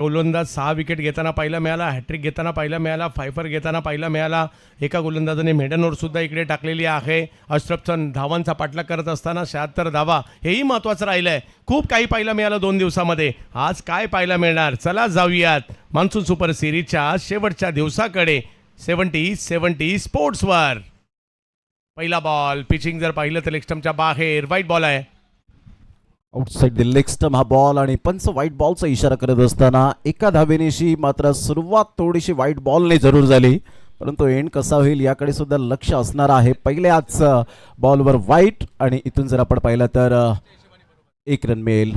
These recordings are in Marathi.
गोलंदाज 6 विकेट घेताना पाहायला मिळाला, हॅट्रिक घेताना पाहायला मिळाला, फायफर घेताना पाहायला मिळाला. एका गोलंदाजाने मेडनवर सुद्धा इकडे टाकलेली आहे. अशरफचा धावांचा पाठलाग करत असताना 76 धावा, हेही महत्त्वाचं राहिलं आहे. खूप काही पाहायला मिळालं 2 दिवसामध्ये. आज काय पाहायला मिळणार, चला जाऊयात मान्सून सुपर सिरीजच्या शेवटच्या दिवसाकडे. 70 स्पोर्ट्सवर पहिला बॉल. पिचिंग जर पाहिलं तर लेग स्टंपच्या बाहेर व्हाईट बॉल आहे. आउटसाइड द लेग स्टंप हा बॉल आणि पंच व्हाईट बॉलचा इशारा करत असताना एका धावेनेशी मात्र सुरुवात थोडीशी व्हाईट बॉलने जरूर झाली, परंतु एंड कसा होईल याकडे सुद्धा लक्ष असणार आहे. पहिल्याच बॉलवर व्हाईट आणि इथून जर आपण पाहिलं तर 1 रन मिळेल.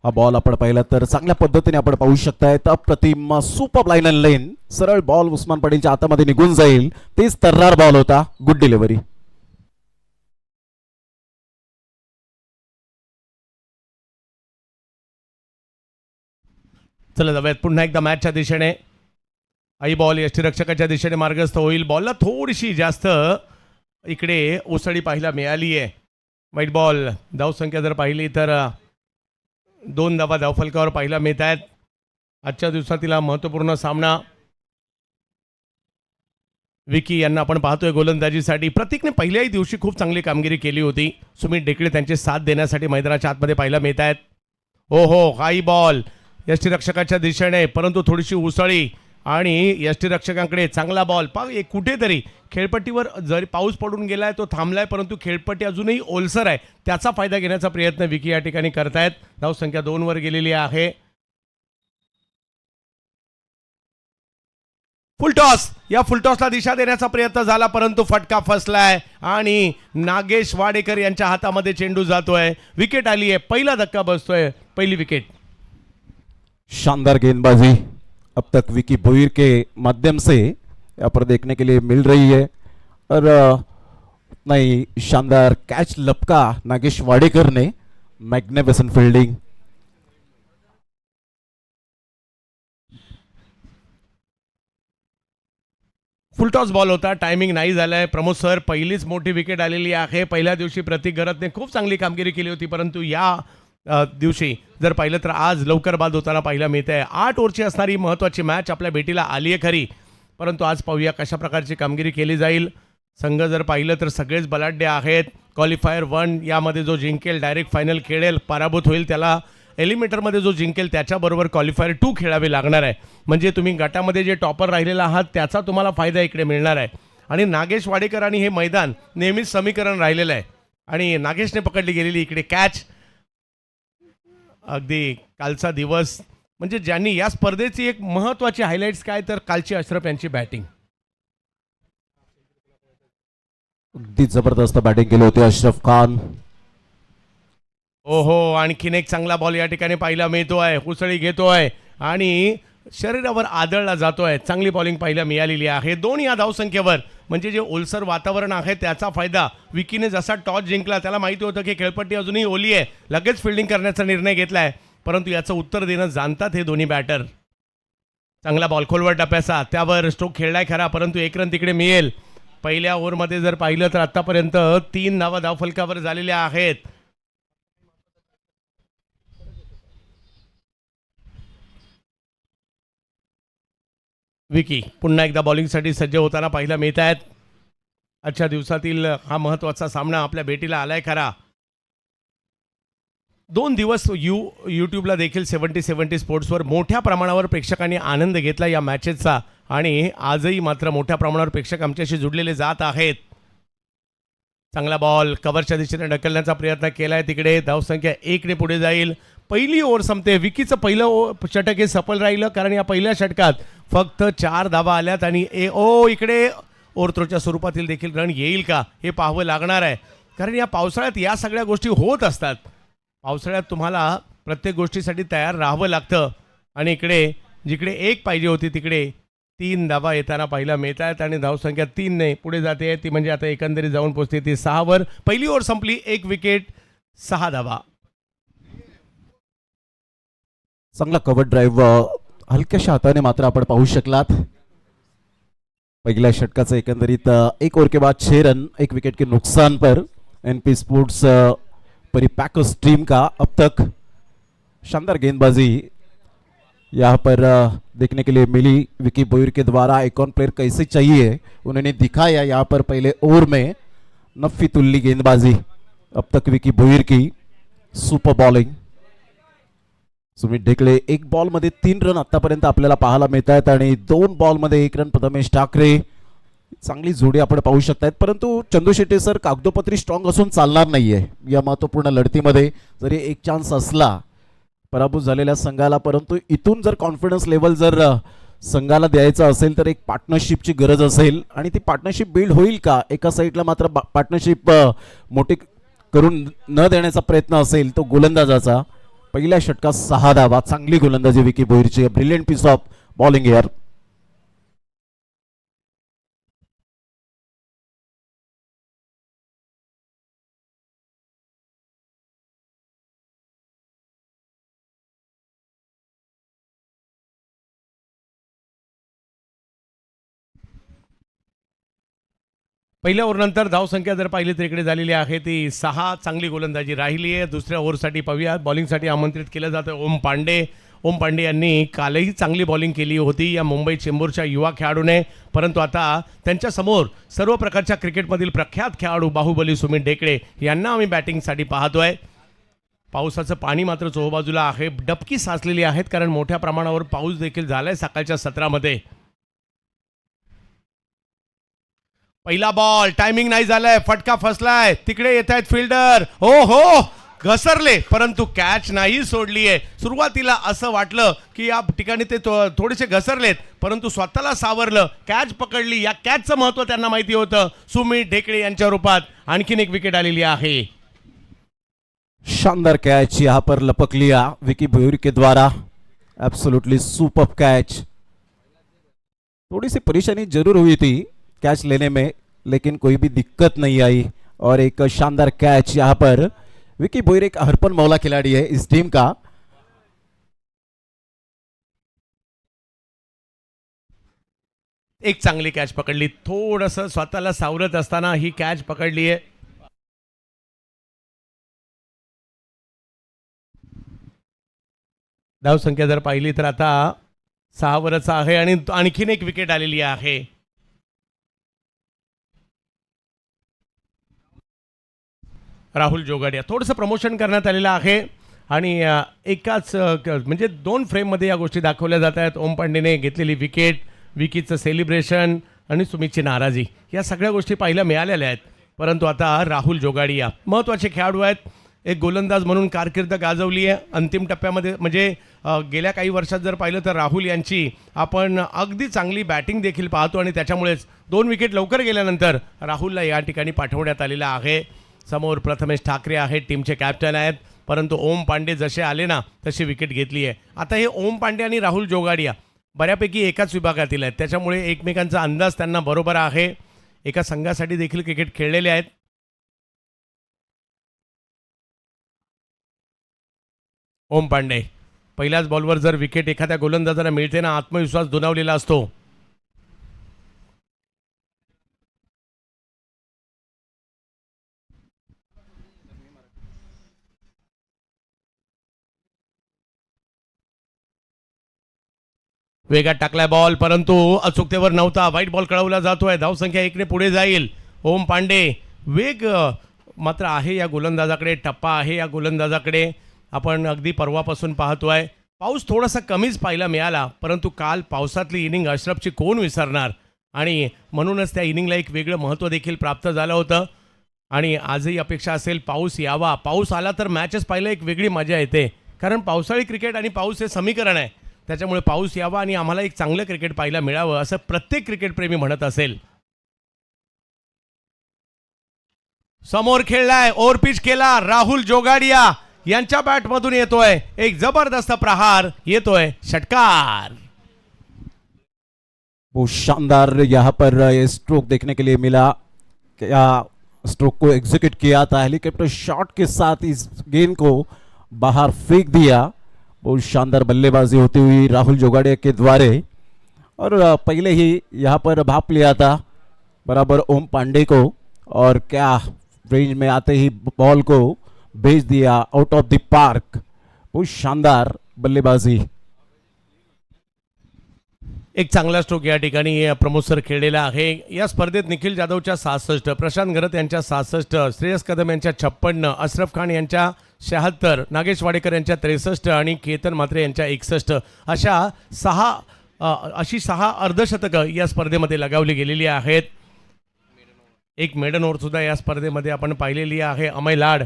हा बॉल आपण पाहिला तर चांगल्या पद्धतीने आपण पाहू शकतायत. अप्रतिम सुपर लाईन अँड लेन, सरळ बॉल उस्मान पटेलच्या हातामध्ये निघून जाईल. तेच तर्रार बॉल होता. Good delivery. चला जाऊयात पुन्हा एकदा मॅचच्या दिशेने. आई बॉल यष्टीरक्षकाच्या दिशेने मार्गस्थ होईल. बॉलला थोडीशी जास्त इकडे उसळी पाहायला मिळाली आहे. White ball. धावसंख्या जर पाहिली तर 2 धावा धावफलकावर पाहायला मिळत आहेत. आजच्या दिवसातील हा महत्त्वपूर्ण सामना. विकी यांना आपण पाहतोय गोलंदाजीसाठी. प्रतीकने पहिल्याही दिवशी खूप चांगली कामगिरी केली होती. सुमित डेकडे त्यांचे साथ देण्यासाठी मैदानाच्या आतमध्ये पाहायला मिळत आहेत. हो हाई बॉल यष्टीरक्षकाच्या दिशेने, परंतु थोडीशी उसळी आणि यष्टीरक्षकांकडे चांगला बॉल. कुठेतरी खेळपट्टीवर जरी पाऊस पडून गेलाय तो थांबलाय, परंतु खेळपट्टी अजूनही ओलसर आहे. त्याचा फायदा घेण्याचा प्रयत्न विकी या ठिकाणी करतायत. धावसंख्या 2 वर गेलेली आहे. फुलटॉस. या फुलटॉसला दिशा देण्याचा प्रयत्न झाला, परंतु फटका फसलाय आणि नागेश वाडेकर यांच्या हातामध्ये चेंडू जातोय. विकेट आली आहे. पहिला धक्का बसतोय. पहिली विकेट. शानदार गेंदबाजी अब तक विकी भोईर के माध्यम से यहाँ पर देखने के लिए मिल रही है. और नहीं, शानदार कैच लपका नागेश वाडेकर ने. Magnificent fielding. फुलटॉस बॉल होता. टायमिंग नाही झालाय. प्रमोद सर, पहिलीच मोठी विकेट आलेली आहे. पहिल्या दिवशी प्रतीक गरतने खूप चांगली कामगिरी केली होती, परंतु या दिवशी जर पाहिलं तर आज लवकर बाद होताना पाहायला मिळते. 8 ओव्हरची असणारी महत्त्वाची मॅच आपल्या भेटीला आली आहे खरी, परंतु आज पाहूया कशा प्रकारची कामगिरी केली जाईल. संघ जर पाहिलं तर सगळेच बलाढ्य आहेत. क्वालिफायर 1 यामध्ये जो जिंकेल डायरेक्ट फायनल खेळेल. पराभूत होईल त्याला एलिमिनेटरमध्ये जो जिंकेल त्याच्याबरोबर क्वालिफायर 2 खेळावे लागणार आहे. म्हणजे तुम्ही गटामध्ये जे टॉपर राहिलेला आहात त्याचा तुम्हाला फायदा इकडे मिळणार आहे. आणि नागेश वाडेकर आणि हे मैदान नेहमीच समीकरण राहिलेलं आहे. आणि नागेशने पकडली गेलेली इकडे कॅच. अगदी कालचा दिवस म्हणजे ज्यांनी या स्पर्धेची एक महत्त्वाची हायलाइट्स काय तर कालची अशरफ यांची बॅटिंग. अगदी जबरदस्त बॅटिंग केली होती अशरफ खान. ओहो, आणखीन एक चांगला बॉल या ठिकाणी पाहायला मिळतोय. उसळी घेतोय आणि शरीरावर आदळला जातोय. चांगली बॉलिंग पाहायला मिळालेली आहे. 2 या धावसंख्येवर. म्हणजे जे ओलसर वातावरण आहे त्याचा फायदा विकीने जसा टॉस जिंकला त्याला माहिती होतं की खेळपट्टी अजूनही ओली आहे. लगेच फिल्डिंग करण्याचा निर्णय घेतलाय, परंतु याचं उत्तर देणं जाणतात हे दोन्ही बॅटर. चांगला बॉल खोलवर टप्प्याचा. त्यावर स्ट्रोक खेळलाय खरा, परंतु 1 रन तिकडे मिळेल. पहिल्या ओव्हरमध्ये जर पाहिलं तर आतापर्यंत 3 धावा धावफलकावर झालेल्या आहेत. विकी पुन्हा एकदा बॉलिंगसाठी सज्ज होताना पाहायला मिळत आहेत. आजच्या दिवसातील हा महत्त्वाचा सामना आपल्या भेटीला आलाय खरा. 2 दिवस यूट्यूबला देखील 70 स्पोर्ट्सवर मोठ्या प्रमाणावर प्रेक्षकांनी आनंद घेतला या मॅचेसचा. आणि आजही मात्र मोठ्या प्रमाणावर प्रेक्षक आमच्याशी जुडलेले जात आहेत. चांगला बॉल कव्हरच्या दिशेने ढकलण्याचा प्रयत्न केलाय. तिकडे धावसंख्या 1 ने पुढे जाईल. पहिली ओव्हर संपते. विकीचं पहिलं षटक हे सफल राहिलं, कारण या पहिल्या षटकात फक्त 4 धावा आल्यात. आणि इकडे ओव्हरथ्रोच्या स्वरूपातील देखील रन येईल का हे पाहावं लागणार आहे, कारण या पावसाळ्यात या सगळ्या गोष्टी होत असतात. पावसाळ्यात तुम्हाला प्रत्येक गोष्टीसाठी तयार राहावं लागतं. आणि इकडे जिकडे 1 पाहिजे होती तिकडे 3 धावा येताना पाहायला मिळत आहेत. आणि धावसंख्या 3 ने पुढे जाते. ती म्हणजे आता एकंदरीत जाऊन पोहोचते ती 6 वर. पहिली ओव्हर संपली. 1 विकेट 6 धावा. चांगला कव्हर ड्राईव्ह हलक्याशा हाताने मात्र आपण पाहू शकलात. पहिल्या षटकाचं एकंदरीत 1 ओव्हर के बाद 6 रन 1 विकेट के नुकसान पर एनपी स्पोर्ट्स परिपैकर्स टीम का अब तक शानदार गेंदबाजी यहाँ पर देखने के लिए मिली। विकी बोयर के द्वारा एक ऑन प्लेयर कैसे चाहिए उन्होंने दिखाया यहाँ पर पहले ओवर में। नफी तुल्ली गेंदबाजी अब तक विकी बोयर की, सुपर बॉलिंग। सुमित ढेकळे एक बॉल मध्ये 3 रन आतापर्यंत आपल्याला पाहायला मिळत आहेत आणि 2 बॉल मध्ये 1 रन प्रथमेश ठाकरे, चांगली जोडी आपण पाहू शकतायत। परंतु चंदू शेट्टी सर कागदोपत्री स्ट्रॉंग असून चालणार नाहीये या महत्त्वपूर्ण लढतीमध्ये। जरी एक चान्स असला पराभूत झालेल्या संघाला, परंतु इथून जर कॉन्फिडन्स लेवल जर संघाला द्यायचा असेल तर एक पार्टनरशिपची गरज असेल आणि ती पार्टनरशिप बिल्ड होईल का? एका साईडला मात्र पार्टनरशिप मोठी करून न देण्याचा प्रयत्न असेल तो गोलंदाजाचा। पहिल्या षटकात 6 धावा, चांगली गोलंदाजी विकी बोईरची, brilliant piece of bowling here. पहिल्या ओव्हरनंतर धावसंख्या जर पाहिली तर इकडे झालेली आहे ती 6, चांगली गोलंदाजी राहिली आहे। दुसऱ्या ओव्हरसाठी पाहूया, बॉलिंगसाठी आमंत्रित केलं जातं ओम पांडे। ओम पांडे यांनी कालही चांगली बॉलिंग केली होती या मुंबई चेंबूरच्या युवा खेळाडूने, परंतु आता त्यांच्यासमोर सर्व प्रकारच्या क्रिकेटमधील प्रख्यात खेळाडू बाहुबली सुमित ढेकळे यांना आम्ही बॅटिंगसाठी पाहतोय। पावसाचं पाणी मात्र चोहोबाजूला आहे, डबकी साचलेली आहेत कारण मोठ्या प्रमाणावर पाऊस देखील झालाय सकाळच्या सत्रामध्ये। पहिला बॉल, टायमिंग नाही झालाय, फटका फसलाय, तिकडे येत आहेत फिल्डर, हो हो घसरले परंतु कॅच नाही सोडली आहे। सुरुवातीला असं वाटलं की या ठिकाणी ते थोडेसे घसरलेत परंतु स्वतःला सावरलं, कॅच पकडली। या कॅचचं महत्त्व त्यांना माहिती होतं। सुमित ढेकळे यांच्या रूपात आणखीन एक विकेट आलेली आहे। शानदार कैच यहाँ पर लपक लिया विकी बोयर के द्वारा, एब्सोल्युटली सुपर कैच। थोड़ी सी परेशानी जरूर हुई थी कैच लेने में, लेकिन कोई भी दिक्कत नहीं आई और एक शानदार कैच यहाँ पर। विकी बोयर एक हरपन मौला खिलाड़ी है इस टीम का। एक चांगली कॅच पकडली, थोडंसं स्वतःला सावरत असताना ही कॅच पकडली आहे। धावसंख्या जर पाहिली तर आता 6 वरच आहे आणि आणखीन एक विकेट आलेली आहे। राहुल जोगाडिया थोडंसं प्रमोशन करण्यात आलेलं आहे आणि एकाच म्हणजे 2 फ्रेममध्ये या गोष्टी दाखवल्या जात आहेत। ओम पांडेने घेतलेली विकेट, विकीचं सेलिब्रेशन आणि सुमितची नाराजी, या सगळ्या गोष्टी पाहायला मिळालेल्या आहेत। परंतु आता राहुल जोगाडिया महत्त्वाचे खेळाडू आहेत, एक गोलंदाज म्हणून कारकीर्द गाजवली आहे अंतिम टप्प्यामध्ये। म्हणजे गेल्या काही वर्षात जर पाहिलं तर राहुल यांची आपण अगदी चांगली बॅटिंग देखील पाहतो आणि त्याच्यामुळेच 2 विकेट लवकर गेल्यानंतर राहुलला या ठिकाणी पाठवण्यात आलेला आहे। समोर प्रथमेश ठाकरे आहेत, टीमचे कॅप्टन आहेत, परंतु ओम पांडे जसे आले ना तशी विकेट घेतली आहे। आता हे ओम पांडे आणि राहुल जोगाडिया बऱ्यापैकी एकाच विभागातील आहेत, त्याच्यामुळे एकमेकांचा अंदाज त्यांना बरोबर आहे। एका संघासाठी देखील क्रिकेट खेळलेले आहेत। ओम पांडे पहिल्याच बॉलवर जर विकेट एखाद्या गोलंदाजाला मिळते ना, आत्मविश्वास दुणावलेला असतो। वेगात टाकलाय बॉल परंतु अचूकतेवर नव्हता, वाईट बॉल कळवला जातोय। धावसंख्या 1 ने पुढे जाईल। ओम पांडे वेग मात्र आहे या गोलंदाजाकडे, टप्पा आहे या गोलंदाजाकडे, आपण अगदी परवापासून पाहतोय। पाऊस थोडासा कमीच पाहायला मिळाला परंतु काल पावसातली इनिंग अशरफची कोण विसरणार आणि म्हणूनच त्या इनिंगला एक वेगळं महत्त्व देखील प्राप्त झालं होतं आणि आजही अपेक्षा असेल पाऊस यावा। पाऊस आला तर मॅचेस पाहायला एक वेगळी मजा येते कारण पावसाळी क्रिकेट आणि पाऊस हे समीकरण आहे, त्याच्यामुळे पाऊस यावा आणि आम्हाला एक चांगलं क्रिकेट पाहायला मिळावं असं प्रत्येक क्रिकेटप्रेमी म्हणत असेल। समोर खेळलाय, ओव्हर पिच केला, राहुल जोगाडिया यांच्या बॅटमधून येतोय एक जबरदस्त प्रहार, येतोय षटकार। बहुत शानदार यहाँ पर ये स्ट्रोक देखने के लिए मिला। क्या स्ट्रोक को एग्जीक्यूट किया था, हेलीकॉप्टर शॉट के साथ इस गेंद को बाहर फेंक दिया। बहुत शानदार बल्लेबाजी होती हुई राहुल जोगाडिया के द्वारे और पहले ही यहाँ पर भाप लिया था बराबर ओम पांडे को और क्या रेंज में आते ही बॉल को भेज दिया आउट ऑफ द पार्क. बहुत शानदार बल्लेबाजी. एक चांगला स्ट्रोक या ठिकाणी प्रमोद सर खेळलेला आहे. या स्पर्धेत निखिल जाधवच्या 66, प्रशांत घरत यांच्या 66, श्रेयस कदम यांच्या 56, अशरफ खान यांच्या 76, नागेश वाडेकर यांच्या 63 आणि केतन म्हात्रे यांच्या 61 अशी 6 अर्धशतकं या स्पर्धेमध्ये लगावली गेलेली आहेत. एक मेडन ओव्हर सुद्धा या स्पर्धेमध्ये आपण पाहिलेली आहे. अमय लाड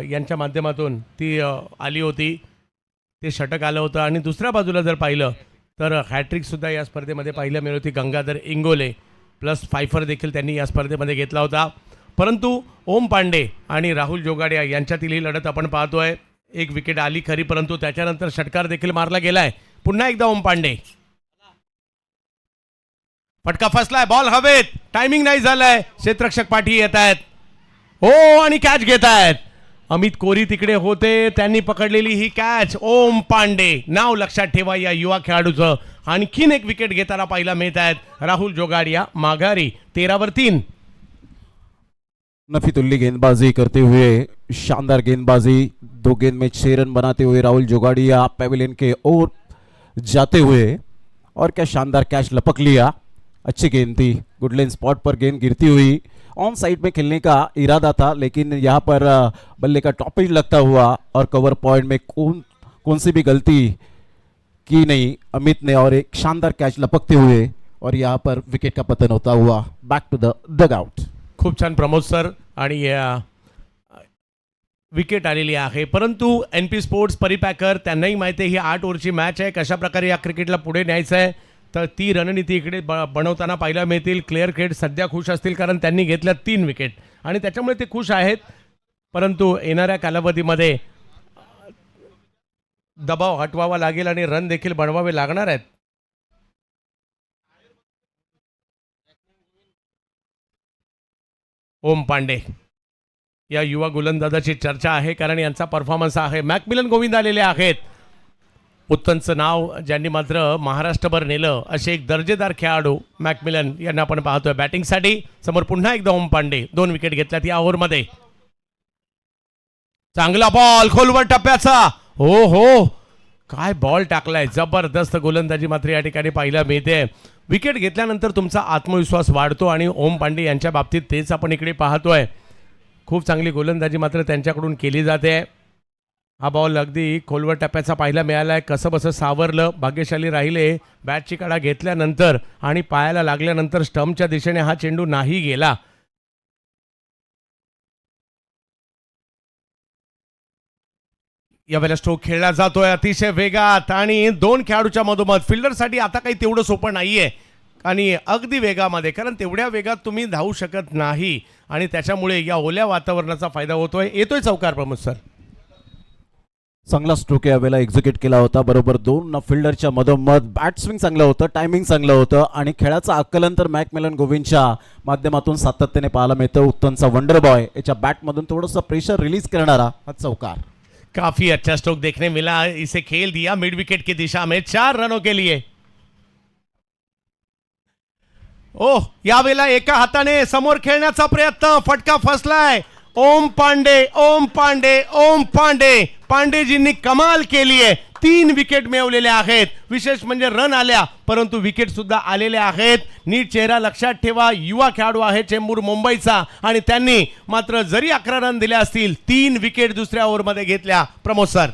यांच्या माध्यमातून ती आली होती, ते षटक आलं होतं. आणि दुसऱ्या बाजूला जर पाहिलं तर हॅट्रिकसुद्धा या स्पर्धेमध्ये पाहायला मिळत होती. गंगाधर इंगोले प्लस फायफर देखील त्यांनी या स्पर्धेमध्ये घेतला होता. परंतु ओम पांडे आणि राहुल जोगाडिया यांच्यातील ही लढत आपण पाहतोय. एक विकेट आली खरी, परंतु त्याच्यानंतर षटकार देखील मारला गेलाय. पुन्हा एकदा ओम पांडे, फटका फसलाय, बॉल हवेत, टायमिंग नाही झालाय, क्षेत्ररक्षक पाठी येत आहेत. हो, आणि कॅच घेत आहेत. अमित कोरी तिकडे होते, त्यांनी पकडलेली ही कॅच. ओम पांडे नाव लक्षात ठेवा या युवा खेळाडूचं. आणखीन एक विकेट घेताना पाहायला मिळत आहेत. राहुल जोगाडिया माघारी 13 वर 3. नफीतुल्ली गेंदबाजी करते हुए, शानदार गेंदबाजी. 2 गेंद में 6 रन बनाते हुए राहुल जोगाडिया पेविलियन के ओर जाते हुए, और क्या शानदार कैच लपक लिया. अच्छी गेंद थी, गुडलैंड स्पॉट पर गेंद गिरती हुई. ऑन साइड में खेलने का इरादा था, लेकिन यहाँ पर बल्ले का टॉपेज लगता हुआ और कवर पॉइंट में कौन सी भी गलती की नहीं अमित ने, और एक शानदार कैच लपकते हुए और यहाँ पर विकेट का पतन होता हुआ. Back to the dugout. खूप छान प्रमोद सर. आणि विकेट आलेली आहे. परंतु NP स्पोर्ट्स परिपॅकर त्यांनाही माहिती आहे ही 8 ओव्हरची मॅच आहे, कशा प्रकारे या क्रिकेटला पुढे न्यायचं आहे. तर ती रणनीती इकडे बनवताना पाहायला मिळतील. क्लिअर खेड सध्या खुश असतील, कारण त्यांनी घेतल्या 3 विकेट आणि त्याच्यामुळे ते खुश आहेत. परंतु येणाऱ्या कालावधीमध्ये दबाव हटवावा लागेल आणि रन देखील बनवावे लागणार आहेत. ओम पांडे या युवा गोलंदाजाची चर्चा आहे, कारण यांचा परफॉर्मन्स आहे. मॅकमिलन गोविंद आलेले आहेत. उत्तमचं नाव ज्यांनी मात्र महाराष्ट्रभर नेलं असे एक दर्जेदार खेळाडू मॅकमिलन यांना आपण पाहतोय बॅटिंगसाठी. समोर पुन्हा एकदा ओम पांडे. 2 विकेट घेतल्यात या ओव्हरमध्ये. चांगला बॉल खोलवर टप्प्याचा. हो हो, काय बॉल टाकलाय, जबरदस्त गोलंदाजी मात्र या ठिकाणी पाहायला मिळते. विकेट घेतल्यानंतर तुमचा आत्मविश्वास वाढतो आणि ओम पांडे यांच्या बाबतीत तेच आपण इकडे पाहतोय. खूप चांगली गोलंदाजी मात्र त्यांच्याकडून केली जाते. हा बॉल अगदी खोलवर टप्प्याचा पाहायला मिळालाय. कसं बसं सावरलं, भाग्यशाली राहिले. बॅटची कडा घेतल्यानंतर आणि पायाला लागल्यानंतर स्टंपच्या दिशेने हा चेंडू नाही गेला. यावेळेला स्ट्रोक खेळला जातोय अतिशय वेगात आणि 2 खेळाडूच्या मधोमध. फिल्डरसाठी आता काही तेवढं सोपं नाहीये आणि अगदी वेगामध्ये, कारण तेवढ्या वेगात तुम्ही धावू शकत नाही आणि त्याच्यामुळे या ओल्या वातावरणाचा फायदा होतोय. येतोय चौकार प्रमोद सर. चांगला स्ट्रोक यावेळेला एक्झिक्यूट केला होता. बरोबर 2 फिल्डरच्या मधोमध. बॅट स्विंग चांगलं होतं, टायमिंग चांगलं होतं आणि खेळाचं आकलन तर मॅकमिलन गोविंदच्या माध्यमातून सातत्याने पाहायला मिळतं. उत्तमचा वंडर बॉय याच्या बॅटमधून थोडंसं प्रेशर रिलीज करणारा हा चौकार. काफी अच्छा स्ट्रोक देखने मिला. इसे खेल दिया मिड विकेट की दिशा में 4 रनों के लिए. ओह, यावेळेला एका हाताने समोर खेळण्याचा प्रयत्न, फटका फसलाय. ओम पांडे, ओम पांडे, ओम पांडे. पांडेजींनी कमाल केली आहे. 3 विकेट मिळवलेल्या आहेत. विशेष म्हणजे रन आल्या, परंतु विकेट सुद्धा आलेल्या आहेत. नीट चेहरा लक्षात ठेवा. युवा खेळाडू आहे चेंबूर मुंबईचा आणि त्यांनी मात्र जरी 11 रन दिले असतील, 3 विकेट दुसऱ्या ओव्हरमध्ये घेतल्या. प्रमोद सर.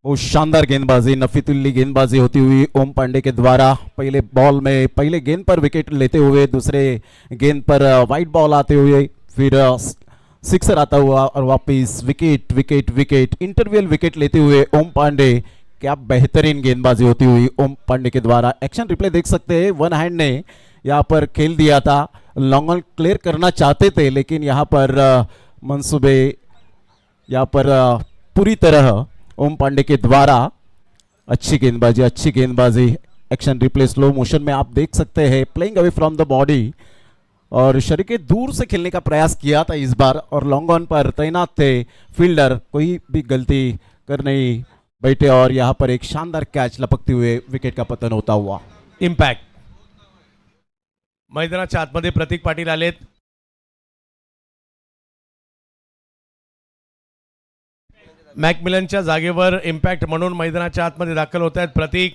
बहुत शानदार गेंदबाजी, नफीतुल्ली गेंदबाजी होती हुई ओम पांडे के द्वारा. पहले बॉल में पहले गेंद पर विकेट लेते हुए, दूसरे गेंद पर वाइट बॉल आते हुए, फिर सिक्सर आता हुआ और वापस wicket wicket wicket. Interval wicket लेते हुए ओम पांडे. क्या बेहतरीन गेंदबाजी होती हुई ओम पांडे के द्वारा. एक्शन रिप्ले देख सकते हैं. 1 हैंड ने यहाँ पर खेल दिया था. लॉन्ग ऑन क्लियर करना चाहते थे, लेकिन यहाँ पर मंसूबे यहाँ पर पूरी तरह ओम पांडे के द्वारा. अच्छी गेंदबाजी, अच्छी गेंदबाजी. एक्शन रिप्ले स्लो मोशन में आप देख सकते हैं. Playing away from the body और शरीर के दूर से खेलने का प्रयास किया था इस बार, और लॉन्ग ऑन पर तैनात थे फील्डर. कोई भी गलती कर नहीं बैठे और यहाँ पर एक शानदार कैच लपकते हुए विकेट का पतन होता हुआ. इम्पॅक्ट. मैदानाच्या आतमध्ये प्रतीक पाटील आलेत. मॅकमिलनच्या जागेवर इम्पॅक्ट म्हणून मैदानाच्या आतमध्ये दाखल होत आहेत प्रतीक.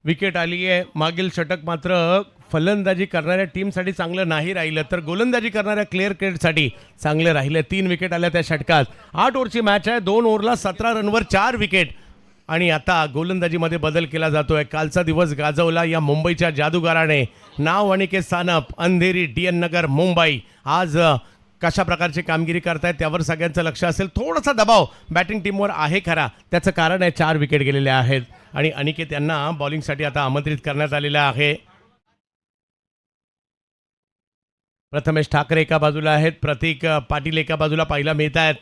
विकेट आली आहे. मागील षटक मात्र फलंदाजी करणाऱ्या टीमसाठी चांगलं नाही राहिलं, तर गोलंदाजी करणाऱ्या क्लिअर क्रेडसाठी चांगलं राहिलं. 3 विकेट आल्या त्या षटकात. 8 ओव्हरची मॅच आहे. 2 ओव्हरला 17 रनवर 4 विकेट. आणि आता गोलंदाजीमध्ये बदल केला जातोय. कालचा दिवस गाजवला या मुंबईच्या जादूगाराने. नाव अनिकेत सानप, अंधेरी, DN नगर, मुंबई. आज कशा प्रकारची कामगिरी करतायत त्यावर सगळ्यांचं लक्ष असेल. थोडासा दबाव बॅटिंग टीमवर आहे खरा, त्याचं कारण आहे 4 विकेट गेलेले आहेत. आणि अनिकेत यांना बॉलिंगसाठी आता आमंत्रित करण्यात आलेलं आहे. प्रथमेश ठाकरे एका बाजूला आहेत, प्रतीक पाटील एका बाजूला पाहायला मिळत आहेत.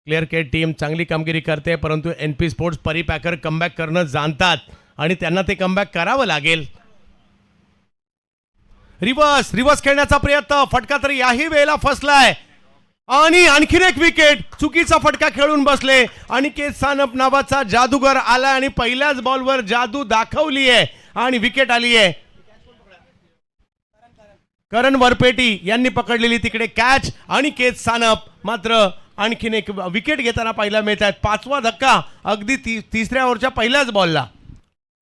क्लिअर केट टीम चांगली कामगिरी करते, परंतु NP स्पोर्ट्स परिपॅकर कमबॅक करणं जाणतात आणि त्यांना ते कमबॅक करावं लागेल. रिव्हर्स खेळण्याचा प्रयत्न, फटका तरी याही वेळेला फसलाय आणि आणखीन एक विकेट. चुकीचा फटका खेळून बसले. अनिकेत सानप नावाचा जादूगर आला आणि पहिल्याच बॉलवर जादू दाखवली आहे आणि विकेट आली आहे. करण वरपेटी यांनी पकडलेली तिकडे कॅच. अनिकेत सानप मात्र आणखीन एक विकेट घेताना पाहायला मिळत आहेत. 5वा धक्का अगदी 3ऱ्या ओव्हरच्या पहिल्याच बॉलला.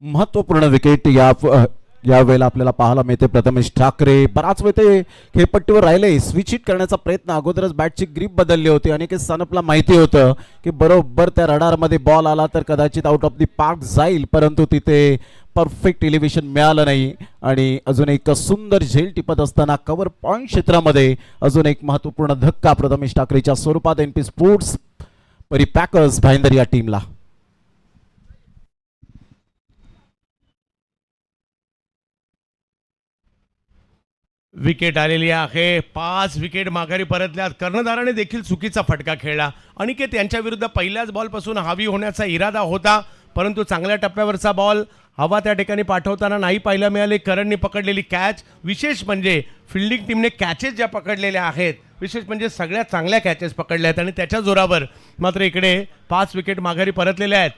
महत्वपूर्ण विकेट या वेळेला आपल्याला पाहायला मिळते. प्रथमेश ठाकरे बराच वेळ ते खेळपट्टीवर राहिले. स्विच हिट करण्याचा प्रयत्न, अगोदरच बॅटची ग्रीप बदलली होती. अनिकेत सानपला माहिती होतं की बरोबर त्या रडारमध्ये बॉल आला तर कदाचित आउट ऑफ दी पार्क जाईल, परंतु तिथे परफेक्ट एलिव्हेशन मिळालं नाही. आणि अजून एक सुंदर झेल टिपत असताना कव्हर पॉइंट क्षेत्रामध्ये अजून एक महत्वपूर्ण धक्का प्रथमेश ठाकरेच्या स्वरूपात NP स्पोर्ट्स परिपॅकर्स भाईंदर या टीमला. विकेट आलेली आहे. 5 विकेट माघारी परतल्यात. कर्णधाराने देखील चुकीचा फटका खेळला. अनिकेत यांच्या विरुद्ध पहिल्याच बॉलपासून हावी होण्याचा इरादा होता, परंतु चांगल्या टप्प्यावरचा बॉल हवा त्या ठिकाणी पाठवताना नाही पाहायला मिळाले. करणने पकडलेली कॅच, विशेष म्हणजे फिल्डिंग टीमने कॅचेस ज्या पकडलेल्या आहेत, विशेष म्हणजे सगळ्यात चांगल्या कॅचेस पकडल्या आहेत आणि त्याच्या जोरावर मात्र इकडे 5 विकेट माघारी परतलेल्या आहेत.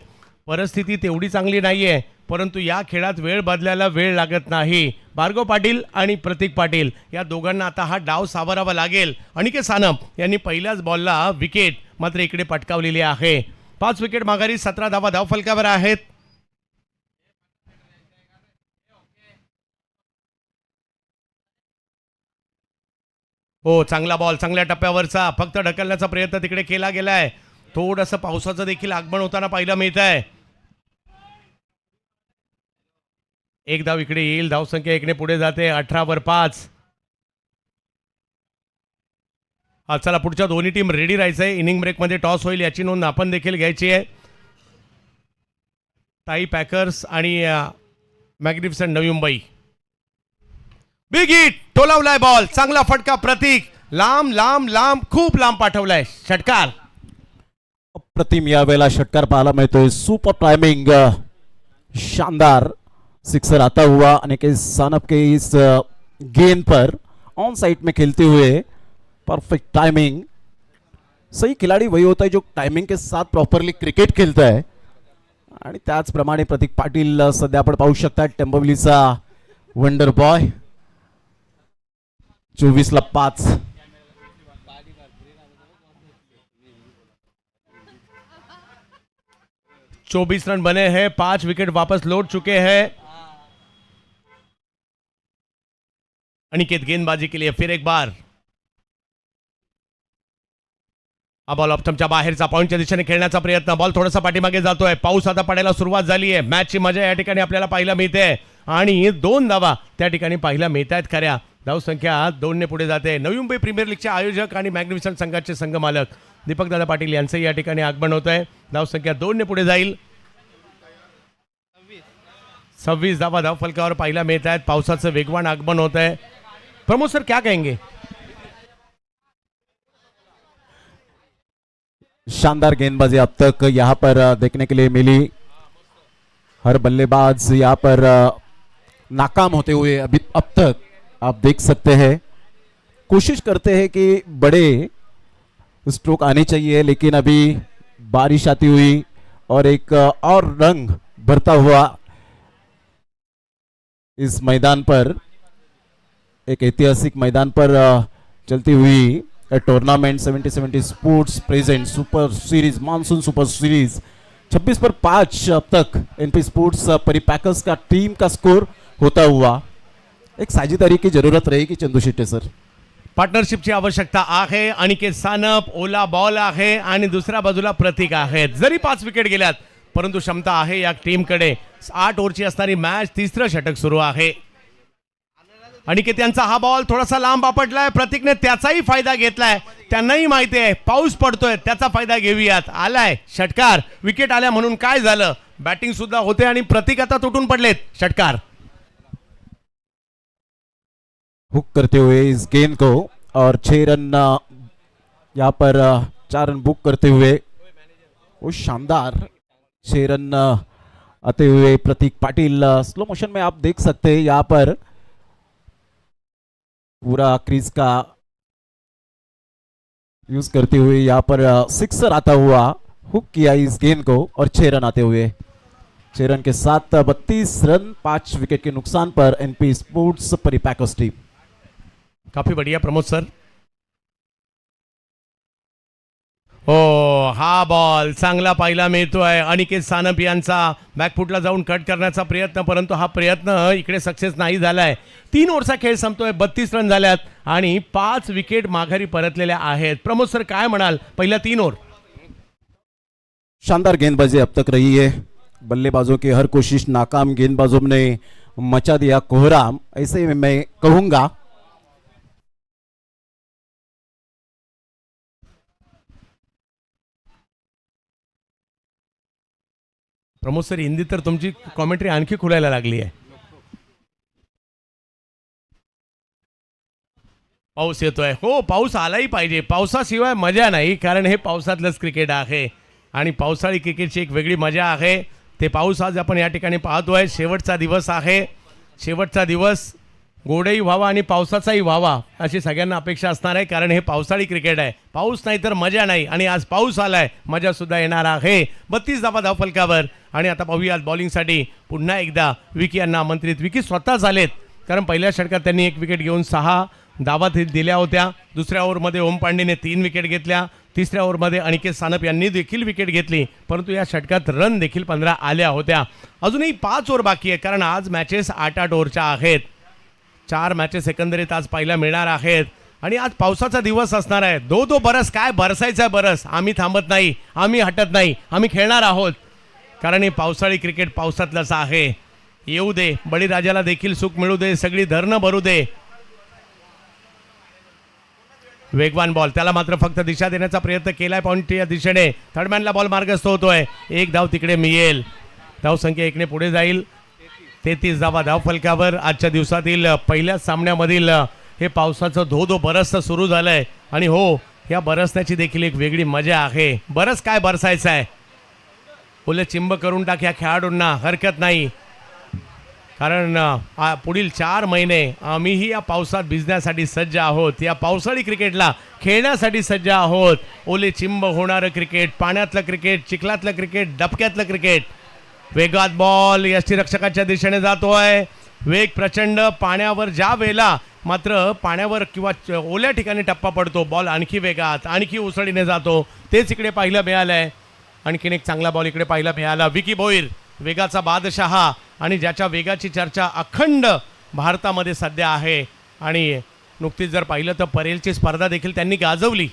परिस्थिती तेवढी चांगली नाही आहे, परंतु या खेळात वेळ बदलायला वेळ लागत नाही. भार्गव पाटील आणि प्रतीक पाटील या दोघांना आता हा डाव सावरावा लागेल. अनिकेत सानप यांनी पहिल्याच बॉलला विकेट मात्र इकडे पटकावलेली आहे. 5 विकेट माघारी, 17 धावा धावफलकावर आहेत. हो, चांगला बॉल, चांगल्या टप्प्यावरचा, फक्त ढकलण्याचा प्रयत्न तिकडे केला गेलाय. थोडंसं पावसाचं देखील आगमन होताना पाहायला मिळत आहे. एक धाव इकडे येईल. धावसंख्या 1 ने पुढे जाते. 18 वर 5. चला, पुढच्या दोन्ही टीम रेडी राहायचंय. इनिंग ब्रेकमध्ये टॉस होईल याची नोंद आपण देखील घ्यायची आहे. ताई पॅकर्स आणि magnificent Navi Mumbai. Big hit, टोलावलाय ball, चांगला फटका. प्रतीक लांब लांब लांब खूप लांब पाठवलाय. षटकार अप्रतिम या वेळेला षटकार पाहायला मिळतोय. सुपर टाइमिंग, शानदार सिक्सर आता हुआ. अनिकेत सानप के इस गेंद पर ऑन साइड में खेलते हुए परफेक्ट टाइमिंग. सही खिलाड़ी वही होता है जो टाइमिंग के साथ प्रॉपरली क्रिकेट खेलता है. आणि त्याचप्रमाणे प्रतीक पाटील सध्या आपण पाहू शकता टेंबोलीचा वंडर बॉय. 24 ला 5. चौबीस रन बने हैं. 5 विकेट वापस लौट चुके हैं. अनिकेत गेंदबाजी के लिए फिर एक बार. हा बॉल ऑप्टमच्या बाहेरचा पॉइंटच्या दिशेने खेळण्याचा प्रयत्न. बॉल थोडासा पाठीमागे जातोय. पाऊस आता पडायला सुरुवात झाली आहे. मॅचची मजा या ठिकाणी आपल्याला पाहायला मिळते आणि 2 धावा त्या ठिकाणी पाहायला मिळत आहेत. खऱ्या धावसंख्या 2 ने पुढे जाते. नवी मुंबई प्रीमियर लीगचे आयोजक आणि मॅग्निफिसंट संघाचे संघमालक दीपकदादा पाटील यांचंही या ठिकाणी आगमन होत आहे. धावसंख्या 2 ने पुढे जाईल. 26 धावा धावफलकावर पाहायला मिळत आहेत. पावसाचं वेगवान आगमन होत आहे. प्रमोद सर, क्या कहेंगे? शानदार गेंदबाजी अब तक यहाँ पर देखने के लिए मिली. हर बल्लेबाज यहाँ पर नाकाम होते हुए अभी अब तक आप देख सकते हैं. कोशिश करते हैं कि बड़े स्ट्रोक आने चाहिए, लेकिन अभी बारिश आती हुई और एक और रंग भरता हुआ इस मैदान पर, एक ऐतिहासिक मैदान पर चलती हुई A tournament 70-70 sports present super series monsoon super series 26 पर 5 अब तक एनपी स्पोर्ट्स परिपैकर्स का टीम का स्कोर होता हुआ एक साझेदारी की जरूरत रहेगी चंदू शेट्टी सर. पार्टनरशिपची आवश्यकता आहे. अनिकेत सानप ओला बॉल आहे आणि दुसऱ्या बाजूला प्रतीक आहेत. जरी 5 विकेट गेल्यात परंतु क्षमता आहे या टीमकडे. 8 ओव्हरची असणारी मॅच, तिसरं षटक सुरू आहे. अनिकेत यांचा हा बॉल थोडासा लांब आपटलाय. प्रतीकने त्याचाही फायदा घेतलाय. त्यांनाही माहिती आहे पाऊस पडतोय, त्याचा फायदा घेऊयात. आलाय षटकार. विकेट आल्या म्हणून काय झालं, बॅटिंग सुद्धा होते आणि प्रतीक आता तुटून पडलेत. षटकार हुक करते हुए इस गेंद को और 6 रन यहाँ पर 4 रन बुक करते हुए वो शानदार 6 रन आते हुए प्रतीक पाटिल. स्लो मोशन में आप देख सकते हैं यहाँ पर पूरा क्रीज का यूज करते हुए यहाँ पर सिक्सर आता हुआ हुक किया इस गेंद को और 6 रन आते हुए 6 रन के साथ 32 रन 5 विकेट के नुकसान पर एनपी स्पोर्ट्स परिपैकर्स टीम. काफी बढ़िया प्रमोद सर. हो, हा बॉल चांगला पाहायला मिळतोय. अनिकेत सानप यांचा बॅकफुटला जाऊन कट करण्याचा प्रयत्न, परंतु हा प्रयत्न इकडे सक्सेस नाही झालाय. 3 ओव्हरचा खेळ संपतोय. 32 रन झाल्यात आणि 5 विकेट माघारी परतलेल्या आहेत. प्रमोद सर काय म्हणाल पहिल्या 3 ओव्हर? शानदार गेंदबाजी अब तक रही है. बल्लेबाजों की हर कोशिश नाकाम. गेंदबाजों ने मचा दिया कोहराम, ऐसे में मैं कहूंगा. प्रमोद सर, हिंदी तर तुमची कॉमेंट्री आणखी खुलायला लागली आहे. पाऊस येतोय. हो, पाऊस आलाही पाहिजे. पावसाशिवाय मजा नाही, कारण हे पावसातलंच क्रिकेट आहे आणि पावसाळी क्रिकेटची एक वेगळी मजा आहे. ते पाऊस आज आपण या ठिकाणी पाहतोय. शेवटचा दिवस आहे. शेवटचा दिवस गोडही व्हावा आणि पावसाचाही व्हावा अशी सगळ्यांना अपेक्षा असणार आहे, कारण हे पावसाळी क्रिकेट आहे. पाऊस नाही तर मजा नाही आणि आज पाऊस आलाय, मजा सुद्धा येणार आहे. 32 धावा धावफलकावर आणि आता पाहूया बॉलिंगसाठी पुन्हा एकदा विकी यांना आमंत्रित. विकी स्वतः झालेत, कारण पहिल्या षटकात त्यांनी 1 विकेट घेऊन 6 धावा दिल्या होत्या. दुसऱ्या ओव्हरमध्ये ओम पांडेने 3 विकेट घेतल्या. तिसऱ्या ओव्हरमध्ये अनिकेत सानप यांनी देखील विकेट घेतली, परंतु या षटकात रन देखील 15 आल्या होत्या. अजूनही 5 ओव्हर बाकी आहे, कारण आज मॅचेस 8-8 ओव्हरच्या आहेत. 4 मॅचेस एकंदरीत आज पाहायला मिळणार आहेत आणि आज पावसाचा दिवस असणार आहे. दो बरस काय बरसायचा बरस. आम्ही थांबत नाही, आम्ही हटत नाही, आम्ही खेळणार आहोत, कारण हे पावसाळी क्रिकेट पावसातलंच आहे. येऊ दे, बळीराजाला देखील सुख मिळू दे, सगळी धरणं भरू दे. वेगवान बॉल, त्याला मात्र फक्त दिशा देण्याचा प्रयत्न केलाय पॉइंट या दिशेने. थर्डमॅनला बॉल मार्गस्थ होतोय. 1 धाव तिकडे मिळेल. धावसंख्या 1ने पुढे जाईल. 33 धावा धावफलकावर. आजच्या दिवसातील पहिल्या सामन्यामधील हे पावसाचं धो बरस सुरू झालंय आणि हो, या बरसण्याची देखील एक वेगळी मजा आहे. बरस काय बरसायचं आहे, ओले चिंब करून टाक या खेळाडूंना, हरकत नाही, कारण पुढील 4 महिने आम्हीही या पावसात भिजण्यासाठी सज्ज आहोत. या पावसाळी क्रिकेटला खेळण्यासाठी सज्ज आहोत. ओले चिंब होणारं क्रिकेट, पाण्यातलं क्रिकेट, चिखलातलं क्रिकेट, डबक्यातलं क्रिकेट. वेगात बॉल यष्टीरक्षकाच्या दिशेने जातोय. वेग प्रचंड. पाण्यावर ज्या वेळेला मात्र पाण्यावर किंवा ओल्या ठिकाणी टप्पा पडतो, बॉल आणखी वेगात, आणखी उसळीने जातो. तेच इकडे पाहायला मिळालंय. आणखीन एक चांगला बॉल इकडे पाहायला मिळाला. विकी भोईर, वेगाचा बादशहा आणि ज्याच्या वेगाची चर्चा अखंड भारतामध्ये सध्या आहे. आणि नुकतीच जर पाहिलं तर परेलची स्पर्धा देखील त्यांनी गाजवली.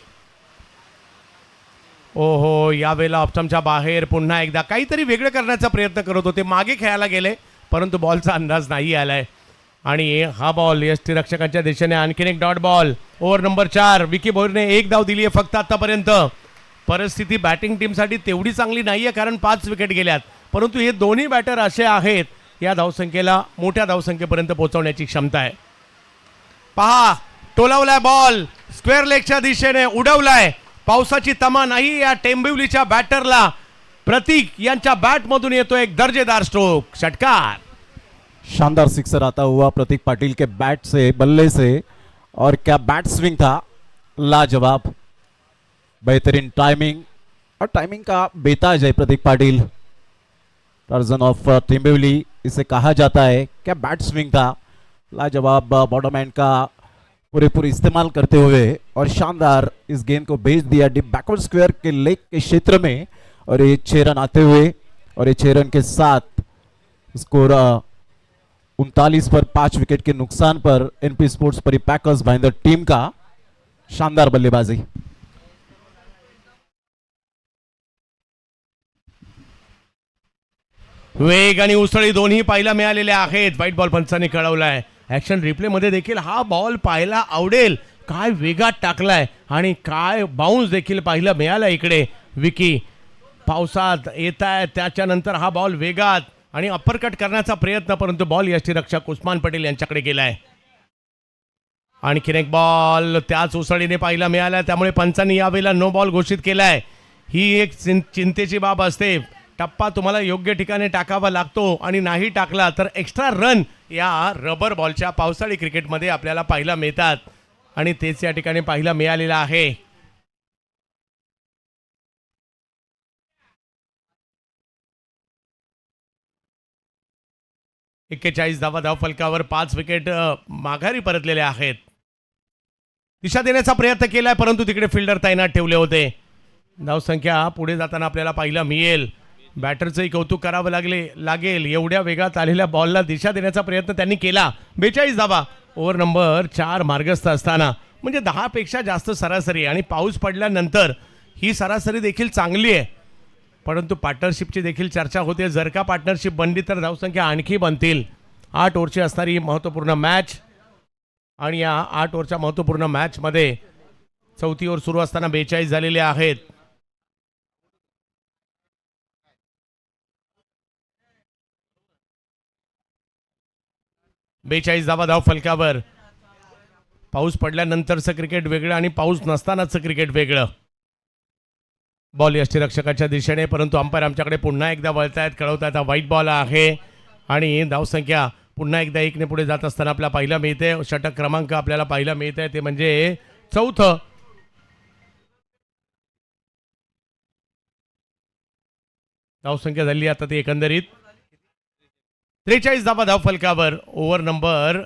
ओहो, यावेळेला ऑप्शनच्या बाहेर पुन्हा एकदा काहीतरी वेगळं करण्याचा प्रयत्न करत होते. मागे खेळायला गेले, परंतु बॉलचा अंदाज नाही आलाय आणि हा बॉल यष्टीरक्षकांच्या दिशेने. आणखीन एक dot ball. Over number 4. Vicky भोईरने 1 धाव दिली आहे फक्त आतापर्यंत. परिस्थिती बॅटिंग टीमसाठी तेवढी चांगली नाही आहे, कारण 5 विकेट गेल्यात, परंतु हे दोन्ही बॅटर असे आहेत या धावसंख्येला मोठ्या धावसंख्येपर्यंत पोहोचवण्याची क्षमता आहे. पहा, टोलावलाय बॉल, स्क्वेअर लेगच्या दिशेने उडवलाय. पावसाची तमा नाही या टेंबिवलीच्या बॅटरला. प्रतीक यांच्या बॅटमधून येतो एक दर्जेदार स्ट्रोक. षटकार. शानदार सिक्सर आता हुआ प्रतीक पाटिल के बैट से, बल्ले से, और क्या बैट स्विंग था, लाजवाब. बेहतरीन टाइमिंग, और टाइमिंग का बेताज है प्रतीक पाटिल. टार्जन ऑफ टेंबिवली इसे कहा जाता है. क्या बैट स्विंग था, लाजवाब. बॉटम एंड का पूरेपूर इस्तेमाल करते हुए और शानदार इस गेंद को भेज दिया डीप बैकवर्ड स्क्वायर के लेग के क्षेत्र में और ये 6 रन आते हुए और ये 6 रन के साथ स्कोर 39 पर 5 विकेट के नुकसान पर एनपी स्पोर्ट्स परी पैकर्स भाईंदर टीम का शानदार बल्लेबाजी। वेग आणि उसळी दोन्ही पाहायला मिळालेल्या आहेत. व्हाईट बॉल पंचांनी कळवलाय. ऍक्शन रिप्ले मध्ये देखील हा बॉल पाहायला आवडेल. काय वेगात टाकलाय आणि काय बाउन्स देखील पाहायला मिळाला. इकडे विकी पावसात येत आहे त्याच्यानंतर हा बॉल वेगात आणि अप्परकट करण्याचा प्रयत्न, परंतु बॉल यष्टीरक्षक उस्मान पटेल यांच्याकडे गेलाय. आणखीन एक बॉल त्याच उसळीने पाहायला मिळाला, त्यामुळे पंचांनी यावेळेला नो बॉल घोषित केलाय. ही एक चिंतेची बाब असते. टप्पा तुम्हाला योग्य ठिकाणी टाकावा लागतो आणि नाही टाकला तर एक्स्ट्रा रन या रबर बॉलच्या पावसाळी क्रिकेटमध्ये आपल्याला पाहायला मिळतात आणि तेच या ठिकाणी पाहायला मिळालेलं आहे. एक्केचाळीस धावा धावफलकावर 5 विकेट माघारी परतलेले आहेत. दिशा देण्याचा प्रयत्न केलाय, परंतु तिकडे फिल्डर तैनात ठेवले होते. धावसंख्या पुढे जाताना आपल्याला पाहायला मिळेल. बॅटरचंही कौतुक करावं लागेल. एवढ्या वेगात आलेल्या बॉलला दिशा देण्याचा प्रयत्न त्यांनी केला. 42 धावा ओव्हर नंबर 4 मार्गस्थ असताना, म्हणजे 10 पेक्षा जास्त सरासरी आणि पाऊस पडल्यानंतर ही सरासरी देखील चांगली आहे. परंतु पार्टनरशिपची देखील चर्चा होते. जर का पार्टनरशिप बनली तर धावसंख्या आणखी बनतील. 8 ओव्हरची असणारी महत्त्वपूर्ण मॅच आणि या 8 ओव्हरच्या महत्त्वपूर्ण मॅचमध्ये चौथी ओव्हर सुरू असताना 42 झालेले आहेत. बेचाळीस धावा धाव फलकावर. पाऊस पडल्यानंतरचं क्रिकेट वेगळं आणि पाऊस नसतानाचं क्रिकेट वेगळं. बॉल यष्टीरक्षकाच्या दिशेने, परंतु अंपायर आमच्याकडे पुन्हा एकदा वळतायत, कळवतायत हा व्हाईट बॉल आहे आणि धावसंख्या पुन्हा एकदा 1 ने पुढे जात असताना आपल्याला पाहायला मिळते. षटक क्रमांक आपल्याला पाहायला मिळते ते म्हणजे 4थं. धावसंख्या झाली आता ती एकंदरीत 43 धावा धाव फलकावर. Over number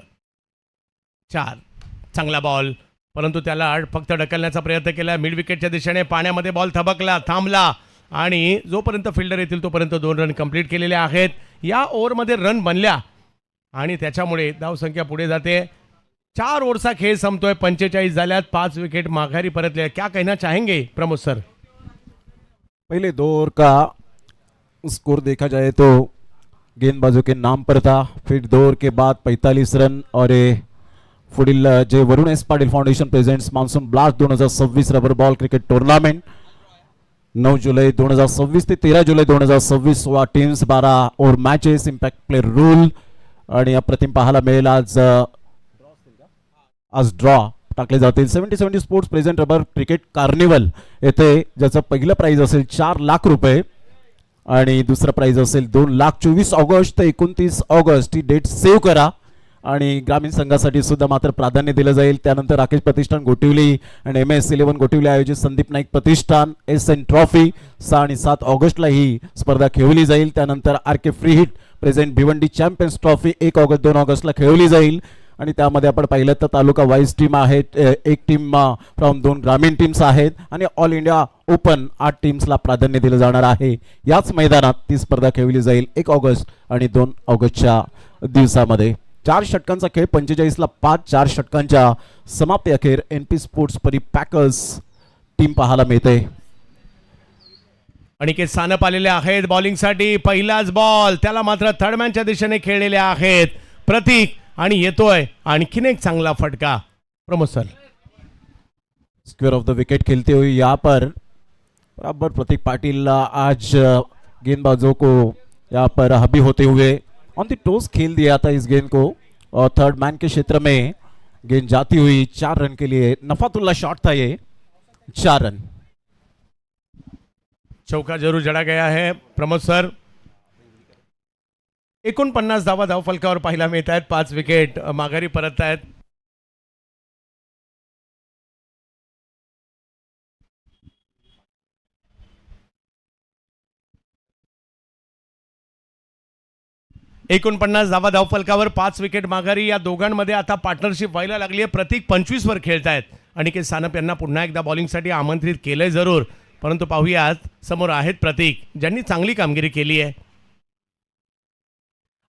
4. चांगला बॉल, परंतु त्याला फक्त ढकलण्याचा प्रयत्न केला. मिड विकेटच्या दिशेने पाण्यामध्ये बॉल थबकला, थांबला आणि जोपर्यंत फिल्डर येतील तोपर्यंत 2 रन कंप्लीट केलेले आहेत. या ओव्हरमध्ये रन बनल्या आणि त्याच्यामुळे धावसंख्या पुढे जाते. 4 ओव्हरचा खेळ संपतोय. 45 झाल्यात, 5 विकेट माघारी परतले. क्या कहना चाहेंगे प्रमोद सर? पहले 2 ओवर का स्कोर देखा जाए तो गेंदबाजों के नाम पर था. फिर 2 ओवर के बाद 45 रन और पुढील जे Varun S Patil foundation presents monsoon blast 2026 rubber ball cricket tournament 9 जुलै 2026 ते 13 जुलै 2026 सोळा teams 12 over matches impact play rule आणि अप्रतिम पाहायला मिळेल. आज ड्रॉ टाकले जातील. 70 sports present rubber cricket carnival येथे ज्याचं पहिलं प्राइज असेल 4 लाख रुपये आणि दुसरं प्राइज असेल 2 लाख. 24 ऑगस्ट ते 29 ऑगस्ट ही डेट सेव्ह करा आणि ग्रामीण संघासाठी सुद्धा मात्र प्राधान्य दिलं जाईल. त्यानंतर राकेश प्रतिष्ठान गोटिवली आणि MS11 गोटिवली आयोजित संदीप नाईक प्रतिष्ठान SN ट्रॉफी 6 आणि 7 ऑगस्टला ही स्पर्धा खेळवली जाईल. त्यानंतर RK free hit present Bhiwandi champions trophy 1 August 2 ऑगस्टला खेळवली जाईल आणि त्यामध्ये आपण पाहिलं तर तालुका वाईज टीम आहेत. एक टीम फ्रॉम 2 ग्रामीण टीम्स आहेत आणि ऑल इंडिया ओपन 8 टीम्सला प्राधान्य दिलं जाणार आहे. याच मैदानात ती स्पर्धा खेळवली जाईल 1 ऑगस्ट आणि 2 ऑगस्टच्या दिवसामध्ये. 4 षटकांचा खेळ 45ला 5. 4 षटकांच्या समाप्ती अखेर NP स्पोर्ट्स परी पॅकर्स टीम पाहायला मिळते. अनिकेत सानप आलेले आहेत बॉलिंगसाठी. पहिलाच बॉल त्याला मात्र थर्डमॅनच्या दिशेने खेळलेले आहेत प्रतीक आणि येतोय आणखीन एक चांगला फटका. Pramod sir, square of the wicket खेलते हुए यहाँ पर बराबर प्रतीक पाटिल आज गेंदबाजों को यहाँ पर हावी होते हुए ऑन द टोस खेल दिया था इस गेंद को और थर्ड मैन के क्षेत्र में गेंद जाती हुई 4 रन के लिए. नफातुल्ला शॉट था ये. 4 रन. चौका जरूर जड़ा गया है प्रमोद सर. 49 धावा धाव फलकावर पाहायला मिळत आहेत. 5 विकेट माघारी परत आहेत. 49 धावा धावफलकावर 5 विकेट माघारी. या दोघांमध्ये आता पार्टनरशिप व्हायला लागली आहे. प्रतीक 25 वर खेळतायत. अनिकेत सानप यांना पुन्हा एकदा बॉलिंगसाठी आमंत्रित केलंय जरूर, परंतु पाहूयात समोर आहेत प्रतीक ज्यांनी चांगली कामगिरी केली आहे.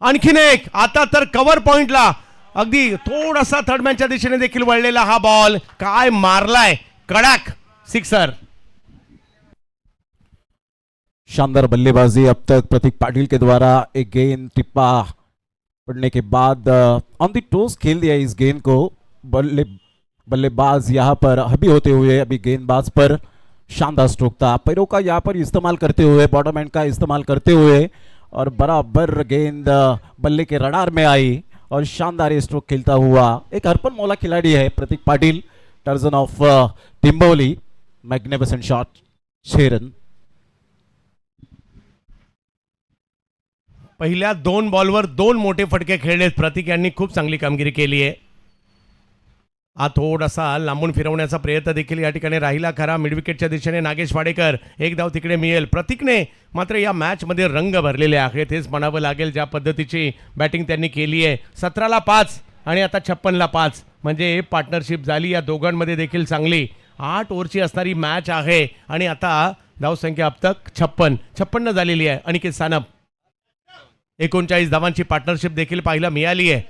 आणखीन एक आता तर कव्हर पॉइंटला अगदी थोडासा थर्डमॅनच्या दिशेने देखील वळलेला हा बॉल काय मारलाय कडाक सिक्सर. शानदार बल्लेबाजी अब तक प्रतीक पाटिल के द्वारा. एक गेंद टिप्पा पड़ने के बाद ऑन द टोस खेल दिया इस गेंद को. बल्लेबाज यहाँ पर हबी होते हुए अभी गेंदबाज पर शानदार स्ट्रोक था. पैरों का यहाँ पर इस्तेमाल करते हुए, बॉटम एंड का इस्तेमाल करते हुए और बराबर गेंद बल्ले के रडार में आई और शानदार ये स्ट्रोक खेलता हुआ एक हरपन मौला खिलाड़ी है Prateek Patil. Tarzan of Timboli. Magnificent shot. 6 run. पहिल्या 2 बॉलवर 2 मोठे फटके खेळलेत. प्रतीक यांनी खूप चांगली कामगिरी केली आहे. हा थोडासा लांबून फिरवण्याचा प्रयत्न देखील या ठिकाणी राहिला खरा. मिडविकेटच्या दिशेने नागेश वाडेकर. एक धाव तिकडे मिळेल. प्रतीकने मात्र या मॅचमध्ये रंग भरलेले आहेत हेच म्हणावं लागेल. ज्या पद्धतीची बॅटिंग त्यांनी केली आहे. 17ला 5 आणि आता 56ला 5 म्हणजे पार्टनरशिप झाली या दोघांमध्ये देखील चांगली. 8 ओव्हरची असणारी मॅच आहे आणि आता धावसंख्या अब तक 56 झालेली आहे. अनिकेत सानप 39 धावांची पार्टनरशिप देखील पाहायला मिळाली आहे.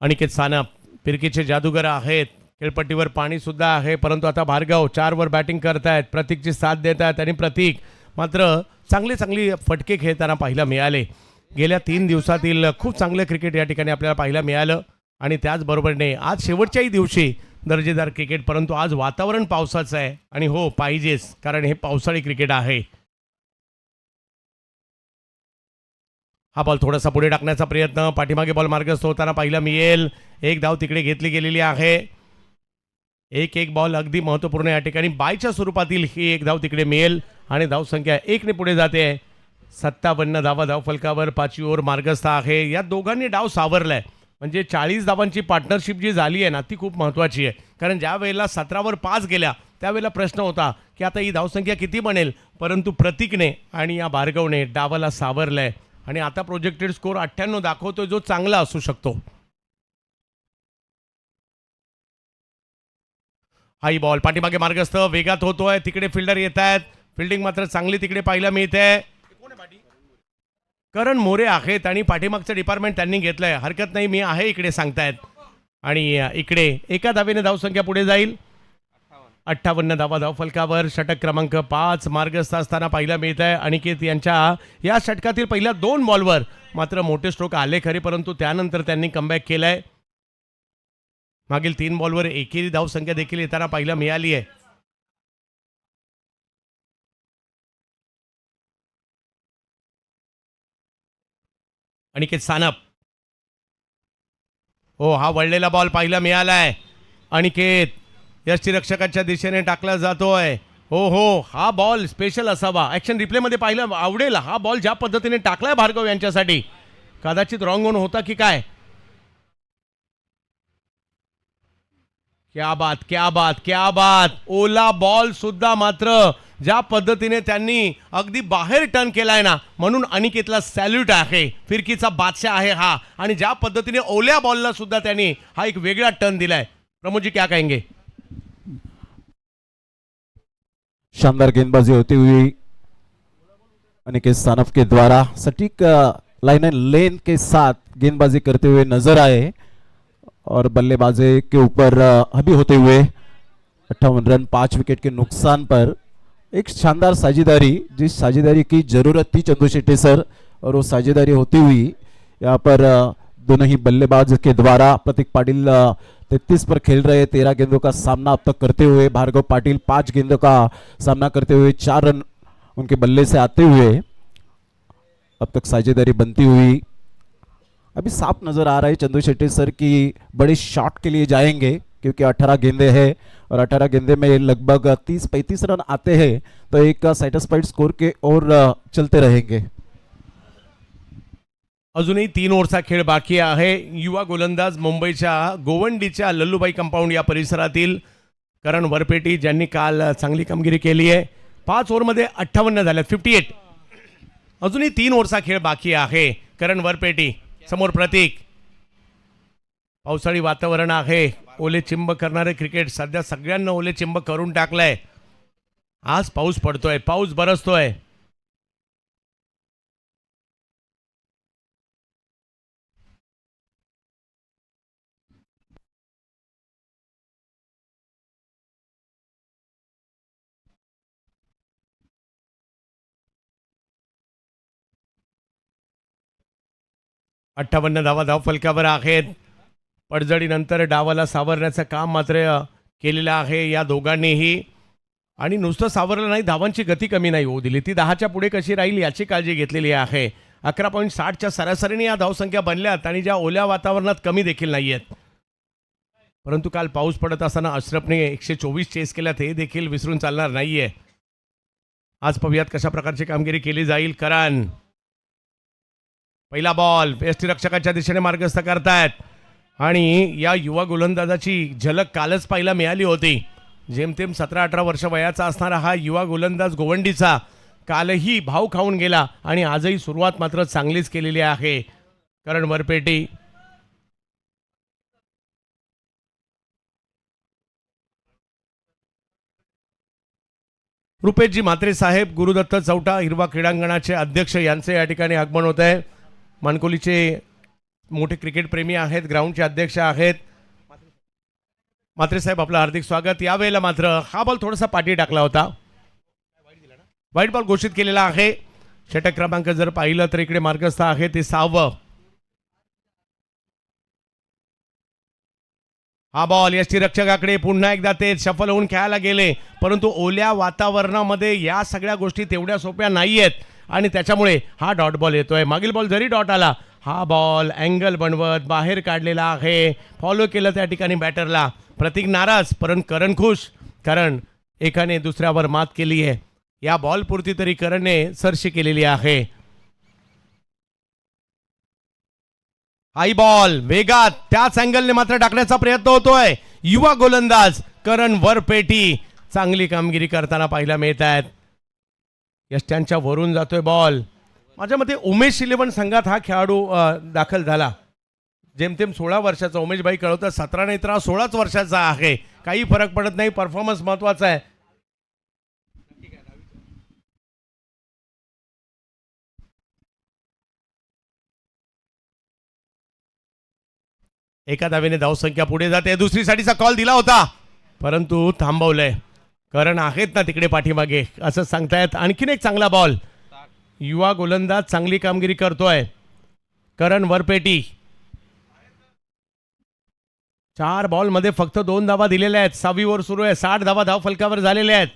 अनिकेत सानप फिरकीचे जादूगर आहेत. खेळपट्टीवर पाणी सुद्धा आहे, परंतु आता भार्गव 4 वर बॅटिंग करतायत. प्रतीकची साथ देत आहेत आणि प्रतीक मात्र चांगली फटके खेळताना पाहायला मिळाले. गेल्या 3 दिवसातील खूप चांगलं क्रिकेट या ठिकाणी आपल्याला पाहायला मिळालं आणि त्याचबरोबरने आज शेवटच्याही दिवशी दर्जेदार क्रिकेट. परंतु आज वातावरण पावसाचं आहे आणि हो पाहिजेच, कारण हे पावसाळी क्रिकेट आहे. हा बॉल थोडासा पुढे टाकण्याचा प्रयत्न. पाठीमागे बॉल मार्गस्थ होताना पाहायला मिळेल. एक धाव तिकडे घेतली गेलेली आहे. एक बॉल अगदी महत्त्वपूर्ण या ठिकाणी. बायच्या स्वरूपातील ही एक धाव तिकडे मिळेल आणि धावसंख्या 1 ने पुढे जाते. 57 धावा धावफलकावर 5वी ओव्हर मार्गस्थ आहे. या दोघांनी डाव सावरलाय. म्हणजे 40 धावांची पार्टनरशिप जी झाली आहे ना ती खूप महत्त्वाची आहे. कारण ज्या वेळेला 17वर 5 गेल्या त्यावेळेला प्रश्न होता की आता ही धावसंख्या किती बनेल, परंतु प्रतीकने आणि या भार्गवने डावाला सावरलंय आणि आता प्रोजेक्टेड स्कोर 98 दाखवतोय, जो चांगला असू शकतो. हाई बॉल पाठीमागे मार्गस्थ वेगात होतोय. तिकडे फिल्डर येत आहेत. फिल्डिंग मात्र चांगली तिकडे पाहायला मिळते. करण मोरे आहेत आणि पाठीमागचं डिपार्टमेंट त्यांनी घेतलंय. हरकत नाही, मी आहे इकडे सांगतायत. आणि इकडे एका धावेने धावसंख्या पुढे जाईल. 58 धावा धावफलकावर. षटक क्रमांक 5 मार्गस्थ असताना पाहायला मिळत आहे. अनिकेत यांच्या या षटकातील पहिल्या 2 बॉलवर मात्र मोठे स्ट्रोक आले खरे, परंतु त्यानंतर त्यांनी कमबॅक केलाय. मागील 3 बॉलवर एकेरी धावसंख्या देखील येताना पाहायला मिळाली आहे. अनिकेत सानप. हो, हा वळलेला बॉल पाहायला मिळालाय. अनिकेत यष्टीरक्षकाच्या दिशेने टाकला जातोय. हो, हा बॉल स्पेशल असावा. ऍक्शन रिप्लेमध्ये पाहिलं आवडेल. हा बॉल ज्या पद्धतीने टाकलाय भार्गव यांच्यासाठी, कदाचित रॉंग ऑन होता की काय. क्या बात. ओला बॉल सुद्धा मात्र ज्या पद्धतीने त्यांनी अगदी बाहेर टर्न केलाय ना, म्हणून अनिकेतला सॅल्यूट आहे. फिरकीचा बादशाह आहे हा. आणि ज्या पद्धतीने ओल्या बॉलला सुद्धा त्यांनी हा एक वेगळा टर्न दिलाय. प्रमोद जी क्या कहेंगे. शानदार गेंदबाजी होती हुई अनिकेत सानप के द्वारा. सटीक लाइन एंड लेन के साथ गेंदबाजी करते हुए नजर आए और बल्लेबाजी के ऊपर हबी होते हुए 58 रन 5 विकेट के नुकसान पर एक शानदार साझेदारी, जिस साझेदारी की जरूरत थी चंदू शेट्टी सर, और वो साझेदारी होती हुई यहाँ पर दोनों ही बल्लेबाज के द्वारा. प्रतीक पाटिल 33 पर खेल रहे. 13 गेंदों का सामना अब तक करते हुए. भार्गव पाटिल 5 गेंदों का सामना करते हुए 4 रन उनके बल्ले से आते हुए अब तक साझेदारी बनती हुई. अभी साफ नजर आ रहा है चंदू शेट्टी सर की बड़े शॉट के लिए जाएंगे, क्योंकि 18 गेंदे हैं और 18 गेंदे में लगभग 30-35 रन आते हैं, तो एक सैटिस्फाइड स्कोर के और चलते रहेंगे. अजूनही 3 ओव्हरचा खेळ बाकी आहे. युवा गोलंदाज मुंबईच्या गोवंडीच्या लल्लूबाई कंपाऊंड या परिसरातील करण वरपेटी ज्यांनी काल चांगली कामगिरी केली आहे. 5 ओव्हरमध्ये 58 झाल्यात, 58. अजूनही 3 ओव्हरचा खेळ बाकी आहे. करण वरपेटी समोर प्रतीक. पावसाळी वातावरण आहे, ओले चिंब करणारे क्रिकेट सध्या सगळ्यांना ओले चिंब करून टाकलंय. आज पाऊस पडतोय, पाऊस बरसतोय. अठ्ठावन्न धावा धाव फलकावर आहेत. पडझडीनंतर डावाला सावरण्याचं काम मात्र केलेलं आहे या दोघांनीही. आणि नुसतं सावरलं नाही, धावांची गती कमी नाही होऊ दिली. ती 10च्या पुढे कशी राहील याची काळजी घेतलेली आहे. 11.60च्या सरासरीने या धावसंख्या बनल्यात आणि ज्या ओल्या वातावरणात कमी देखील नाही आहेत. परंतु काल पाऊस पडत असताना अशरफने 124 चेस केल्यात, हे देखील विसरून चालणार नाहीये. आज पाहूयात कशा प्रकारची कामगिरी केली जाईल. करण पहिला बॉल यष्टीरक्षकाच्या दिशेने मार्गस्थ करतायत आणि या युवा गोलंदाजाची झलक कालच पाहायला मिळाली होती. जेमतेम 17-18 वर्ष वयाचा असणारा हा युवा गोलंदाज गोवंडीचा कालही भाव खाऊन गेला आणि आजही सुरुवात मात्र चांगलीच केलेली आहे. करण वरपेटी रुपेशजी म्हात्रे साहेब, गुरुदत्त चौटा हिरवा क्रीडांगणाचे अध्यक्ष यांचे या ठिकाणी आगमन होत आहे. मानकोलीचे मोठे क्रिकेट प्रेमी आहेत, ग्राउंडचे अध्यक्ष आहेत. म्हात्रे साहेब आपलं हार्दिक स्वागत. यावेळेला मात्र हा बॉल थोडासा पाठी टाकला होता, व्हाईट बॉल घोषित केलेला आहे. षटक क्रमांक जर पाहिलं तर इकडे मार्गस्थ आहे ते 6वं. हा बॉल यष्टीरक्षकाकडे पुन्हा एकदा ते सफल होऊन खेळायला गेले, परंतु ओल्या वातावरणामध्ये या सगळ्या गोष्टी तेवढ्या सोप्या नाही आहेत आणि त्याच्यामुळे हा डॉट बॉल येतोय. मागील बॉल जरी डॉट आला, हा बॉल अँगल बनवत बाहेर काढलेला आहे. फॉलो केलं त्या ठिकाणी बॅटरला. प्रतीक नाराज, परंतु करण खुश, कारण एकाने दुसऱ्यावर मात केली आहे. या बॉलपुरती तरी करणने सरशी केलेली आहे. हाई बॉल वेगात त्याच अँगलने मात्र टाकण्याचा प्रयत्न होतोय. युवा गोलंदाज करण वरपेटी चांगली कामगिरी करताना पाहायला मिळत आहेत. यष्ट्यांच्या वरून जातोय बॉल. माझ्या मते उमेश 11 संघात हा खेळाडू दाखल झाला. जेमतेम 16 वर्षाचा. उमेशभाई कळवतात 17 नाही तर 16च वर्षाचा आहे. काही फरक पडत नाही, परफॉर्मन्स महत्वाचा आहे. एका धावेने धावसंख्या पुढे जाते. दुसरी साठीचा कॉल दिला होता परंतु थांबवलंय. करण आहेत ना तिकडे पाठीमागे असं सांगतायत. आणखीन एक चांगला बॉल. युवा गोलंदाज चांगली कामगिरी करतोय. करण वरपेटी 4 बॉलमध्ये फक्त 2 धावा दिलेल्या आहेत. 6वी ओव्हर सुरू आहे. 60 धावा धाव फलकावर झालेल्या आहेत.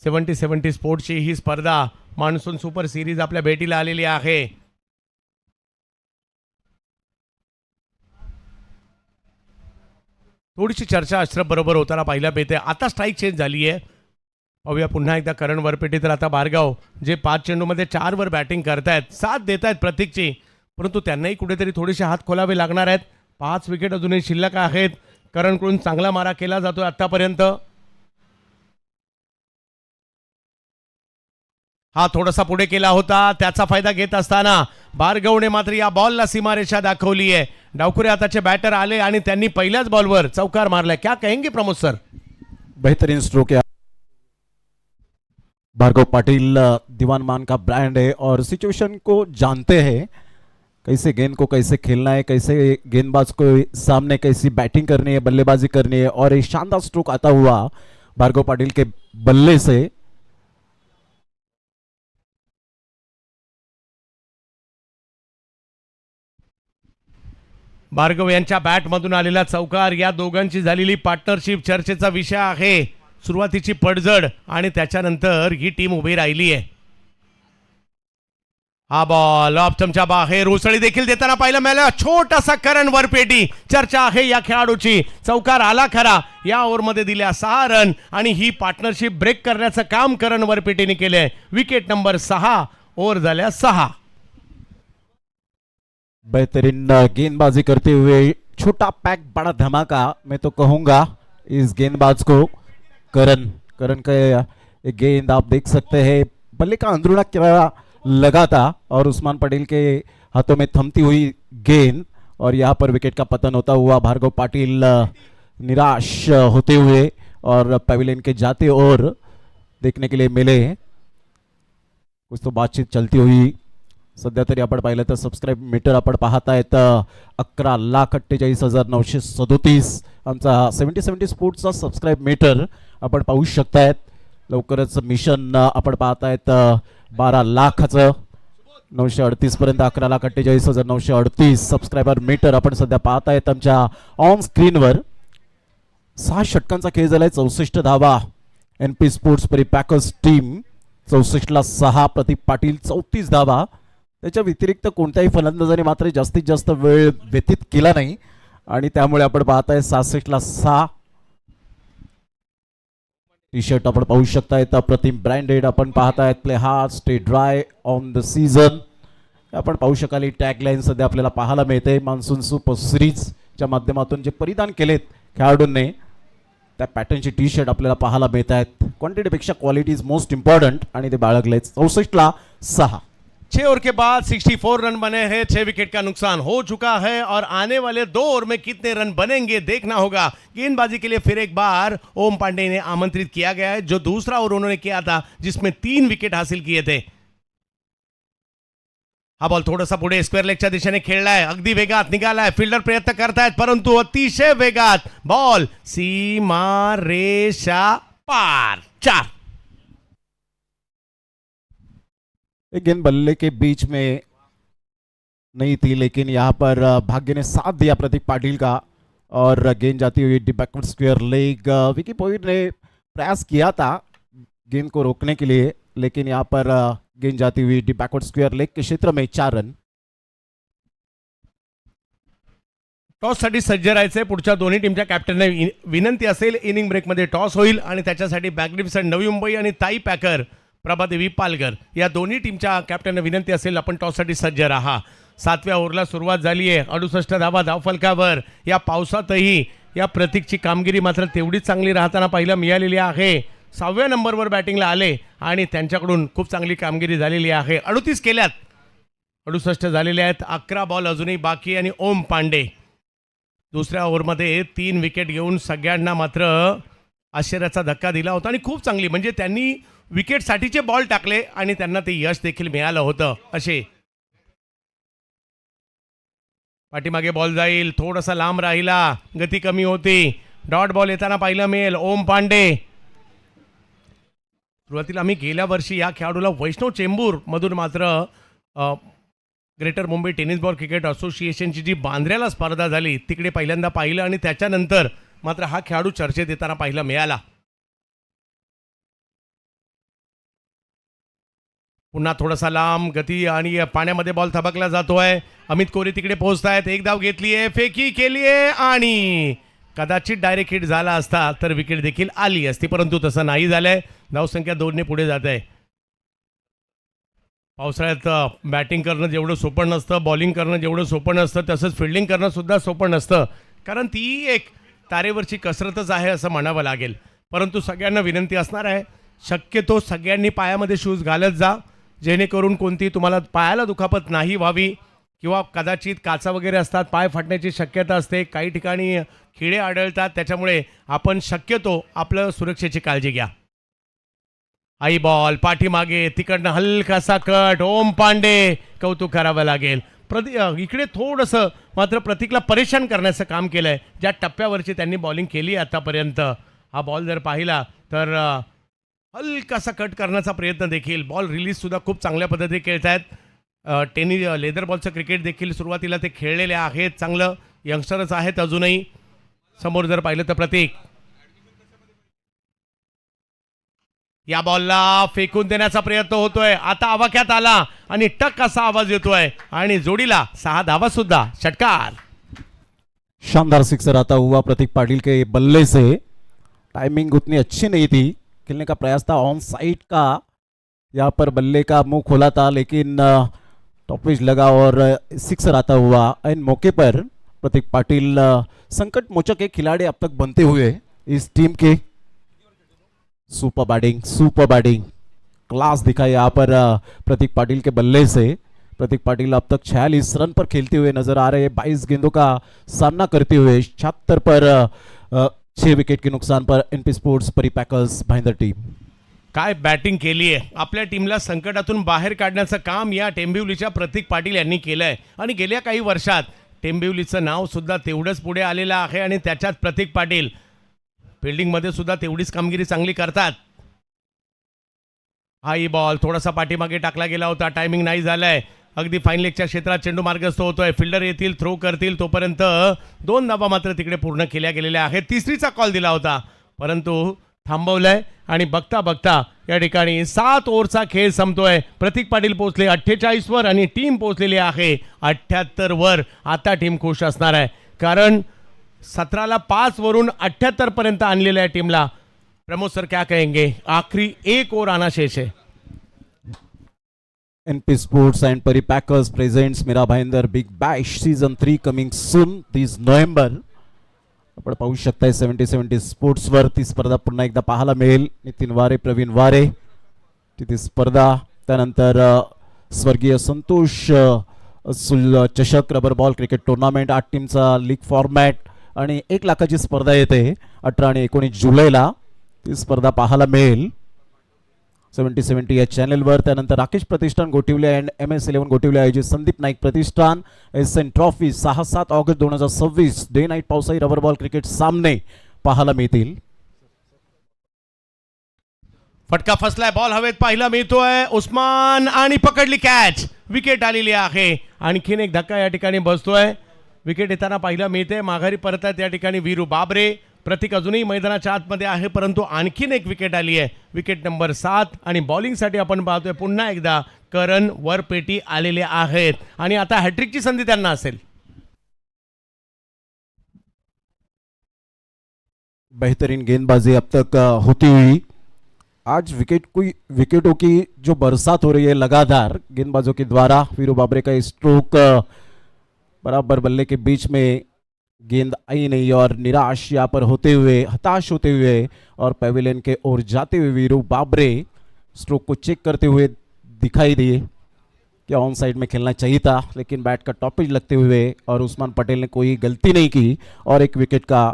70-70 स्पोर्ट्सची ही स्पर्धा मान्सून सुपर सिरीज आपल्या भेटीला आलेली आहे. थोडीशी चर्चा अशरफ बरोबर होताना पाहायला मिळते. आता स्ट्राईक चेंज झाली आहे. पाहूया पुन्हा एकदा करण वरपेटी. तर आता भार्गव जे 5 चेंडूमध्ये 4 वर बॅटिंग करतायत, साथ देत आहेत प्रतीकची, परंतु त्यांनाही कुठेतरी थोडेसे हात खोलावे लागणार आहेत. 5 विकेट अजूनही शिल्लक आहेत. करणकडून चांगला मारा केला जातोय आतापर्यंत. हा थोडासा पुढे केला होता, त्याचा फायदा घेत असताना भार्गवने मात्र या बॉलला सीमारेषा दाखवली आहे. डावखुरे हाताचे बॅटर आले आणि त्यांनी पहिल्याच बॉलवर चौकार मारलाय. क्या कहेंगे प्रमोद सर? बेहतरीन स्ट्रोक है. भार्गव पाटिल दीवान मान का ब्रांड है और सिचुएशन को जानते हैं, कैसे गेंद को कैसे खेलना है, कैसे गेंदबाज को सामने कैसी बैटिंग करनी है, बल्लेबाजी करनी है. और एक शानदार स्ट्रोक आता हुआ भार्गव पाटिल के बल्ले से. भार्गव यांच्या बॅटमधून आलेला चौकार, या दोघांची झालेली पार्टनरशिप चर्चेचा विषय आहे. सुरुवातीची पडझड आणि त्याच्यानंतर ही टीम उभी राहिली आहे. हा बॉल ऑफ स्टंपच्या बाहेर उसळी देखील देताना पाहिलं मिळालं. छोटासा करण वरपेटी चर्चा आहे या खेळाडूची. चौकार आला खरा, या ओव्हरमध्ये दिल्या 6 रन आणि ही पार्टनरशिप ब्रेक करण्याचं काम करण वरपेटीने केलंय. विकेट नंबर 6, ओव्हर झाल्या 6. बेहतरीन गेंदबाजी करते हुए छोटा पैक बड़ा धमाका मैं तो कहूंगा. इस गेंदबाज को। करण करण का ये गेंद आप देख सकते हैं, बल्ले का अंदरूना किनारा लगा था और उस्मान पटेल के हाथों में थमती हुई गेंद, और यहाँ पर विकेट का पतन होता हुआ भार्गव पाटिल निराश होते हुए और पवेलियन के जाते और देखने के लिए मिले। कुछ तो बातचीत चलती हुई सध्या तरी आपण पाहिलं तर सबस्क्राईब मीटर आपण पाहतायत 11,48,937 आमचा 70-70 स्पोर्ट्सचा सबस्क्राईब मीटर आपण पाहू शकतायत. लवकरच मिशन आपण पाहतायत 12,00,000चं 938 पर्यंत 11,48,938 सबस्क्रायबर मीटर आपण सध्या पाहतायत आमच्या ऑन स्क्रीनवर. 6 षटकांचा खेळ झालाय, 64 धावा. NP स्पोर्ट्स परिपॅकर्स टीम 64ला 6, प्रतीक पाटील 34 धावा. त्याच्या व्यतिरिक्त कोणत्याही फलंदाजाने मात्र जास्तीत जास्त वेळ व्यतीत केला नाही आणि त्यामुळे आपण पाहताय 66ला 6. टी शर्ट आपण पाहू शकतायत अप्रतिम ब्रँडेड. आपण पाहतायत play hard stay dry on the season. आपण पाहू शकाल टॅगलाईन सध्या आपल्याला पाहायला मिळते. मान्सून सुपर सिरीजच्या माध्यमातून जे परिधान केलेत खेळाडूंनी त्या पॅटर्नची टी शर्ट आपल्याला पाहायला मिळत आहेत. क्वांटिटीपेक्षा क्वालिटी इज मोस्ट इम्पॉर्टंट आणि ते बाळगलेत. 64ला 6. 6 ओवर के बाद 64 रन बने हैं, 6 विकेट का नुकसान हो चुका है और आने वाले 2 ओवर में कितने रन बनेंगे देखना होगा. गेंदबाजी के लिए फिर एक बार ओम पांडे ने आमंत्रित किया गया है, जो दूसरा ओवर उन्होंने किया था जिसमें 3 विकेट हासिल किए थे. हा बॉल थोडासा पुढे स्क्वेअर लेगच्या दिशेने खेळलाय, अगदी वेगात निघालाय, फिल्डर प्रयत्न करतायत परंतु अतिशय वेगात बॉल सीमा रेषा पार. 4. एक गेंद बल्ले के बीच में नहीं थी, लेकिन यहाँ पर भाग्य ने साथ दिया प्रतीक पाटिल का और गेंद जाती हुई backward square leg. Vicky point ने प्रयास किया था गेंद को रोकने के लिए, लेकिन यहाँ पर गेंद जाती हुई बैकवर्ड स्क्वायर लेग के क्षेत्र में 4 रन. टॉस साठी सज्ज राहायचंय. पुढच्या दोन्ही टीमच्या कॅप्टनने विनंती असेल इनिंग ब्रेकमध्ये टॉस होईल आणि त्याच्यासाठी बॅकडिव्हिजन नवी मुंबई आणि ताई पॅकर प्रभादेवी पालघर या दोन्ही टीमच्या कॅप्टनने विनंती असेल आपण टॉससाठी सज्ज राहा. 7व्या ओव्हरला सुरुवात झाली आहे. 68 धावा धावफलकावर. या पावसातही या प्रतीकची कामगिरी मात्र तेवढीच चांगली राहताना पाहायला मिळालेली आहे. 6व्या नंबरवर बॅटिंगला आले आणि त्यांच्याकडून खूप चांगली कामगिरी झालेली आहे. 38 केल्यात, 68 झालेले आहेत. 11 बॉल अजूनही बाकी आणि ओम पांडे दुसऱ्या ओव्हरमध्ये 3 विकेट घेऊन सगळ्यांना मात्र आश्चर्याचा धक्का दिला होता आणि खूप चांगली म्हणजे त्यांनी विकेटसाठीचे बॉल टाकले आणि त्यांना ते यश देखील मिळालं होतं. असे पाठीमागे बॉल जाईल, थोडासा लांब राहिला, गती कमी होती. डॉट बॉल येताना पाहिलं मिळेल ओम पांडे. सुरुवातीला आम्ही गेल्या वर्षी या खेळाडूला वैष्णव चेंबूर मधून मात्र greater Mumbai tennis ball cricket असोसिएशनची जी बांद्र्याला स्पर्धा झाली तिकडे पहिल्यांदा पाहिलं आणि त्याच्यानंतर मात्र हा खेळाडू चर्चेत येताना पाहायला मिळाला. पुन्हा थोडासा लांब गती आणि पाण्यामध्ये बॉल थबकला जातोय. अमित कोरे तिकडे पोहोचतायत. एक धाव घेतलीये, फेकी केलीये आणि कदाचित डायरेक्ट हिट झाला असता तर विकेट देखील आली असती, परंतु तसं नाही झालंय. धावसंख्या 2 ने पुढे जात आहे. पावसाळ्यात बॅटिंग करणं जेवढं सोपं नसतं, बॉलिंग करणं जेवढं सोपं नसतं, तसंच फिल्डिंग करणं सुद्धा सोपं नसतं, कारण ती एक तारेवरची कसरतच आहे असं म्हणावं लागेल. परंतु सगळ्यांना विनंती असणार आहे, शक्यतो सगळ्यांनी पायामध्ये शूज घालत जा, जेणेकरून कोणती तुम्हाला पायाला दुखापत नाही व्हावी किंवा कदाचित काचा वगैरे असतात, पाय फाटण्याची शक्यता असते, काही ठिकाणी खिळे आढळतात, त्याच्यामुळे आपण शक्यतो आपलं सुरक्षेची काळजी घ्या. आई बॉल पाठीमागे, तिकडनं हलकासा कट. ओम पांडे कौतुक करावं लागेल. इकडे थोडंसं मात्र प्रतीकला परेशान करण्याचं काम केलं आहे. ज्या टप्प्यावरची त्यांनी बॉलिंग केली आतापर्यंत, हा बॉल जर पाहिला तर हलकासा कट करण्याचा प्रयत्न देखील. बॉल रिलीजसुद्धा खूप चांगल्या पद्धतीने खेळत आहेत. टेनिस लेदर बॉलचं क्रिकेट देखील सुरुवातीला ते खेळलेले आहेत. चांगलं यंगस्टरच आहेत अजूनही. समोर जर पाहिलं तर प्रतीक या बॉलला फेकून देण्याचा प्रयत्न होतोय. आता आवाक्यात आला आणि टक असा आवाज येतोय आणि जोडीला 6 धावा सुद्धा. षटकार. शानदार सिक्सर आता हुआ प्रतीक पाटिल के बल्ले से. टाइमिंग उतनी अच्छी नहीं थी, खेलने का प्रयास था ऑन साइड का, यहाँ पर बल्ले का मुंह खोला था लेकिन टॉपिज लगा और सिक्सर आता हुआ. इन मौके पर प्रतीक पाटिल संकट मोचक एक खिलाड़ी अब तक बनते हुए इस टीम के। सुपर बैटिंग क्लास दिखा यहाँ पर प्रतीक पाटिल के बल्ले से। प्रतीक पाटिल अब तक 46 रन पर खेलते हुए नजर आ रहे हैं, 22 गेंदों का सामना करते हुए 76 पर 6 विकेट के नुकसान पर एनपी स्पोर्ट्स परिपैकर्स भाईंदर टीम। काय बॅटिंग केली आहे, आपल्या टीमला संकटातून बाहेर काढण्याचं काम या टेंबिवलीच्या प्रतीक पाटील यांनी केलं आहे आणि गेल्या काही वर्षात टेंबिवलीचं नाव सुद्धा तेवढंच पुढे आलेलं आहे आणि त्याच्यात प्रतीक पाटील फिल्डिंगमध्ये सुद्धा तेवढीच कामगिरी चांगली करतात. हाई बॉल थोडासा पाठीमागे टाकला गेला होता, टायमिंग नाही झालाय. अगदी फाईन लेगच्या क्षेत्रात चेंडू मार्गस्थ होतोय, फिल्डर येतील, थ्रो करतील, तोपर्यंत 2 धावा मात्र तिकडे पूर्ण केल्या गेलेल्या आहेत. तिसरीचा कॉल दिला होता परंतु थांबवलाय आणि बघता बघता या ठिकाणी 7 ओव्हरचा खेळ संपतोय. प्रतीक पाटील पोहोचले 48 वर आणि टीम पोहोचलेली आहे 78 वर. आता टीम खुश असणार आहे कारण 17ला 5 वरून 78 पर्यंत आणलेल्या टीमला. प्रमोद सर क्या कहेंगे, आखिरी 1 ओवर आना शेष है. NP Sports and Peripackers presents Mira Bhainder Big Bash Season 3 coming soon this November. आपण पाहू शकताय 70 स्पोर्ट्स वर ती स्पर्धा पुन्हा एकदा पाहायला मिळेल. नितीन वारे, प्रवीण वारे तिथे स्पर्धा, त्यानंतर स्वर्गीय संतोष चषक रबर बॉल क्रिकेट टुर्नामेंट 8 टीमचा लीग फॉर्मॅट आणि 1 लाखाची स्पर्धा येते 18 आणि 19 जुलैला. ती स्पर्धा पाहायला मिळेल 70 या चॅनलवर. त्यानंतर राकेश प्रतिष्ठान गोटिवले अँड MS11 गोटिवले आयोजित संदीप नाईक प्रतिष्ठान SN trophy 6-7 August 2026 day night पावसाळी रबर बॉल क्रिकेट सामने पाहायला मिळतील. फटका फसलाय, बॉल हवेत पाहायला मिळतोय. उस्मान आणि पकडली कॅच, विकेट आलेली आहे. आणखीन एक धक्का या ठिकाणी बसतोय, विकेट येताना पाहायला मिळते. माघारी परत आहेत या ठिकाणी वीरू बाबरे. प्रतीक अजूनही मैदानाच्या आतमध्ये आहे परंतु आणखीन एक विकेट आली आहे, विकेट नंबर 7. आणि बॉलिंगसाठी आपण पाहतोय पुन्हा एकदा करण वरपेटी आलेले आहेत आणि आता हॅट्रिकची संधी त्यांना असेल. बेहतरीन गेंदबाजी अब तक होती हुई. आज विकेटों की जो बरसात हो रही है लगातार गेंदबाजों के द्वारा. वीरू बाबरे का स्ट्रोक बराबर बल्ले के बीच में गेंद आई नहीं और निराश यहाँ पर होते हुए, हताश होते हुए और पेविलियन के ओर जाते हुए वीरू बाबरे स्ट्रोक को चेक करते हुए दिखाई दिए. क्या ऑन साइड में खेलना चाहिए था, लेकिन बैट का टॉपेज लगते हुए और उस्मान पटेल ने कोई गलती नहीं की और एक विकेट का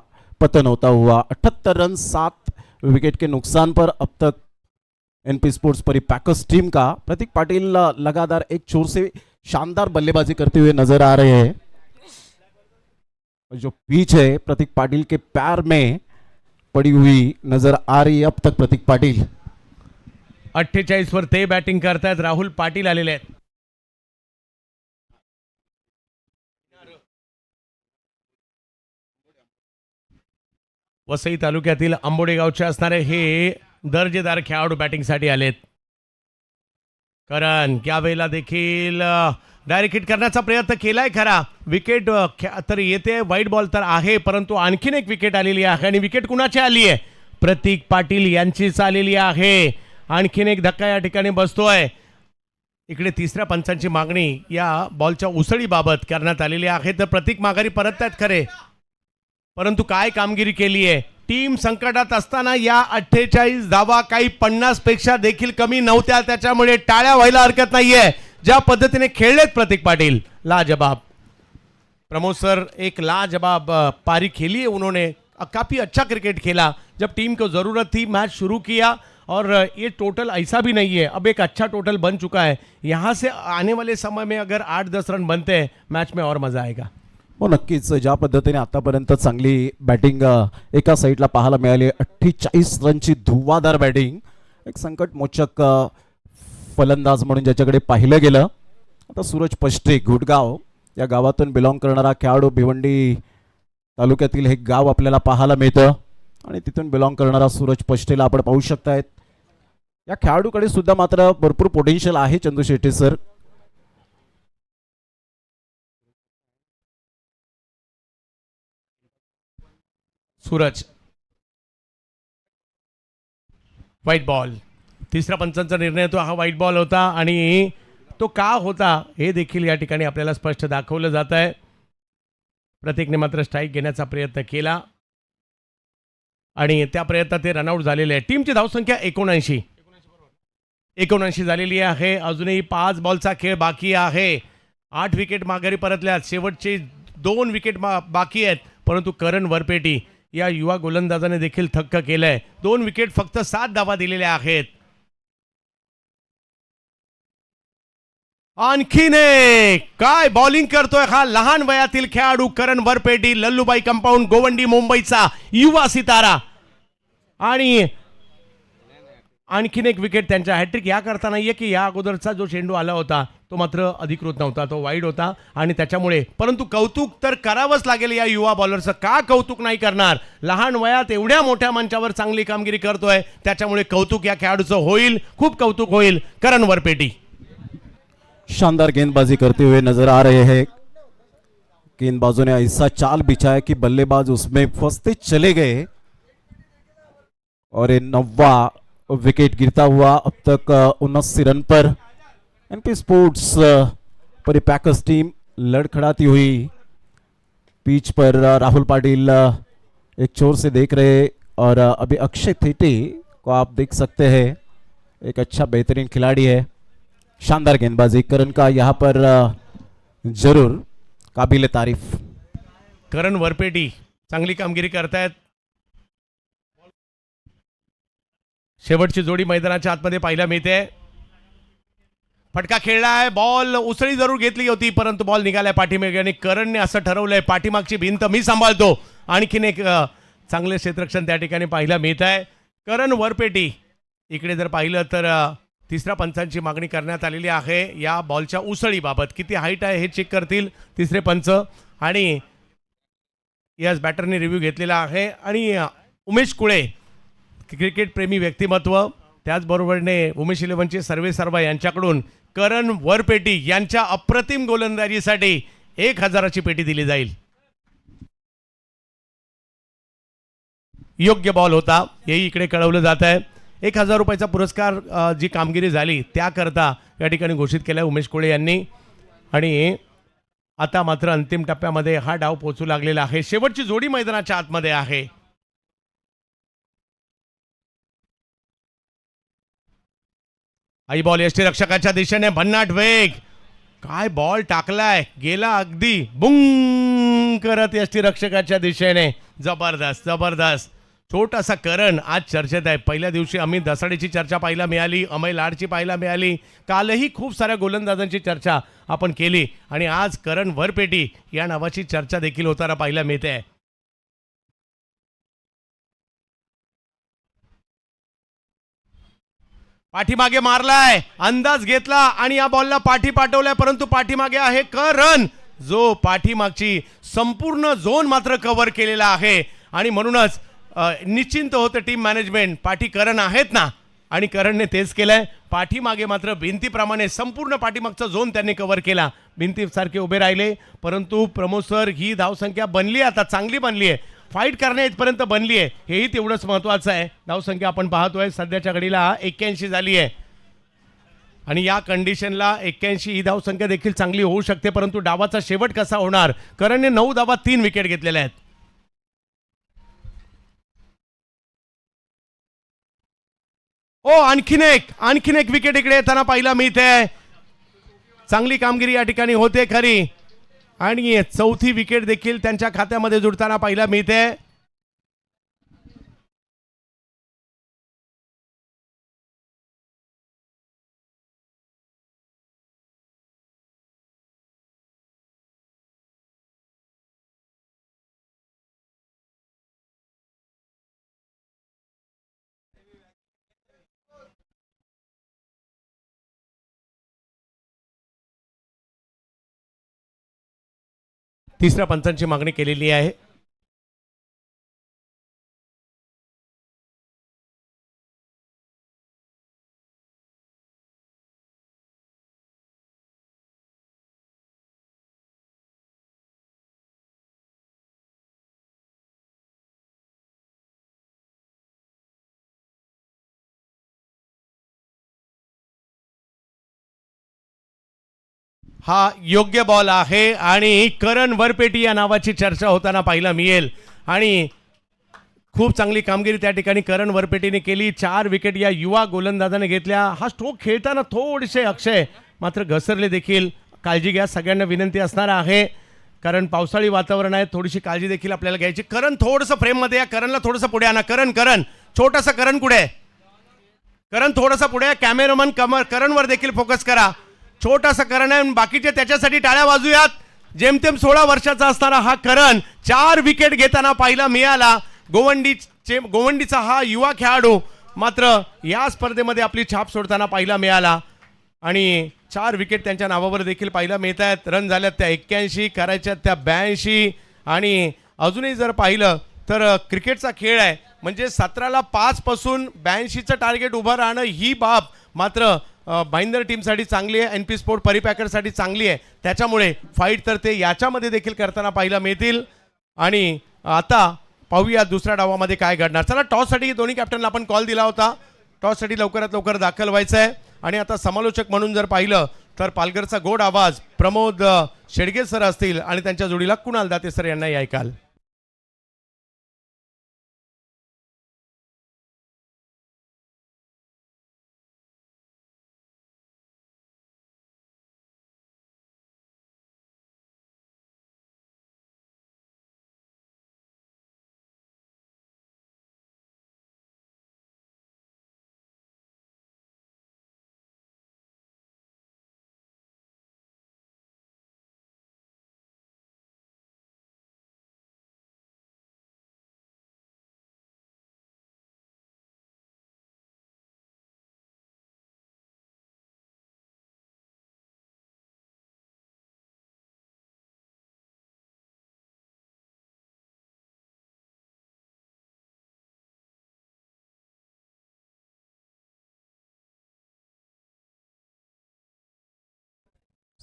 पतन होता हुआ 78 रन 7 विकेट के नुकसान पर अब तक एनपी स्पोर्ट्स परिपैकर्स टीम का. प्रतीक पाटिल लगातार एक छोर से शानदार बल्लेबाजी करते हुए नजर आ रहे हैं. जो पिच है प्रतीक पाटिल के पैर में पड़ी हुई नजर आ रही है अब तक. प्रतीक पाटिल 48 वर ते बॅटिंग करतायत, राहुल पाटील आलेले आहेत. वसई तालुक्यातील आंबोडे गावचे असणारे हे दर्जेदार खेळाडू बॅटिंगसाठी आलेत. करण यावेळेला देखील डायरेक्ट हिट करण्याचा प्रयत्न केलाय खरा. विकेट तर येते, वाईट बॉल तर आहे परंतु आणखीन एक विकेट आलेली आहे आणि विकेट कुणाची आली आहे, प्रतीक पाटील यांचीच आलेली आहे. आणखीन एक धक्का या ठिकाणी बसतोय. इकडे तिसऱ्या पंचांची मागणी या बॉलच्या उसळीबाबत करण्यात आलेली आहे. तर प्रतीक माघारी परत आहेत खरे परंतु काय कामगिरी केली आहे. टीम संकटात असताना या 48 धावा काही 50 पेक्षा देखील कमी नव्हत्या, त्याच्यामुळे टाळ्या व्हायला हरकत नाहीये. ज्या पद्धतीने खेळलेत प्रतीक पाटिल, लाजवाब. प्रमोद सर, एक लाजवाब पारी खेली है उन्होंने, काफ़ी अच्छा क्रिकेट खेला. जब टीम को ज़रूरत थी मैच शुरू किया और ये टोटल ऐसा भी नहीं है, अब एक अच्छा टोटल बन चुका है. यहाँ से आने वाले समय में अगर 8-10 रन बनते हैं मैच में और मज़ा आएगा. हो नक्कीच. ज्या पद्धतीने आतापर्यंत चांगली बॅटिंग एका साईडला पाहायला मिळाली, 48 रनची धुवाधार बॅटिंग, एक संकटमोचक फलंदाज म्हणून ज्याच्याकडे पाहिलं गेलं. आता सूरज पष्टे गुडगाव या गावातून बिलॉंग करणारा खेळाडू, भिवंडी तालुक्यातील हे गाव आपल्याला पाहायला मिळतं आणि तिथून बिलॉंग करणारा सूरज पष्टेला आपण पाहू शकतायत. या खेळाडूकडे सुद्धा मात्र भरपूर पोटेन्शियल आहे Chandu Shetty sir. Suraj, white ball. तिसऱ्या पंचांचा निर्णय तो हा व्हाईट बॉल होता आणि तो का होता हे देखील या ठिकाणी आपल्याला स्पष्ट दाखवलं जात आहे. प्रतीकने मात्र स्ट्राईक घेण्याचा प्रयत्न केला आणि त्या प्रयत्नात ते रनआउट झालेले आहे. टीमची धावसंख्या 79 झालेली आहे. अजूनही 5 बॉलचा खेळ बाकी आहे. 8 विकेट माघारी परतल्यात. शेवटचे 2 विकेट बाकी आहेत, परंतु करण वरपेटी या युवा गोलंदाजाने देखील थक्क केलंय. 2 विकेट फक्त 7 धावा दिलेल्या आहेत. आणखीन एक काय बॉलिंग करतोय हा लहान वयातील खेळाडू करण वरपेटी, लल्लूबाई कंपाऊंड गोवंडी मुंबईचा युवा सितारा. आणि आणखीन एक विकेट त्यांच्या. हॅट्रिक या करता नाहीये की या अगोदरचा जो चेंडू आला होता तो मात्र अधिकृत नव्हता, तो वाईड होता आणि त्याच्यामुळे. परंतु कौतुक तर करावंच लागेल या युवा बॉलरचं. का कौतुक नाही करणार? लहान वयात एवढ्या मोठ्या मंचावर चांगली कामगिरी करतोय, त्याच्यामुळे कौतुक या खेळाडूचं होईल, खूप कौतुक होईल. करण वरपेटी शानदार गेंदबाजी करते हुए नजर आ रहे हैं. गेंदबाजों ने ऐसा चाल बिछाया कि बल्लेबाज उसमें फंसते चले गए और ये 9वां विकेट गिरता हुआ अब तक 79 रन पर एनपी स्पोर्ट्स पर ये पैकर्स टीम लड़खड़ाती हुई. पिच पर राहुल पाटिल एक छोर से देख रहे और अभी अक्षय थेटे को आप देख सकते हैं, एक अच्छा बेहतरीन खिलाड़ी है. शानदार गेंदबाजी करण का यहाँ पर जरूर काबिल तारीफ. करण वरपेटी चांगली कामगिरी करतायत. शेवटची जोडी मैदानाच्या आतमध्ये पाहायला मिळते. फटका खेळलाय, बॉल उसळी जरूर घेतली होती, परंतु बॉल निघालाय पाठीमागे आणि करणने असं ठरवलंय पाठीमागची भिंत मी सांभाळतो. आणखीन एक चांगले क्षेत्ररक्षण त्या ठिकाणी पाहायला मिळत आहे. करण वरपेटी इकडे जर पाहिलं तर तिसऱ्या पंचांची मागणी करण्यात आलेली आहे या बॉलच्या उसळीबाबत. किती हाईट आहे हे चेक करतील तिसरे पंच आणि याच बॅटरने रिव्ह्यू घेतलेला आहे. आणि उमेश कुळे क्रिकेट प्रेमी व्यक्तिमत्व, त्याचबरोबरने उमेश इलेव्हनचे सर्वेसर्वा यांच्याकडून करण वरपेटी यांच्या अप्रतिम गोलंदाजीसाठी 1000ची पेटी दिली जाईल. योग्य बॉल होता हेही इकडे कळवलं जात आहे. 1000 रुपयाचा पुरस्कार जी कामगिरी झाली त्याकरता या ठिकाणी घोषित केलं उमेश कोळे यांनी. आणि आता मात्र अंतिम टप्प्यामध्ये हा डाव पोहोचू लागलेला आहे. शेवटची जोडी मैदानाच्या आतमध्ये आहे. आई बॉल यष्टीरक्षकाच्या दिशेने, भन्नाट वेग, काय बॉल टाकलाय, गेला अगदी बुंग करत यष्टीरक्षकाच्या दिशेने. जबरदस्त जबरदस्त. छोटासा करण आज चर्चेत आहे. पहिल्या दिवशी अमित दसाडेची चर्चा पाहायला मिळाली, अमय लाडची पाहायला मिळाली, कालही खूप साऱ्या गोलंदाजांची चर्चा आपण केली आणि आज करण वरपेटी या नावाची चर्चा देखील होताना पाहायला मिळते. पाठीमागे मारलाय, अंदाज घेतला आणि या बॉलला पाठी पाठवलाय, परंतु पाठीमागे आहे करण, जो पाठीमागची संपूर्ण झोन मात्र कव्हर केलेला आहे. आणि म्हणूनच निश्चिंत होतं टीम मॅनेजमेंट, पाठी करण आहेत ना, आणि करणने तेच केलंय. पाठीमागे मात्र भिंतीप्रमाणे संपूर्ण पाठीमागचा झोन त्यांनी कव्हर केला. भिंतीसारखे उभे राहिले, परंतु प्रमोद सर ही धावसंख्या बनली, आता चांगली बनली आहे, फाईट करण्यापर्यंत बनली आहे, हेही तेवढंच महत्त्वाचं आहे. धावसंख्या आपण पाहतोय सध्याच्या घडीला 81 झाली आहे आणि या कंडिशनला 81 ही धावसंख्या देखील चांगली होऊ शकते. परंतु डावाचा शेवट कसा होणार? करणने 9 धावात 3 विकेट घेतलेल्या आहेत. आणखीन एक विकेट इकडे येताना पाहायला मिळते. चांगली कामगिरी या ठिकाणी होते खरी आणि चौथी विकेट देखील त्यांच्या खात्यामध्ये जुळताना पाहायला मिळते. तिसऱ्या पंचांची मागणी केलेली आहे. हा योग्य बॉल आहे आणि करण वरपेटी या नावाची चर्चा होताना पाहायला मिळेल. आणि खूप चांगली कामगिरी त्या ठिकाणी करण वरपेटीने केली. 4 विकेट या युवा गोलंदाजाने घेतल्या. हा स्ट्रोक खेळताना थोडेसे अक्षय मात्र घसरले देखील. काळजी घ्या, सगळ्यांना विनंती असणार आहे, कारण पावसाळी वातावरण आहे, थोडीशी काळजी देखील आपल्याला घ्यायची. करण थोडंसं फ्रेममध्ये या. करणला थोडंसं पुढे आणा. करण छोटंसं करण कुठे आहे? करण थोडंसं पुढे. कॅमेरामन करणवर देखील फोकस करा. छोटासा करण आहे, बाकीचे त्याच्यासाठी टाळ्या वाजूयात. जेमतेम 16 वर्षाचा असणारा हा करण 4 विकेट घेताना पाहायला मिळाला. गोवंडीचा हा युवा खेळाडू मात्र या स्पर्धेमध्ये आपली छाप सोडताना पाहायला मिळाला आणि 4 विकेट त्यांच्या नावावर देखील पाहायला मिळत आहेत. रन झाल्यात त्या 81, करायच्यात त्या 82 आणि अजूनही जर पाहिलं तर क्रिकेटचा खेळ आहे, म्हणजे 17ला 5 पासून 82चं टार्गेट उभं राहणं ही बाब मात्र भाईंदर टीमसाठी चांगली आहे, NP स्पोर्ट परिपॅकरसाठी चांगली आहे. त्याच्यामुळे फाईट तर ते याच्यामध्ये देखील करताना पाहायला मिळतील. आणि आता पाहूया दुसऱ्या डावामध्ये काय घडणार. चला, टॉससाठी दोन्ही कॅप्टनला आपण कॉल दिला होता. टॉससाठी लवकरात लवकर दाखल व्हायचं आहे. आणि आता समालोचक म्हणून जर पाहिलं तर पालघरचा गोड आवाज प्रमोद शेडगे सर असतील आणि त्यांच्या जोडीला कुणाल दाते सर यांनाही ऐकाल.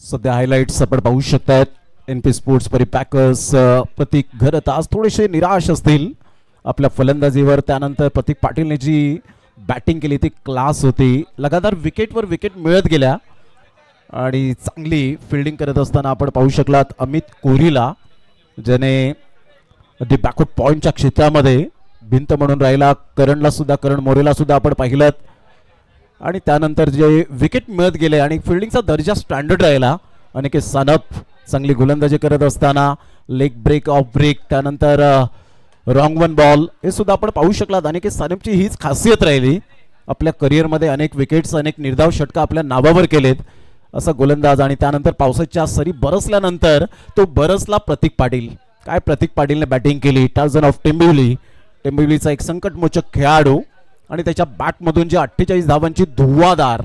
सध्या हायलाइट्स आपण पाहू शकतायत. NP स्पोर्ट्स परिपॅकर्स प्रतीक घरत आज थोडेसे निराश असतील आपल्या फलंदाजीवर. त्यानंतर प्रतीक पाटीलने जी बॅटिंग केली ती क्लास होती. लगातार विकेटवर विकेट मिळत गेल्या आणि चांगली फिल्डिंग करत असताना आपण पाहू शकलात अमित कोहलीला, ज्याने दी बॅकवर्ड पॉईंटच्या क्षेत्रामध्ये भिंत म्हणून राहिला. करण मोरेला सुद्धा आपण पाहिलं आणि त्यानंतर जे विकेट मिळत गेले आणि फिल्डिंगचा दर्जा स्टँडर्ड राहिला. अनिकेत सानप चांगली गोलंदाजी करत असताना लेग ब्रेक, ऑफ ब्रेक, त्यानंतर रॉंग वन बॉल हे सुद्धा आपण पाहू शकलात. अनिकेत सानपची हीच खासियत राहिली. आपल्या करिअरमध्ये अनेक विकेट्स, अनेक निर्धाव षटका आपल्या नावावर केलेत असा गोलंदाज. आणि त्यानंतर पावसाच्या सरी बरसल्यानंतर तो बरसला प्रतीक पाटील. काय प्रतीक पाटीलने बॅटिंग केली. टार्झन ऑफ टेंबिवलीचा एक संकटमोचक खेळाडू आणि त्याच्या बॅटमधून जे 48 धावांची धुव्वाधार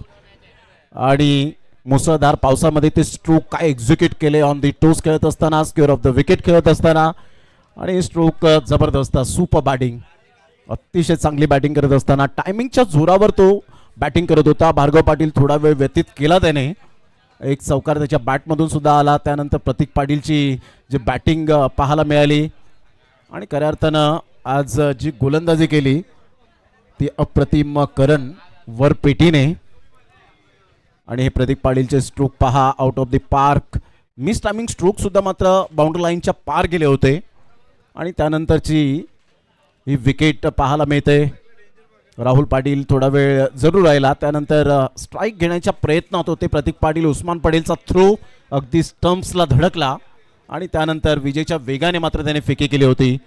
आणि मुसळधार पावसामध्ये ते स्ट्रोक काय एक्झिक्यूट केले. ऑन दी टोस खेळत असताना, स्क्वेअर ऑफ द विकेट खेळत असताना आणि स्ट्रोक जबरदस्त, सुपर बॅटिंग, अतिशय चांगली बॅटिंग करत असताना टायमिंगच्या जोरावर तो बॅटिंग करत होता. भार्गव पाटील थोडा वेळ व्यतीत केला त्याने. एक चौकार त्याच्या बॅटमधून सुद्धा आला. त्यानंतर प्रतीक पाटीलची जी बॅटिंग पाहायला मिळाली आणि खऱ्या अर्थानं आज जी गोलंदाजी केली ती अप्रतिम करण वरपेटीने. आणि हे प्रतीक पाटीलचे स्ट्रोक पहा, out of the park, miss timing stroke सुद्धा मात्र बाउंड्री लाईनच्या पार गेले होते. आणि त्यानंतरची ही विकेट पाहायला मिळते. राहुल पाटील थोडा वेळ जरूर राहिला. त्यानंतर स्ट्राईक घेण्याच्या प्रयत्नात होते प्रतीक पाटील. उस्मान पटेलचा थ्रो अगदी स्टम्प्सला धडकला आणि त्यानंतर विजेच्या वेगाने मात्र त्याने फेकी केली होती.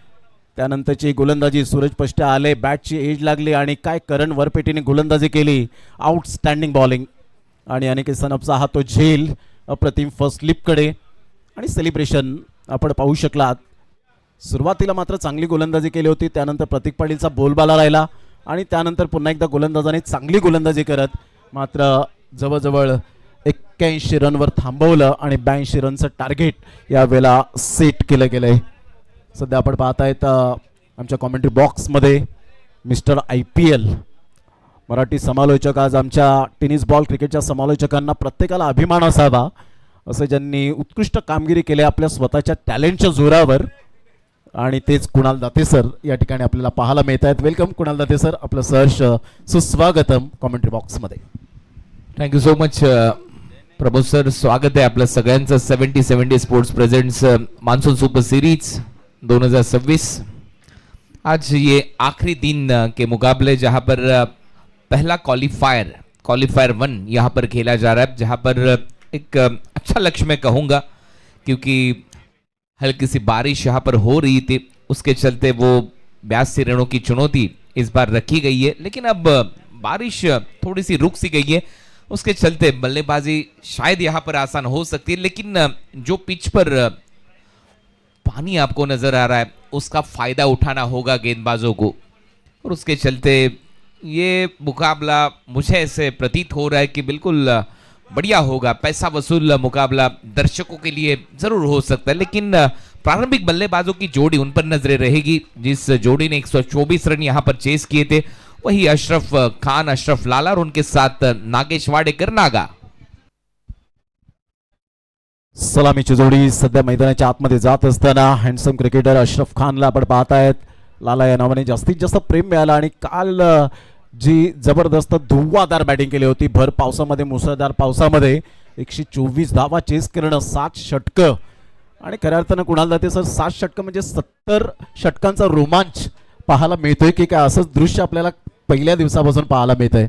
त्यानंतरची गोलंदाजी सूरज पष्टा आले, बॅटची एज लागली आणि काय करण वरपेटीने गोलंदाजी केली. आउटस्टँडिंग बॉलिंग आणि अनिकेत सनपचा हा तो झेल अप्रतिम फर्स्ट स्लिपकडे आणि सेलिब्रेशन आपण पाहू शकलात. सुरुवातीला मात्र चांगली गोलंदाजी केली होती. त्यानंतर प्रतीक पाटीलचा बोलबाला राहिला आणि त्यानंतर पुन्हा एकदा गोलंदाजाने चांगली गोलंदाजी करत मात्र जवळजवळ 81 रनवर थांबवलं आणि 82 रनचं टार्गेट यावेळेला सेट केलं गेलंय. सध्या आपण पाहतायत आमच्या कॉमेंट्री बॉक्समध्ये मिस्टर IPL मराठी समालोचक. आज आमच्या टेनिस बॉल क्रिकेटच्या समालोचकांना प्रत्येकाला अभिमान असावा असं ज्यांनी उत्कृष्ट कामगिरी केली आपल्या स्वतःच्या टॅलेंटच्या जोरावर. आणि तेच कुणाल दाते सर या ठिकाणी आपल्याला पाहायला मिळत आहेत. वेलकम कुणाल दाते सर, आपलं सहर्ष सुस्वागतम कॉमेंट्री बॉक्समध्ये. थँक्यू सो मच प्रभू सर. स्वागत आहे आपलं सगळ्यांचं 70-70 sports presents monsoon super series 2026. आज ये आखिरी दिन के मुकाबले जहां पर पहला क्वालिफायर 1 यहां पर खेला जा रहा है, जहां पर एक अच्छा लक्ष्य मैं कहूंगा, क्योंकि हल्की सी बारिश यहां पर हो रही थी, उसके चलते वो 82 रनों की चुनौती इस बार रखी गई है। लेकिन अब बारिश थोड़ी सी रुक सी गई है, उसके चलते बल्लेबाजी शायद यहां पर आसान हो सकती है। लेकिन जो पिच पर पानी आपको नजर आ रहा है उसका फायदा उठाना होगा गेंदबाजों को, और उसके चलते ये मुकाबला मुझे ऐसे प्रतीत हो रहा है कि बिल्कुल बढ़िया होगा, पैसा वसूल मुकाबला दर्शकों के लिए जरूर हो सकता है। लेकिन प्रारंभिक बल्लेबाजों की जोड़ी उन पर नजरें रहेगी। जिस जोड़ी ने 124 रन यहां पर चेस किए थे वही अशरफ खान, अशरफ लाला और उनके साथ नागेश वाडेकर नागा। सलामीची जोडी सध्या मैदानाच्या आतमध्ये जात असताना हँडसम क्रिकेटर अशरफ खानला आपण पाहतायत. लाला या नावाने जास्तीत जास्त प्रेम मिळालं आणि काल जी जबरदस्त धुव्वाधार बॅटिंग केली होती भर पावसामध्ये, मुसळधार पावसामध्ये 124 धावा चेस करणं, 7 षटकं आणि खऱ्या अर्थानं कुणाला जाते सर 7 षटकं म्हणजे 70 षटकांचा रोमांच पाहायला मिळतोय की काय, असंच दृश्य आपल्याला पहिल्या दिवसापासून पाहायला मिळतंय.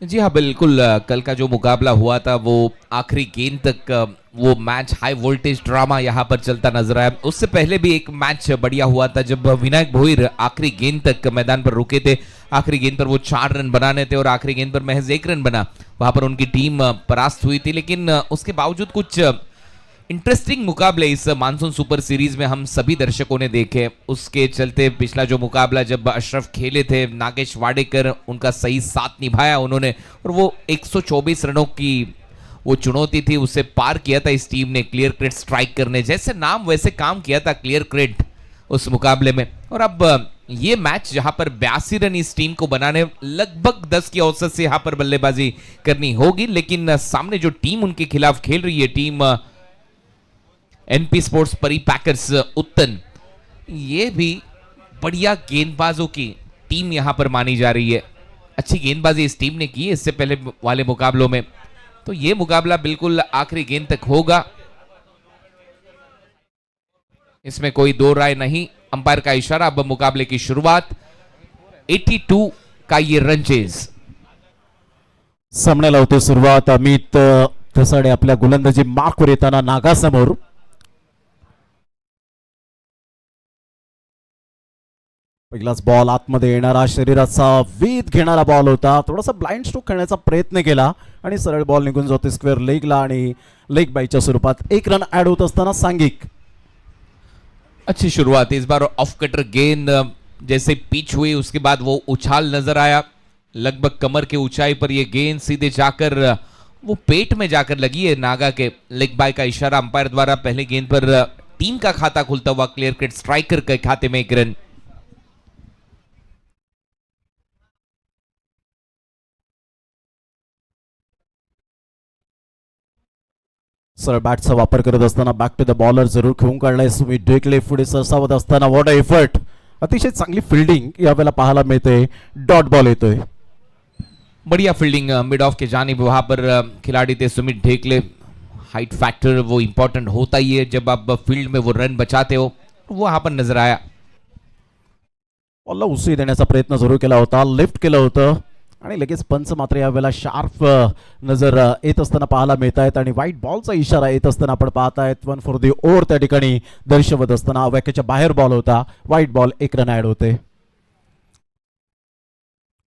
जी हाँ बिल्कुल, कल का जो मुकाबला हुआ था वो आखिरी गेंद तक वो मैच हाई वोल्टेज ड्रामा यहाँ पर चलता नजर आया। उससे पहले भी एक मैच बढ़िया हुआ था जब विनायक भोईर आखिरी गेंद तक मैदान पर रुके थे। आखिरी गेंद पर वो 4 रन बनाने थे और आखिरी गेंद पर महज 1 रन बना, वहां पर उनकी टीम परास्त हुई थी। लेकिन उसके बावजूद कुछ इंटरेस्टिंग मुकाबले इस मानसून सुपर सीरीज में हम सभी दर्शकों ने देखे। उसके चलते पिछला जो मुकाबला जब अशरफ खेले थे, नागेश वाडेकर उनका सही साथ निभाया उन्होंने, और वो 124 रनों की वो चुनौती थी उसे पार किया था इस टीम ने। क्लियर क्रेट स्ट्राइक करने जैसे नाम वैसे काम किया था क्लियर क्रेट उस मुकाबले में। और अब ये मैच जहां पर 82 रन इस टीम को बनाने लगभग 10 की औसत से यहां पर बल्लेबाजी करनी होगी। लेकिन सामने जो टीम उनके खिलाफ खेल रही है, टीम एनपी स्पोर्ट्स परी पैकर्स उत्तन, ये भी बढ़िया गेंदबाजों की टीम यहां पर मानी जा रही है। अच्छी गेंदबाजी इस टीम ने की है इससे पहले वाले मुकाबलों में, तो ये मुकाबला बिल्कुल आखिरी गेंद तक होगा, इसमें कोई दो राय नहीं। अंपायर का इशारा, अब मुकाबले की शुरुआत। 82 का ये रन चेज सामन्याला होते सुरुवात. अमित तसाडे आपल्या गोलंदाजी मार्कवर येताना नागासमोर. पहिलाच बॉल आतमध्ये येणारा, शरीराचा वेध घेणारा बॉल होता. थोडासा ब्लाइंड स्ट्रोक खेळण्याचा प्रयत्न केला आणि सरळ बॉल निघून जातो स्क्वेअर लेगला आणि लेग बायच्या स्वरूपात 1 रन ऍड होत असताना सांघिक. अच्छी शुरुआत इस बार ऑफ कटर गेंद जैसे पिच हुई उसके बाद वो उछाल नजर आया, लगभग कमर के ऊंचाई पर ये गेंद सीधे जाकर वो पेट में जाकर लगी है नागा के। लेग बाय का इशारा अंपायर द्वारा। पहले गेंद पर टीम का खाता खुलता हुआ क्लियर कट स्ट्राइकर के खाते में 1 रन। सर बॅटचा वापर करत असताना बॅक टू द बॉलर जरूर खेळून काढलाय सुमित ढेकले. पुढे सरसावत असताना व्हॉट अ एफर्ट, अतिशय चांगली फिल्डिंग यावेळेला पाहायला मिळते. डॉट बॉल येतोय. बढ़िया फील्डिंग मिड ऑफ के जानिब वहां पर खिलाड़ी थे सुमित ढेकले। हाइट फैक्टर वो इंपॉर्टेंट होता ही है जब आप फील्ड में वो रन बचाते हो, वो वहां पर नजर आया। बॉलला उसळी देण्याचा प्रयत्न जरूर केला होता, लिफ्ट केलं होतं आणि लगेच पंच मात्र यावेळेला शार्प नजर येत असताना पाहायला मिळत आहेत आणि व्हाईट बॉलचा इशारा येत असताना आपण पाहतायत. 1 फॉर दी ओव्हर त्या ठिकाणी दर्शवत असताना व्याख्याच्या बाहेर बॉल होता. व्हाईट बॉल 1 रन ऍड होते.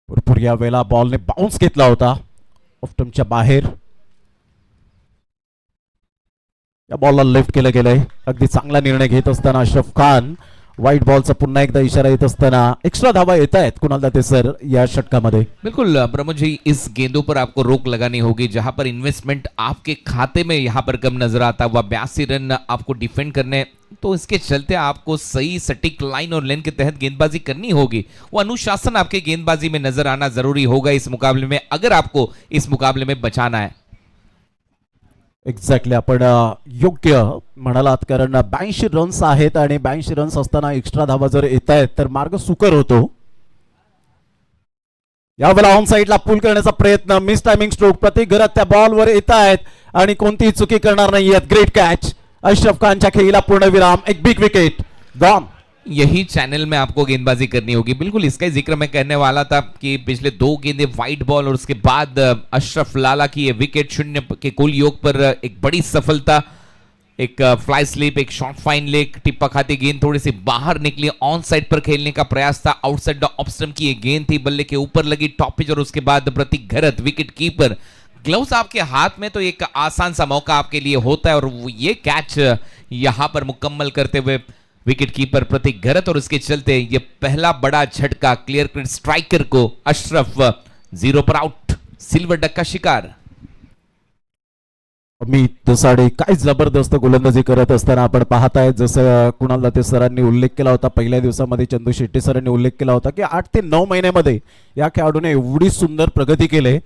भरपूर या वेळेला बॉलने बाउन्स घेतला होता ऑफ्टमच्या बाहेर. या बॉलला लेफ्ट केलं गेलंय. अगदी चांगला निर्णय घेत असताना अशरफ खान. व्हाईट बॉलचा पुन्हा एकदा इशारा येत असताना एक्स्ट्रा धावा येत आहेत कुणाल दाते सर या षटकामध्ये. बिल्कुल प्रमोद जी, इस गेंदों पर आपको रोक लगानी होगी जहां पर इन्वेस्टमेंट आपके खाते में यहां पर कम नजर आता हुआ। 82 रन आपको डिफेंड करने, तो इसके चलते आपको सही सटीक लाइन और लेन के तहत गेंदबाजी करनी होगी। वो अनुशासन आपके गेंदबाजी में नजर आना जरूरी होगा इस मुकाबले में, अगर आपको इस मुकाबले में बचाना है। एक्झॅक्टली आपण योग्य म्हणालात, कारण 82 रन्स आहेत आणि 82 रन्स असताना एक्स्ट्रा धावा जर येत आहेत तर मार्ग सुकर होतो. यावेळेला ऑन साईडला पुल करण्याचा प्रयत्न, मिस टायमिंग स्ट्रोक. प्रत्येक घरात त्या बॉलवर येत आहेत आणि कोणतीही चुकी करणार नाहीयेत. Great catch. अशरफ खानच्या खेळीला पूर्णविराम. एक बिग विकेट गॉन. यही चैनल में आपको गेंदबाजी करनी होगी। बिल्कुल इसका ही जिक्र मैं करने वाला था कि पिछले 2 गेंदें वाइड बॉल और उसके बाद अशरफ लाला की ये विकेट 0 के कुल योग पर एक बड़ी सफलता, एक फ्लाई स्लिप, एक शॉर्ट फाइन लेग, टिप्पा खाती गेंद थोड़ी सी बाहर निकली, ऑन साइड पर खेलने का प्रयास था, आउटसाइड द ऑफ स्टंप की ये गेंद थी, बल्ले के ऊपर लगी टॉप पिच और उसके बाद प्रतीक घरत विकेट कीपर, ग्लव्स आपके हाथ में तो एक आसान सा मौका आपके लिए होता है और ये कैच यहां पर मुकम्मल करते हुए विकेट कीपर प्रतीक घरत और इसके चलते ये पहला बड़ा झटका क्लियर कट स्ट्राइकर को, अशरफ 0 पर आउट, सिल्वर डक का शिकार। अमित दसाडे काय जबरदस्त गोलंदाजी करत असताना आपण पाहताय, जसं कुणाल दाते सरांनी उल्लेख केला होता पहिल्या दिवसामध्ये, चंदू शेट्टी सरांनी उल्लेख केला होता की 8 ते 9 महिन्यामध्ये या खेळाडूने एवढी सुंदर प्रगती केली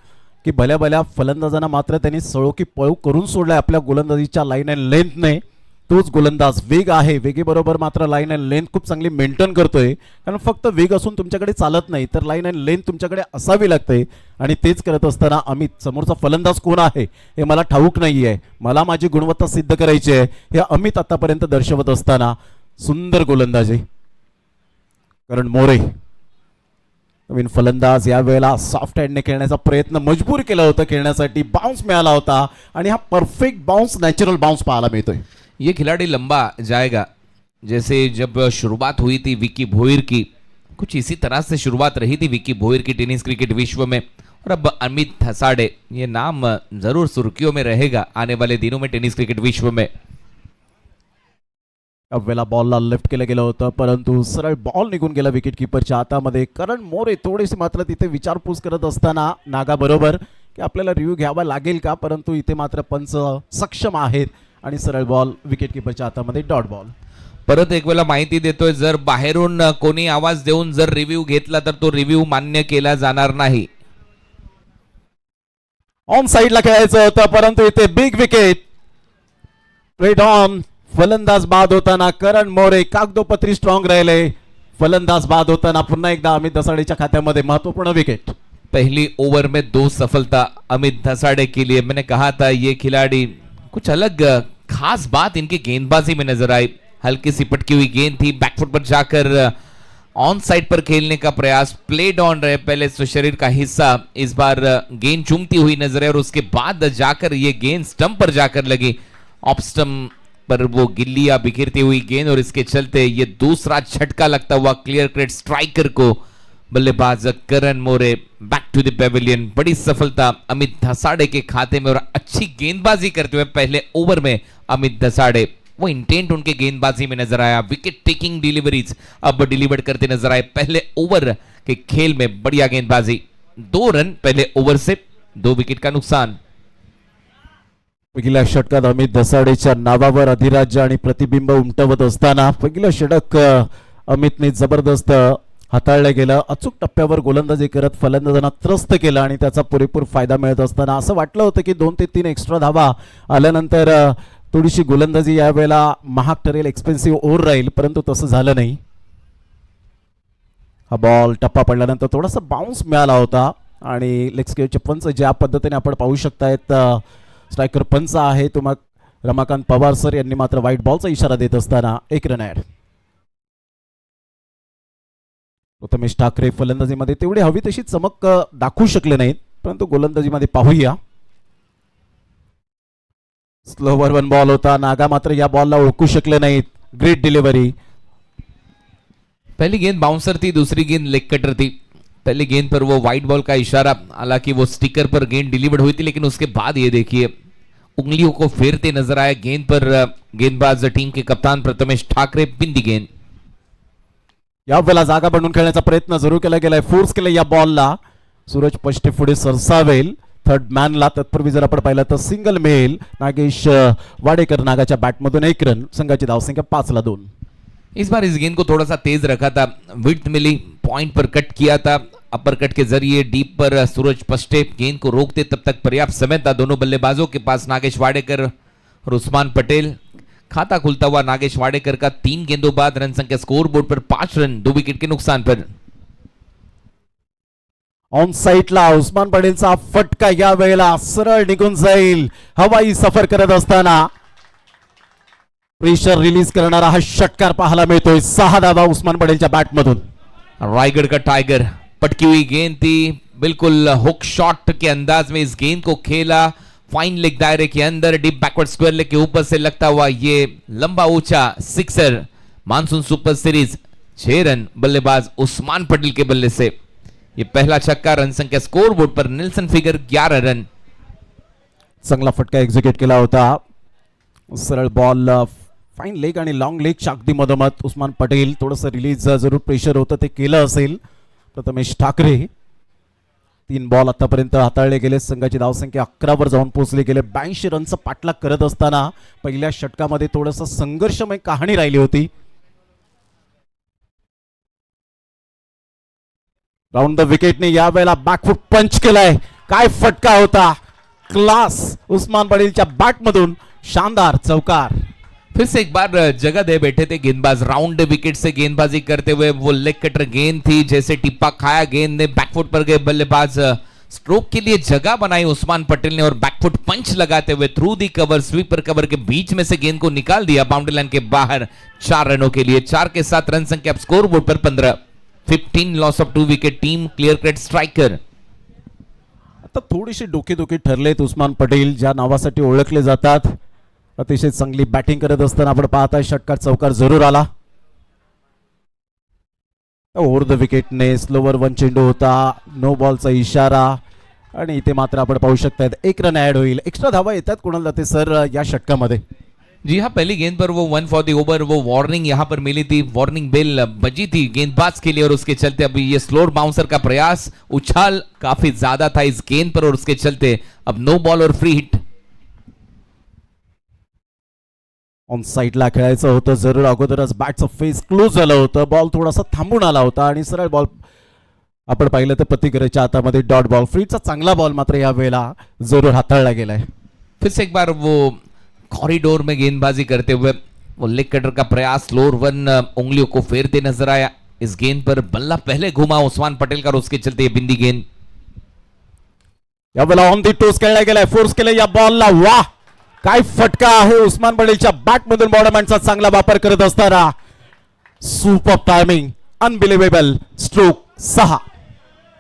की भल्या भल्या फलंदाजांना मात्र त्यांनी सळो की पळू करून सोडलाय आपल्या गोलंदाजीच्या लाईन अँड लेंथने. तोच गोलंदाज वेग आहे, वेगेबरोबर मात्र लाईन अँड लेंथ खूप चांगली मेंटेन करतोय, कारण फक्त वेग असून तुमच्याकडे चालत नाही, तर लाईन अँड लेंथ तुमच्याकडे असावी लागते. आणि तेच करत असताना अमित, समोरचा फलंदाज कोण आहे हे मला ठाऊक नाहीये, मला माझी गुणवत्ता सिद्ध करायची आहे, हे अमित आतापर्यंत दर्शवत असताना सुंदर गोलंदाजी. कारण मोरे नवीन फलंदाज यावेळेला सॉफ्ट हँडने खेळण्याचा प्रयत्न मजबूर केला होता खेळण्यासाठी, बाउन्स मिळाला होता आणि हा परफेक्ट बाउन्स, नॅचरल बाउन्स पाहायला मिळतोय. ये खिलाड़ी लंबा जाएगा, जैसे जब शुरुआत हुई थी विक्की भोईर की, कुछ इसी तरह से शुरुआत रही थी विक्की भोईर की टेनिस क्रिकेट विश्व में, और अब अमित धसाडे, ये नाम जरूर सुर्खियों में रहेगा आने वाले दिनों में टेनिस क्रिकेट विश्व में. अव्वेला बॉलला लेफ्ट केलं गेलं होतं, परंतु सरळ बॉल निघून गेला विकेट किपरच्या हातामध्ये. करण मोरे थोडीशी मात्र तिथे विचारपूस करत असताना नागा बरोबर की आपल्याला रिव्ह्यू घ्यावा लागेल का, परंतु इथे मात्र पंच सक्षम आहेत आणि सरळ बॉल विकेट किपरच्या हातामध्ये, डॉट बॉल. परत एक वेळा माहिती देतोय, जर बाहेरून कोणी आवाज देऊन जर रिव्ह्यू घेतला तर तो रिव्ह्यू मान्य केला जाणार नाही. ऑन साइडला खेळायचं होतं, परंतु इथे बिग विकेट, रेड ऑन. फलंदाज बाद होताना करण मोरे कागदोपत्री स्ट्रॉंग राहिले, फलंदाज बाद होताना पुन्हा एकदा अमित दसाडेच्या खात्यामध्ये महत्वपूर्ण विकेट. पहली ओवर में 2 सफलता अमित धसाडे के लिए. मैंने कहा था ये खिलाड़ी कुछ अलग खास बात इनकी गेंदबाजी में नजर आई, हल्की सी पटकी हुई गेंद थी, बैकफुट पर जाकर ऑन साइड पर खेलने का प्रयास, प्लेड ऑन रहे पहले तो शरीर का हिस्सा, इस बार गेंद चूमती हुई नजर है और उसके बाद जाकर ये गेंद स्टंप पर जाकर लगी, ऑफ स्टंप पर वो गिल्लियां बिखेरती हुई गेंद और इसके चलते ये दूसरा झटका लगता हुआ क्लियर कट स्ट्राइकर को, बल्लेबाज Karan More back to the pavilion. बड़ी सफलता अमित धसाडे के खाते में और अच्छी गेंदबाजी करते हुए पहले ओवर में अमित धसाडे, वो इंटेंट उनके गेंदबाजी में नजर आया, विकेट टेकिंग डिलीवरीज अब डिलीवर करते नजर आए. पहले ओवर के खेल में बढ़िया गेंदबाजी, 2 रन पहले ओवर से, 2 विकेट का नुकसान. पहिल्या षटकात अमित दसाडेच्या नावावर अधिराज्य आणि प्रतिबिंब उमटवत असताना पहिलं षटक अमितने जबरदस्त हाताळलं गेलं, अचूक टप्प्यावर गोलंदाजी करत फलंदाजांना त्रस्त केलं आणि त्याचा पुरेपूर फायदा मिळत असताना असं वाटलं होतं की 2 ते 3 एक्स्ट्रा धावा आल्यानंतर थोडीशी गोलंदाजी यावेळेला महाग ठरेल, एक्सपेन्सिव्ह ओव्हर राहील, परंतु तसं झालं नाही. हा बॉल टप्पा पडल्यानंतर थोडासा बाउन्स मिळाला होता आणि लेग स्क्वेअरचे पंच ज्या पद्धतीने आपण पाहू शकतायत, स्ट्रायकर पंच आहे तो मग रमाकांत पवार सर यांनी मात्र व्हाईट बॉलचा इशारा देत असताना 1 रन ऍड. प्रथमेश ठाकरे फलंदाजीमध्ये तेवढी हवी तशी चमक दाखवू शकले नाहीत, परंतु गोलंदाजीमध्ये पाहूया. स्लोवर 1 बॉल होता, नागा मात्र या बॉलला ओळखू शकले नाहीत, ग्रेट डिलीवरी. पहली गेंद बाउंसर थी, दूसरी गेंद लेग कटर थी. पहली गेंद पर वो व्हाइट बॉल का इशारा, हालांकि वो स्टिकर पर गेंद डिलीवर्ड हुई थी, लेकिन उसके बाद ये देखिए उंगलियों को फेरते नजर आए गेंद पर गेंदबाज टीम के कप्तान प्रथमेश ठाकरे, बिंदी गेंद. यावेळेला जागा बनवून खेळण्याचा प्रयत्न जरूर केला गेलाय, फोर्स केलं या बॉलला, सूरज पष्टे पुढे सरसावेल थर्ड मॅनला. तत्पूर्वी जर आपण पाहिलं तर सिंगल मेल नागेश वाडेकर, नागाच्या बॅटमधून 1 रन, संघाची धावसंख्या 5-2. इस बार इस गेंद को थोड़ा सा तेज रखा था, विड्थ मिली, पॉइंट पर कट किया था, अपर कट के जरिए डीप पर सूरज पष्टे गेंद को रोकते तब तक पर्याप्त समय था दोनों बल्लेबाजों के पास. नागेश वाडेकर और उस्मान पटेल, खाता खुलता हुआ नागेश वाडेकर का 3 गेंदों बाद, रन संख्या स्कोर बोर्ड पर 5 रन, 2 विकेट के नुकसान पर. ऑन साइडला उस्मान पटेलचा फटका या वेळेला सरळ निघून जाईल, हवाई सफर करत असताना प्रेशर रिलीज करणारा हा षटकार पाहायला मिळतोय. 6 धावा उस्मान पटेलच्या बॅट मधून. रायगढ़ का टाइगर पटकी हुई गेंद थी, बिल्कुल हुक शॉट के अंदाज में इस गेंद को खेला, फाइन लेग दायरे के अंदर, डीप बैकवर्ड स्क्वायर लेग के ऊपर से लगता हुआ ये लंबा ऊंचा sixer. Monsoon super series 6 run बल्लेबाज उस्मान पटेल के बल्ले से. ये पहला छक्का. रन संख्या स्कोर बोर्ड पर निल्सन फिगर 11 रन. चांगला फटका एक्झिक्यूट केला होता. सरळ बॉल, फाईन लेग आणि लॉंग लेग अगदी मधोमध उस्मान पटेल. थोडंसं रिलीज जरूर प्रेशर होतं ते केलं असेल प्रथमेश ठाकरे. 3 बॉल आतापर्यंत हाताळले गेले. संघाची धावसंख्या 11 वर जाऊन पोहोचले गेले. 82 रनचा पाठलाग करत असताना पहिल्या षटकामध्ये थोडंसं संघर्षमय कहाणी राहिली होती. राऊंड द विकेटने यावेळेला बॅकफुट पंच केलाय. काय फटका होता. क्लास उस्मान पटेलच्या बॅट मधून शानदार चौकार. फिर से एक बार जगह दे बैठे थे गेंदबाज. राउंड विकेट से गेंदबाजी करते हुए वो लेग कटर गेंद थी, जैसे टिप्पा खाया गेंद ने, बैकफुट पर गए बल्लेबाज. स्ट्रोक के लिए जगह बनाई उस्मान पटेल ने और बैकफुट पंच लगाते हुए through the cover, sweeper cover K beach में से गेंद को निकाल दिया बाउंड्री लाइन के बाहर. 4 रनों के लिए. 4 के साथ रन संख्या score board per 15. 15 loss of 2 wicket. Team clear cut striker. आता थोडीशी डोकेदुखी ठरलेत उस्मान पटेल, ज्या नावासाठी ओळखले जातात. अतिशय चांगली बॅटिंग करत असताना आपण पाहताय षटकार चौकार जरूर आला. ओव्हर द विकेटने स्लोवर 1 चेंडू होता. नो बॉलचा इशारा आणि इथे मात्र आपण पाहू शकतायत 1 रन ऍड होईल. एक्स्ट्रा धावा येतात कोणाला जाते सर या षटकामध्ये. जी हाँ, पहली गेंद पर वो 1 फॉर द ओवर, वो वार्निंग यहाँ पर मिली थी. वार्निंग बेल बजी थी गेंदबाज के लिए और उसके चलते अभी ये स्लोअर बाउंसर का प्रयास, उछाल काफी ज्यादा था इस गेंद पर और उसके चलते अब नो बॉल और फ्री हिट. ऑन साईडला खेळायचं होतं जरूर. अगोदरच बॅटचं फेस क्लोज झालं होतं. बॉल थोडासा थांबून आला होता आणि सरळ बॉल आपण पाहिलं तर प्रतिकरेच्या हातामध्ये डॉट बॉल. फ्रीचा चांगला बॉल मात्र या वेळेला जरूर हाताळला गेलाय. फिर से एक बार वो कॉरिडोर में गेंदबाजी करते हुए वो लेग कटर का प्रयास, लोअर 1 उंगलियों को फेरते नजर आया. इस गेंद पर बल्ला पहले घुमा उस्मान पटेल का और उसके चलते ये बिंदी गेंद. यावेळेला ऑन दी टोस खेळला गेलाय. फोर्स केलं या बॉलला. वाह, काय फटका आहे उस्मान पटेलच्या बॅट मधून. बॉडमॅनचा चांगला वापर करत असताना सुपर टायमिंग, अनबिलीवेबल. स्ट्रोक 6.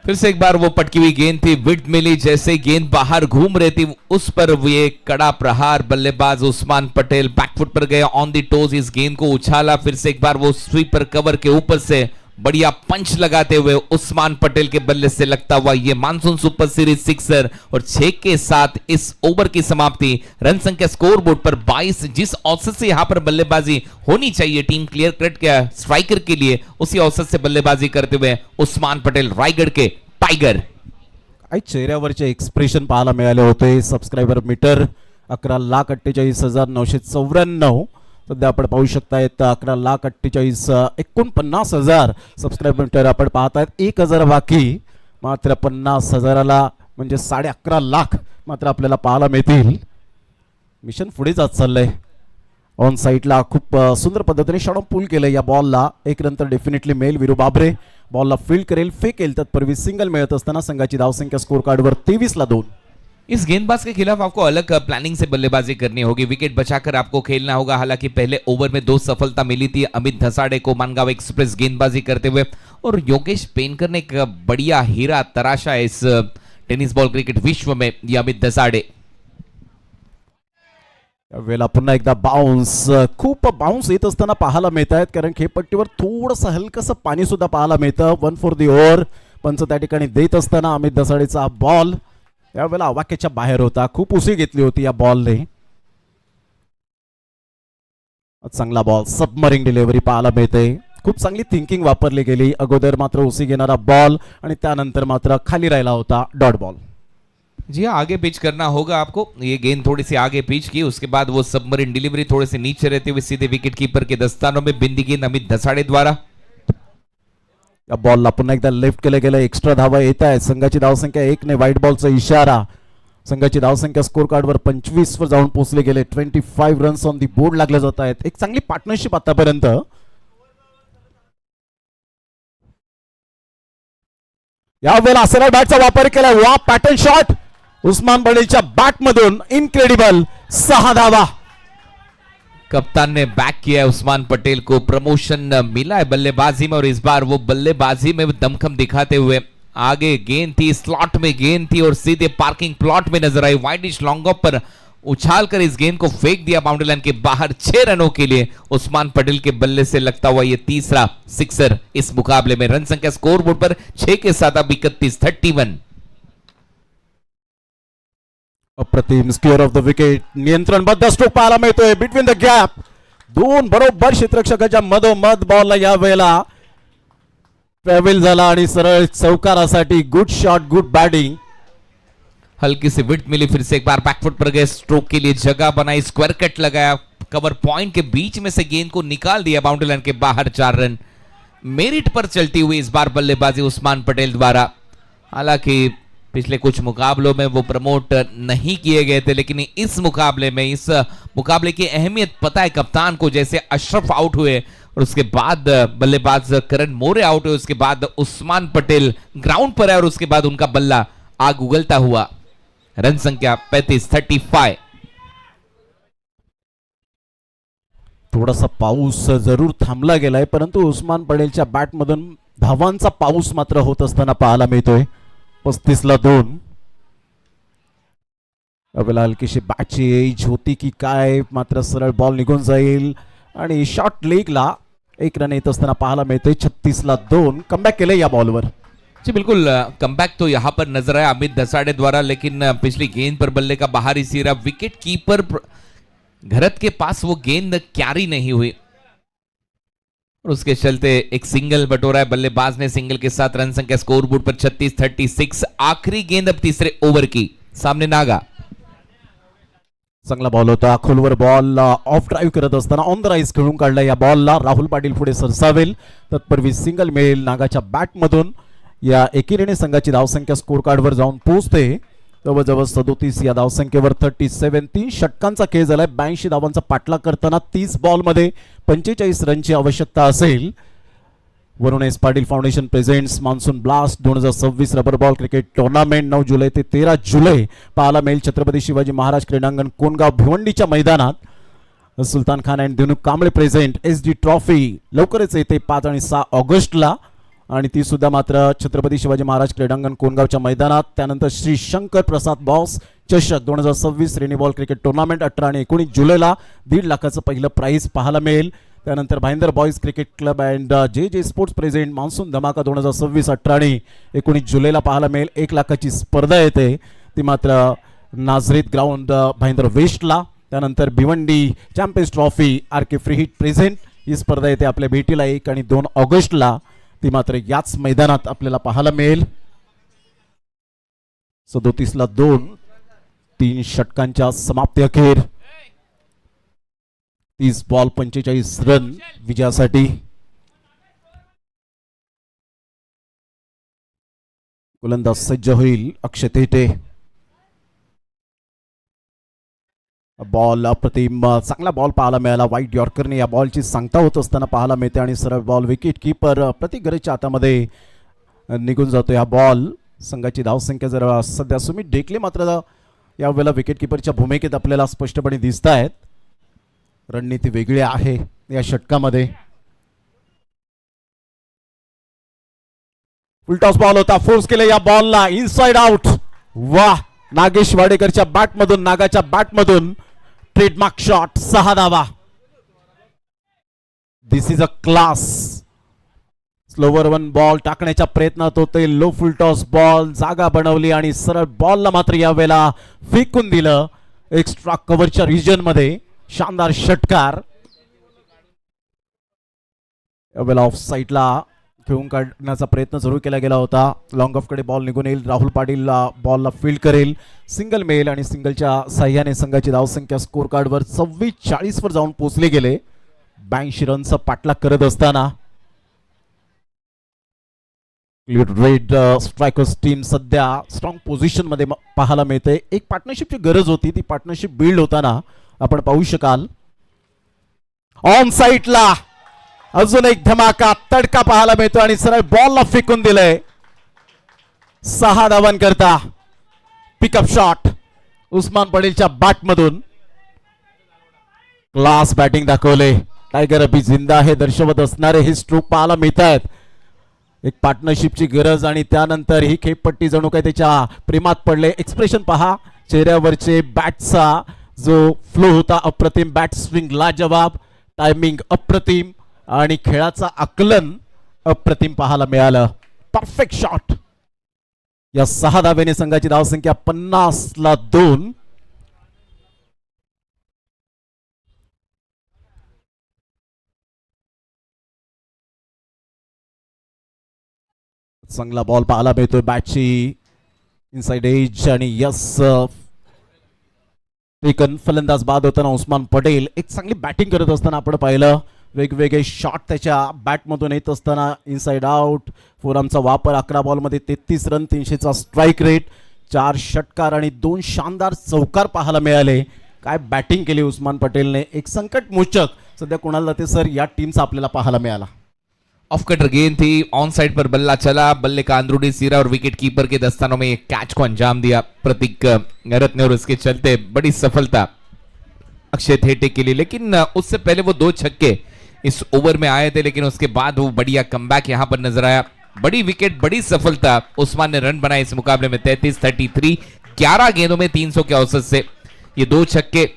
फिर से एक बार वो पटकी हुई गेंद थी, विड्थ मिली, जैसे गेंद बाहर घूम रही थी उस पर ये कड़ा प्रहार. बल्लेबाज उस्मान पटेल बैकफुट पर गए, ऑन दी टोज इस गेंद को उछाला. फिर से एक बार वो स्वीपर कवर के ऊपर से बढ़िया पंच लगाते हुए उस्मान पटेल के बल्ले से लगता हुआ ये मानसून सुपर सीरीज सिक्सर. और 6 के साथ इस ओवर की समाप्ति. रन संख्या स्कोर बोर्ड पर 22. जिस औसत से यहां पर बल्लेबाजी होनी चाहिए टीम क्लियर कट के स्ट्राइकर के लिए, उसी औसत से बल्लेबाजी करते हुए उस्मान पटेल रायगढ़ के टाइगर. काही चेहऱ्यावरचे एक्सप्रेशन पाहायला मिळाले होते. Subscriber meter 11,48,994. सध्या आपण पाहू शकतायत 11,48,49,000 सबस्क्रायबर मीटर आपण पाहतायत. 1,000 बाकी. मात्र 50,000ला म्हणजे 11.5 लाख मात्र आपल्याला पाहायला मिळतील. मिशन पुढे जात चाललंय. ऑन साईडला खूप सुंदर पद्धतीने शॉट पूल केलं या बॉलला. 1 नंतर डेफिनेटली मेल विरू बाबरे बॉलला फील्ड करेल. फेकेल तत्पूर्वी सिंगल मिळत असताना संघाची धावसंख्या स्कोर कार्डवर 23-2. इस गेंदबाज के खिलाफ आपको अलग प्लानिंग से बल्लेबाजी करनी होगी. विकेट बचाकर आपको खेलना होगा. हालांकि पहले ओवर में 2 सफलता मिली थी अमित धसाड़े को मानगांव एक्सप्रेस गेंदबाजी करते हुए, और योगेश पेनकर ने एक बढ़िया हीरा तराशा है इस टेनिस बॉल क्रिकेट विश्व में, ये अमित धसाड़े. वेळेला पुन्हा एकदा बाउन्स, खूप बाउन्स येत असताना पाहायला मिळत आहेत. कारण खेळपट्टीवर थोडंसं हलकंसं पाणी सुद्धा पाहायला मिळतं. 1 फॉर दी ओव्हर पंच त्या ठिकाणी देत असताना अमित धसाडेचा बॉल यावेळेला आवाक्याच्या बाहेर होता. खूप उशी घेतली होती या बॉलने. चांगला बॉल, सबमरिंग डिलिव्हरी पाहायला मिळते. खूप चांगली थिंकिंग वापरली गेली. अगोदर मात्र उसी घेणारा बॉल आणि त्यानंतर मात्र खाली राहिला होता डॉट बॉल. जी हाँ, आगे पिच करना होगा आपको. ये गेंद थोड़ी सी आगे पिच की, उसके बाद वो सबमरीन डिलीवरी थोड़े से नीचे रहते हुए सीधे विकेट कीपर के दस्तानों में बिंदी गेंद अमित धसाड़े द्वारा. या बॉलला पुन्हा एकदा लेफ्ट केलं गेलं. एक्स्ट्रा धावा येत आहेत. संघाची धावसंख्या 1 ने व्हाईट बॉलचा इशारा. संघाची धावसंख्या स्कोर कार्डवर 25 वर जाऊन पोहोचले गेले. 25 रन्स ऑन दी बोर्ड लागले जात आहेत. एक चांगली पार्टनरशिप आतापर्यंत. यावेळेला सरळ बॅटचा वापर केला. वा, पॅटर्न शॉट उस्मान पटेलच्या बॅट मधून. इनक्रेडिबल 6 धावा. कप्तान ने बैक किया है उस्मान पटेल को, प्रमोशन मिला है बल्लेबाजी में और इस बार वो बल्लेबाजी में दमखम दिखाते हुए आगे गेंद थी, स्लॉट में गेंद थी और सीधे पार्किंग प्लॉट में नजर आई। वाइडिश लॉन्ग ऑफ पर उछाल कर इस गेंद को फेंक दिया बाउंड्री लाइन के बाहर 6 रनों के लिए। उस्मान पटेल के बल्ले से लगता हुआ ये तीसरा सिक्सर इस मुकाबले में। रन संख्या स्कोरबोर्ड पर 6 के साथ अब 31-31। अप्रतिम स्क्वेअर ऑफ द विकेट, नियंत्रणबद्ध स्ट्रोक पाहायला मिळतोय बिटवीन द गॅप, दोन बरोबर क्षेत्ररक्षकाच्या मधोमध बॉलला या वेळेला ट्रॅव्हल झाला आणि सरळ चौकारासाठी गुड शॉट, गुड बॅटिंग। हल्की सी विड्थ मिली, फिर से एक बार बैकफुट पर गए, स्ट्रोक के लिए जगह बनाई, स्क्वायर कट लगाया, कवर पॉइंट के बीच में से गेंद को निकाल दिया बाउंड्री लाइन के बाहर। 4 रन मेरिट पर चलती हुई इस बार बल्लेबाजी उस्मान पटेल द्वारा। हालांकि पिछले कुछ मुकाबलों में वो प्रमोट नहीं किए गए थे, लेकिन इस मुकाबले की अहमियत पता है कप्तान को। जैसे अशरफ आउट हुए और उसके बाद बल्लेबाज करण मोरे आउट हुए, उसके बाद उस्मान पटेल ग्राउंड पर है और उसके बाद उनका बल्ला आग उगलता हुआ। रन संख्या 35-35। थोडासा पाऊस जरूर थांबला गेलाय, परंतु उस्मान पटेलच्या बॅटमधून धावांचा पाऊस मात्र होत असताना पाहायला मिळतोय। 35-2। अवेला हलकीशी बॅटची एज होती की काय, मात्र सरळ बॉल निघून जाईल आणि शॉर्ट लेगला 1 रन येत असताना पाहायला मिळतोय। 36-2 कमबॅक केले या बॉलवर। जी बिल्कुल, कमबैक तो यहां पर नजर आया अमित दसाड़े द्वारा, लेकिन पिछली गेंद पर बल्ले का बाहरी सिरा, विकेट कीपर घरत के पास वो गेंद क्यारी नहीं हुई और उसके चलते एक सिंगल बटोरा है। बल्लेबाज ने सिंगल के साथ रन संख्या स्कोरबोर्ड पर 36-36। आखिरी गेंद अब तीसरे ओवर की, सामने नागा। चांगला बॉल होता, खोलवर बॉल ऑफ ड्राईव्ह करत असताना ऑन द राईज खेळून काढला या बॉलला। राहुल पाटील पुढे सरसावेल, तत्पूर्वी सिंगल मिळेल नागाच्या बॅटमधून। या एकेरीने संघाची धावसंख्या स्कोर कार्डवर जाऊन पोहोचते जवळजवळ 37 या धावसंख्येवर। 37। 3 षटकांचा खेळ झालाय। 82 धावांचा पाठलाग करताना 30 बॉलमध्ये 45 रनची आवश्यकता असेल। Varun S Patil foundation presents monsoon blast 2026 rubber ball cricket tournament 9 जुलै ते 13 जुलै पाहायला मिळेल छत्रपती शिवाजी महाराज क्रीडांगण कोणगाव भिवंडीच्या मैदानात। Sultan Khan and Dinu Kamble present SD trophy लवकरच येते 5 आणि 6 ऑगस्टला, आणि ती सुद्धा मात्र छत्रपती शिवाजी महाराज क्रीडांगण कोणगावच्या मैदानात। त्यानंतर श्री शंकर प्रसाद बॉस चषक 2026 रेनी बॉल क्रिकेट टुर्नामेंट 18 आणि 19 जुलैला 1.5 लाखाचं पहिलं प्राइज पाहायला मिळेल। त्यानंतर Bhayandar boys cricket club and जे स्पोर्ट्स प्रेझेंट मान्सून धमाका 2026 18 आणि 19 जुलैला पाहायला मिळेल। 1 लाखाची स्पर्धा येते, ती मात्र नाझरेत ग्राउंड भाईंदर वेस्टला। त्यानंतर भिवंडी चॅम्पियन्स ट्रॉफी आर के फ्री हिट प्रेझेंट ही स्पर्धा येते आपल्या भेटीला 1 आणि 2 ऑगस्टला, ती मात्र याच मैदानात आपल्याला पाहायला मिळेल। 37-2 3 षटकांच्या समाप्ती अखेर 30 बॉल 45 रन विजयासाठी। गोलंदाज सज्ज होईल अक्षय तेटे। बॉल अप्रतिम चांगला बॉल पाहायला मिळाला। वाईट यॉर्करने या बॉलची सांगता होत असताना पाहायला मिळते आणि सरळ बॉल विकेट कीपर प्रतिगरजच्या हातामध्ये निघून जातो हा बॉल। संघाची धावसंख्या जर सध्या सुमित ढेकले मात्र यावेळेला विकेट कीपरच्या भूमिकेत आपल्याला स्पष्टपणे दिसत आहेत। रणनीती वेगळी आहे या षटकामध्ये। फुलटॉस बॉल होता, फोर्स केले या बॉलला इनसाइड आउट। वाह, नागेश वाडेकरच्या बॅटमधून, नागाच्या बॅटमधून ट्रेडमार्क शॉट, 6 धावा। This is a class. Slower one ball टाकण्याच्या प्रयत्नात होते, लो फुलटॉस बॉल जागा बनवली आणि सरळ बॉलला मात्र यावेळेला फेकून दिलं एक्स्ट्रा कव्हरच्या रिजन मध्ये। शानदार षटकार। यावेळेला ऑफ साईडला खेळून काढण्याचा प्रयत्न जरूर केला गेला होता। लॉंग ऑफ कडे बॉल निघून येईल, राहुल पाटील बॉलला फील्ड करेल, सिंगल मिळेल आणि सिंगलच्या साह्याने संघाची धावसंख्या स्कोर कार्डवर 44 वर जाऊन पोहोचले गेले। 82 रनचा पाठलाग करत असताना रेड स्ट्रायकर्स टीम सध्या स्ट्रॉंग पोझिशन मध्ये पाहायला मिळते। एक पार्टनरशिपची गरज होती, ती पार्टनरशिप बिल्ड होताना आपण पाहू शकाल। ऑन साईडला अजून एक धमाका, तडका पाहायला मिळतो आणि सरळ बॉलला फेकून दिलंय। 6 धावांकरता पिकअप शॉट उस्मान पटेलच्या बॅटमधून। क्लास बॅटिंग दाखवले. टायगर अभि जिंदा हे दर्शवत असणारे हे स्ट्रोक पाहायला मिळत आहेत. एक पार्टनरशिपची गरज आणि त्यानंतर ही खेळपट्टी जणू काही त्याच्या प्रेमात पडले. एक्सप्रेशन पहा चेहऱ्यावरचे. बॅटचा जो फ्लो होता अप्रतिम. बॅट स्विंग लाजवाब. टायमिंग अप्रतिम आणि खेळाचा आकलन अप्रतिम पाहायला मिळालं. Perfect shot. या 6 धावेने संघाची धावसंख्या 50-2. चांगला बॉल पाहायला मिळतोय बॅटची इनसाइड एज आणि यस टेकन. फलंदाज बाद होताना उस्मान पटेल एक चांगली बॅटिंग करत असताना आपण पाहिलं. वेगवेगळे शॉट त्याच्या बॅटमधून येत असताना इनसाइड आउट. फोरआर्मचा वापर. 11 बॉलमध्ये 33 रन, 300चा स्ट्राईक रेट, 4 षटकार आणि 2 शानदार चौकार पाहायला मिळाले. काय बॅटिंग केली उस्मान पटेलने. एक संकटमोचक सध्या कोणाला जाते सर या टीमचा आपल्याला पाहायला मिळाला. ऑफ कटर गेंद थी, ऑन साइड पर बल्ला चला, बल्ले का अंदरूनी सिरा और विकेट कीपर के दस्तानों में एक कैच को अंजाम दिया प्रतीक रत्ने और उसके चलते बड़ी सफलता अक्षय थेटे के लिए. लेकिन उससे पहले वो 2 छक्के इस ओवर में आए थे, लेकिन उसके बाद वो बढ़िया कमबैक यहां पर नजर आया. बड़ी विकेट, बड़ी सफलता. उस्मान ने रन बनाए इस मुकाबले में 33-33, 11 गेंदों में 300 के औसत से ये 2 छक्के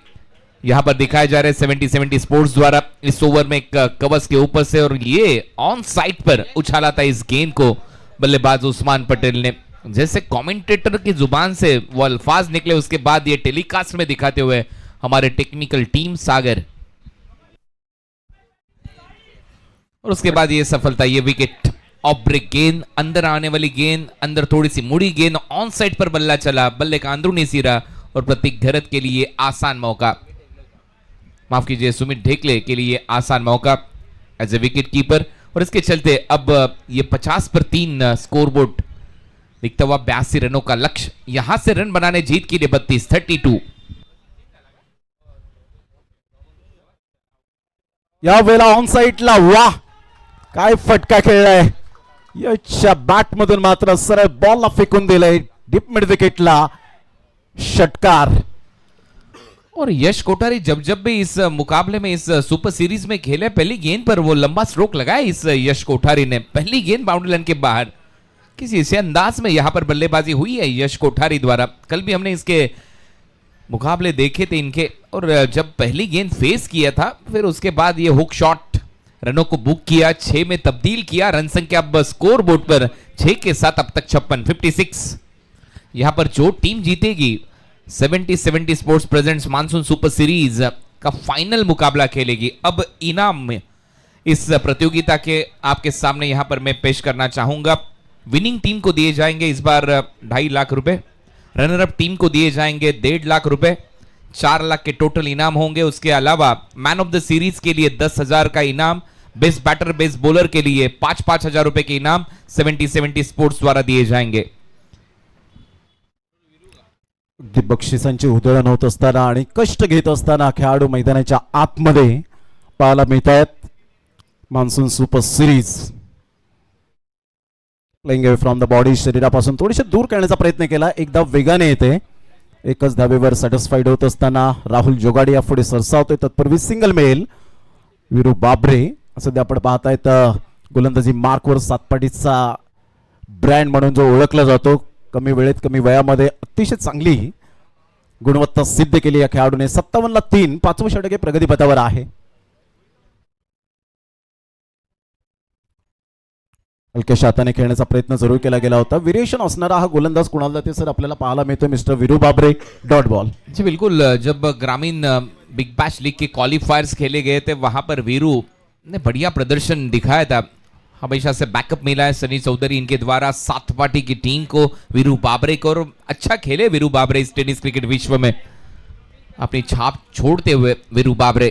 यहां पर दिखाए जा रहे हैं 70-70 स्पोर्ट्स द्वारा इस ओवर में एक कवच के ऊपर से. और ये ऑन साइड पर उछाला था इस गेंद को बल्लेबाज उस्मान पटेल ने. जैसे कमेंटेटर की जुबान से वो अल्फाज निकले उसके बाद ये टेलीकास्ट में दिखाते हुए हमारे टेक्निकल टीम सागर. और उसके बाद ये सफलता, ये विकेट. ऑफ ब्रेक गेंद, अंदर आने वाली गेंद, अंदर थोड़ी सी मुड़ी गेंद, ऑन साइड पर बल्ला चला, बल्ले का अंदरूनी सिरा और प्रतीक घरत के लिए आसान मौका, माफ कीजिए सुमित ढेकले के लिए आसान मौका एज ए विकेट कीपर. और इसके चलते अब ये 50/3 स्कोरबोर्ड दिखता हुआ 82 रनों का लक्ष्य. यहां से रन बनाने जीत के लिए 32-32. या वेळेला ऑन साइडला वाह काय फटका खेळलाय. यशच्या बॅट मधून मात्र सरळ बॉलला फेकून दिलंय डीप मिड विकेटला. षटकार. और यश कोठारी जब जब भी इस मुकाबले में, इस सुपर सीरीज में खेले, पहली गेंद पर वो लंबा स्ट्रोक लगाया इस यश कोठारी ने. पहली गेंद बाउंड्री लाइन के बाहर. किसी ऐसे अंदाज में यहां पर बल्लेबाजी हुई है यश कोठारी द्वारा. कल भी हमने इसके मुकाबले देखे थे इनके, और जब पहली गेंद फेस किया था फिर उसके बाद ये हुक शॉट रनों को बुक किया, 6 में तब्दील किया. रन संख्या अब स्कोर बोर्ड पर 6 के साथ अब तक 56. यहां पर जो टीम जीतेगी 70-70 sports presents monsoon super series का फाइनल मुकाबला खेलेगी. अब इनाम में इस प्रतियोगिता के आपके सामने यहां पर मैं पेश करना चाहूंगा. विनिंग टीम को दिए जाएंगे इस बार 2.5 लाख रुपए. रनर अप टीम को दिए जाएंगे 1.5 लाख रुपए. 4 लाख के टोटल इनाम होंगे. उसके अलावा मैन ऑफ द सीरीज के लिए 10,000 का इनाम. बेस्ट बैटर, बेस्ट बॉलर के लिए 5-5 हजार रुपए के इनाम 70-70 स्पोर्ट्स द्वारा दिए जाएंगे. बक्षिसांची उधळण होत असताना आणि कष्ट घेत असताना खेळाडू मैदानाच्या आतमध्ये पाहायला मिळत आहेत. Monsoon super series playing away from the body. शरीरापासून थोडेसे दूर करण्याचा प्रयत्न केला. एकदा वेगाने येते. एकच धावेवर सॅटिस्फाईड होत असताना राहुल जोगाडिया पुढे सरसावतोय. तत्पूर्वी सिंगल मिळेल. वीरू बाबरे सध्या आपण पाहतायत गोलंदाजी मार्कवर सातपाटीचा ब्रँड म्हणून जो ओळखला जातो. कमी वेळेत कमी वयामध्ये अतिशय चांगली गुणवत्ता सिद्ध केली या खेळाडूने. 57ला 3, 5वं षटक प्रगतीपथावर आहे. हलक्याशा हाताने खेळण्याचा प्रयत्न जरूर केला गेला होता. व्हेरिएशन असणारा हा गोलंदाज कुणाला ते सर आपल्याला पाहायला मिळतोय मिस्टर वीरू बाबरे. Dot ball. जी बिल्कुल. जब ग्रामीण बिग बैश लीग के क्वालिफायर्स खेले गए थे वहां पर वीरू ने बढ़िया प्रदर्शन दिखाया था. हमेशा से बैकअप मिला है सनी चौधरी इनके द्वारा सात पार्टी की टीम को, वीरू बाबरे को. और अच्छा खेले वीरू बाबरे इस टेनिस क्रिकेट विश्व में, अपनी छाप छोड़ते हुए वीरू बाबरे.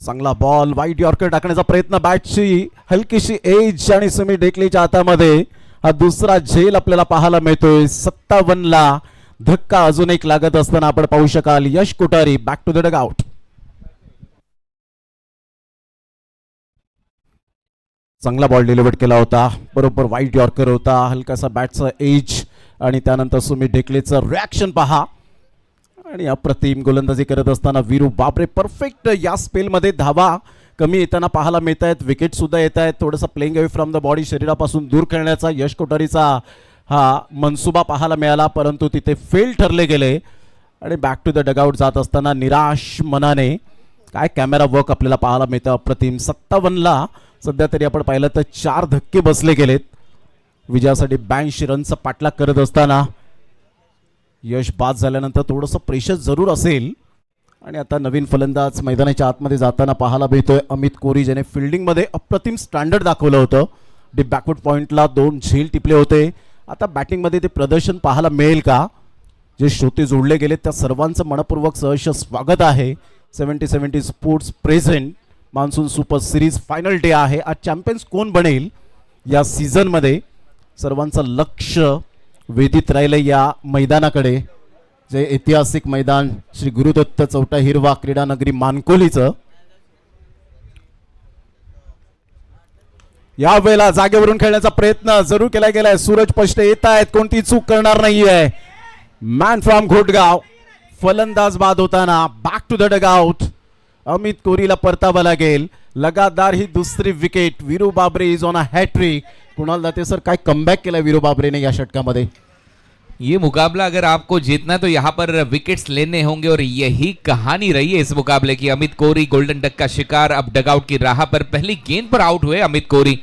चांगला बॉल. वाईट यॉर्कर टाकण्याचा प्रयत्न. बॅटची हलकीशी एज आणि सुमित ढेकलेच्या हातामध्ये हा दुसरा झेल आपल्याला पाहायला मिळतोय. 57ला धक्का अजून एक लागत असताना आपण पाहू शकाल. Yash Kothari back to the dugout. चांगला बॉल डिलिव्हर केला होता. बरोबर वाईट यॉर्कर होता. हलकासा बॅटचा एज आणि त्यानंतर सुमित ढेकलेचं रिॲक्शन पहा. आणि अप्रतिम गोलंदाजी करत असताना वीरू बाबरे परफेक्ट या स्पेलमध्ये धावा कमी येताना पाहायला मिळत आहेत, विकेट सुद्धा येत आहेत. थोडंसं playing away from the body, शरीरापासून दूर खेळण्याचा यश कोठारीचा हा मनसुबा पाहायला मिळाला, परंतु तिथे फेल ठरले गेले आणि बॅक टू द डगआउट जात असताना निराश मनाने काय कॅमेरा वर्क आपल्याला पाहायला मिळतं. अप्रतिम 57ला सध्या तरी आपण पाहिलं तर 4 धक्के बसले गेलेत. विजयासाठी 82 रनचा पाठलाग करत असताना यश बाद झाल्यानंतर थोडंसं प्रेशर जरूर असेल आणि आता नवीन फलंदाज मैदानाच्या आतमध्ये जाताना पाहायला मिळतोय अमित कोरी, ज्याने फिल्डिंगमध्ये अप्रतिम स्टँडर्ड दाखवलं होतं. डीप बॅकवर्ड पॉईंटला 2 झेल टिपले होते. आता बॅटिंगमध्ये ते प्रदर्शन पाहायला मिळेल का? जे श्रोते जोडले गेले त्या सर्वांचं मनपूर्वक सहर्ष स्वागत आहे. 70-70 sports present monsoon super series final day आहे. आज चॅम्पियन्स कोण बनेल या सीझनमध्ये सर्वांचं लक्ष वेधित राहिलं या मैदानाकडे, जे ऐतिहासिक मैदान श्री गुरुदत्त चौटा हिरवा क्रीडा नगरी मानकोलीचं. यावेळेला जागेवरून खेळण्याचा प्रयत्न जरूर केला गेलाय. सूरज पष्टे येत आहेत, कोणती चूक करणार नाहीये. मॅन फ्रॉम घोटगाव फलंदाज बाद होताना back to the dugout. Amit कोरीला परतावा लागेल. लगातार ही दुसरी wicket. Viru Babre is on a hat-trick. Kunal Date sir, काय कमबॅक केला वीरू बाबरेने या षटकामध्ये? ये मुकाबला अगर आपको जीतना है तो यहाँ पर विकेट्स लेने होंगे और यही कहानी रही है इस मुकाबले की. अमित कोरी गोल्डन डक का शिकार, अब डगआउट की राह पर. पहली गेंद पर आउट हुए अमित कोरी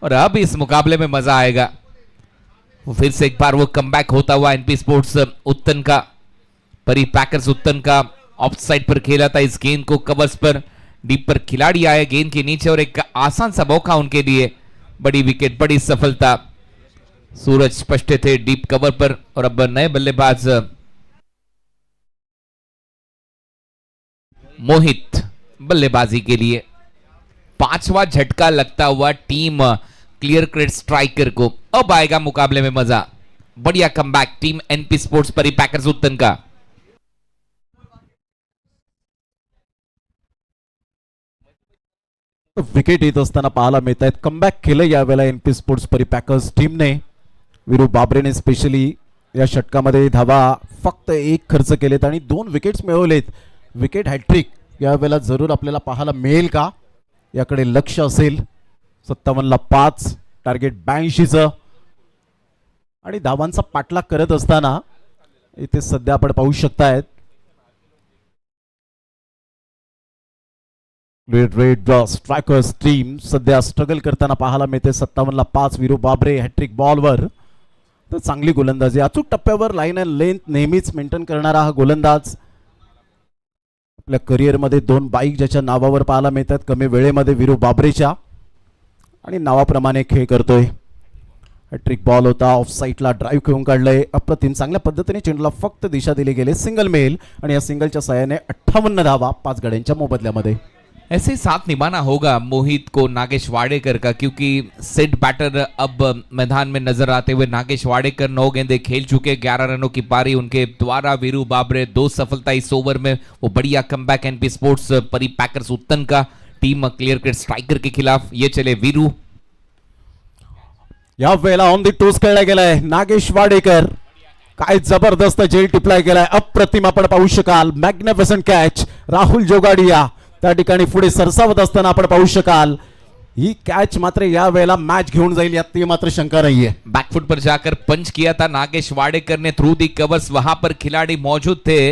और अब इस मुकाबले में मजा आएगा. फिर से एक बार वो कमबैक होता हुआ एनपी स्पोर्ट्स उत्तन का, परी पैकर्स उत्तन का ऑफ साइड पर खेला था इस गेंद को. कवर्स पर डीप पर खिलाड़ी आए गेंद के नीचे और एक आसान सा मौका उनके लिए. बड़ी विकेट, बड़ी सफलता. सूरज स्पष्ट थे डीप कवर पर और अब नए बल्लेबाज मोहित बल्लेबाजी के लिए. 5वां झटका लगता हुआ टीम क्लियर क्रेट स्ट्राइकर को. अब आएगा मुकाबले में मजा. बढ़िया कमबैक टीम एनपी स्पोर्ट्स परी पैकर्स उत्तन का. विकेट येत असताना पाहायला मिळत आहेत. कमबॅक केलं यावेळेला एनपी स्पोर्ट्स परी पॅकर्स टीमने. वीरू बाबरेने स्पेशली या षटकामध्ये धावा फक्त 1 खर्च केलेत आणि 2 विकेट्स मिळवलेत. विकेट हॅट्रिक यावेळेला जरूर आपल्याला पाहायला मिळेल का, याकडे लक्ष असेल. 57ला 5, टार्गेट 82चं आणि धावांचा पाठलाग करत असताना इथे सध्या आपण पाहू शकतायत रेड स्ट्रायकर्स टीम सध्या स्ट्रगल करताना पाहायला मिळते. 57ला 5 वीरू बाबरे हॅट्रिक बॉलवर. तर चांगली गोलंदाजी, अचूक टप्प्यावर लाईन अँड लेंथ नेहमीच मेंटेन करणारा हा गोलंदाज. आपल्या करिअरमध्ये 2 बाईक ज्याच्या नावावर पाहायला मिळतात कमी वेळेमध्ये वीरू बाबरेच्या, आणि नावाप्रमाणे खेळ करतोय. हॅट्रिक बॉल होता, ऑफ साईडला ड्राईव्ह घेऊन काढलंय. अप्रतिम चांगल्या पद्धतीने चेंडूला फक्त दिशा दिली गेली. सिंगल मेल आणि या सिंगलच्या साहाय्याने 58 धावा 5 गड्यांच्या मोबदल्यामध्ये. ऐसे ही साथ निभाना होगा मोहित को नागेश वाडेकर का, क्योंकि सेट बैटर अब मैदान में नजर आते हुए नागेश वाडेकर 9 गेंदें खेल चुके. 11 रनों की पारी उनके द्वारा. वीरू बाबरे 2 सफलता इस ओवर में. वो बढ़िया कमबैक एनपी स्पोर्ट्स परी पैकर्स उत्तन का. टीम क्लियर क्रेट स्ट्राइकर के खिलाफ ये चले वीरू. या वेळेला ऑन द टोस खेळला गेलाय नागेश वाडेकर. काय जबरदस्त जेल टिपलाय गेलाय. अप्रतिम आपण पाहू शकाल. Magnificent catch. राहुल जोगाडिया त्या ठिकाणी पुढे सरसावत असताना आपण पाहू शकाल. ही कॅच मात्र या वेळेला मॅच घेऊन जाईल यात ती मात्र शंका नाहीये. बैकफुट पर जाकर पंच किया था नागेश वाडेकर ने थ्रू दी कवर्स. वहां पर खिलाड़ी मौजूद थे,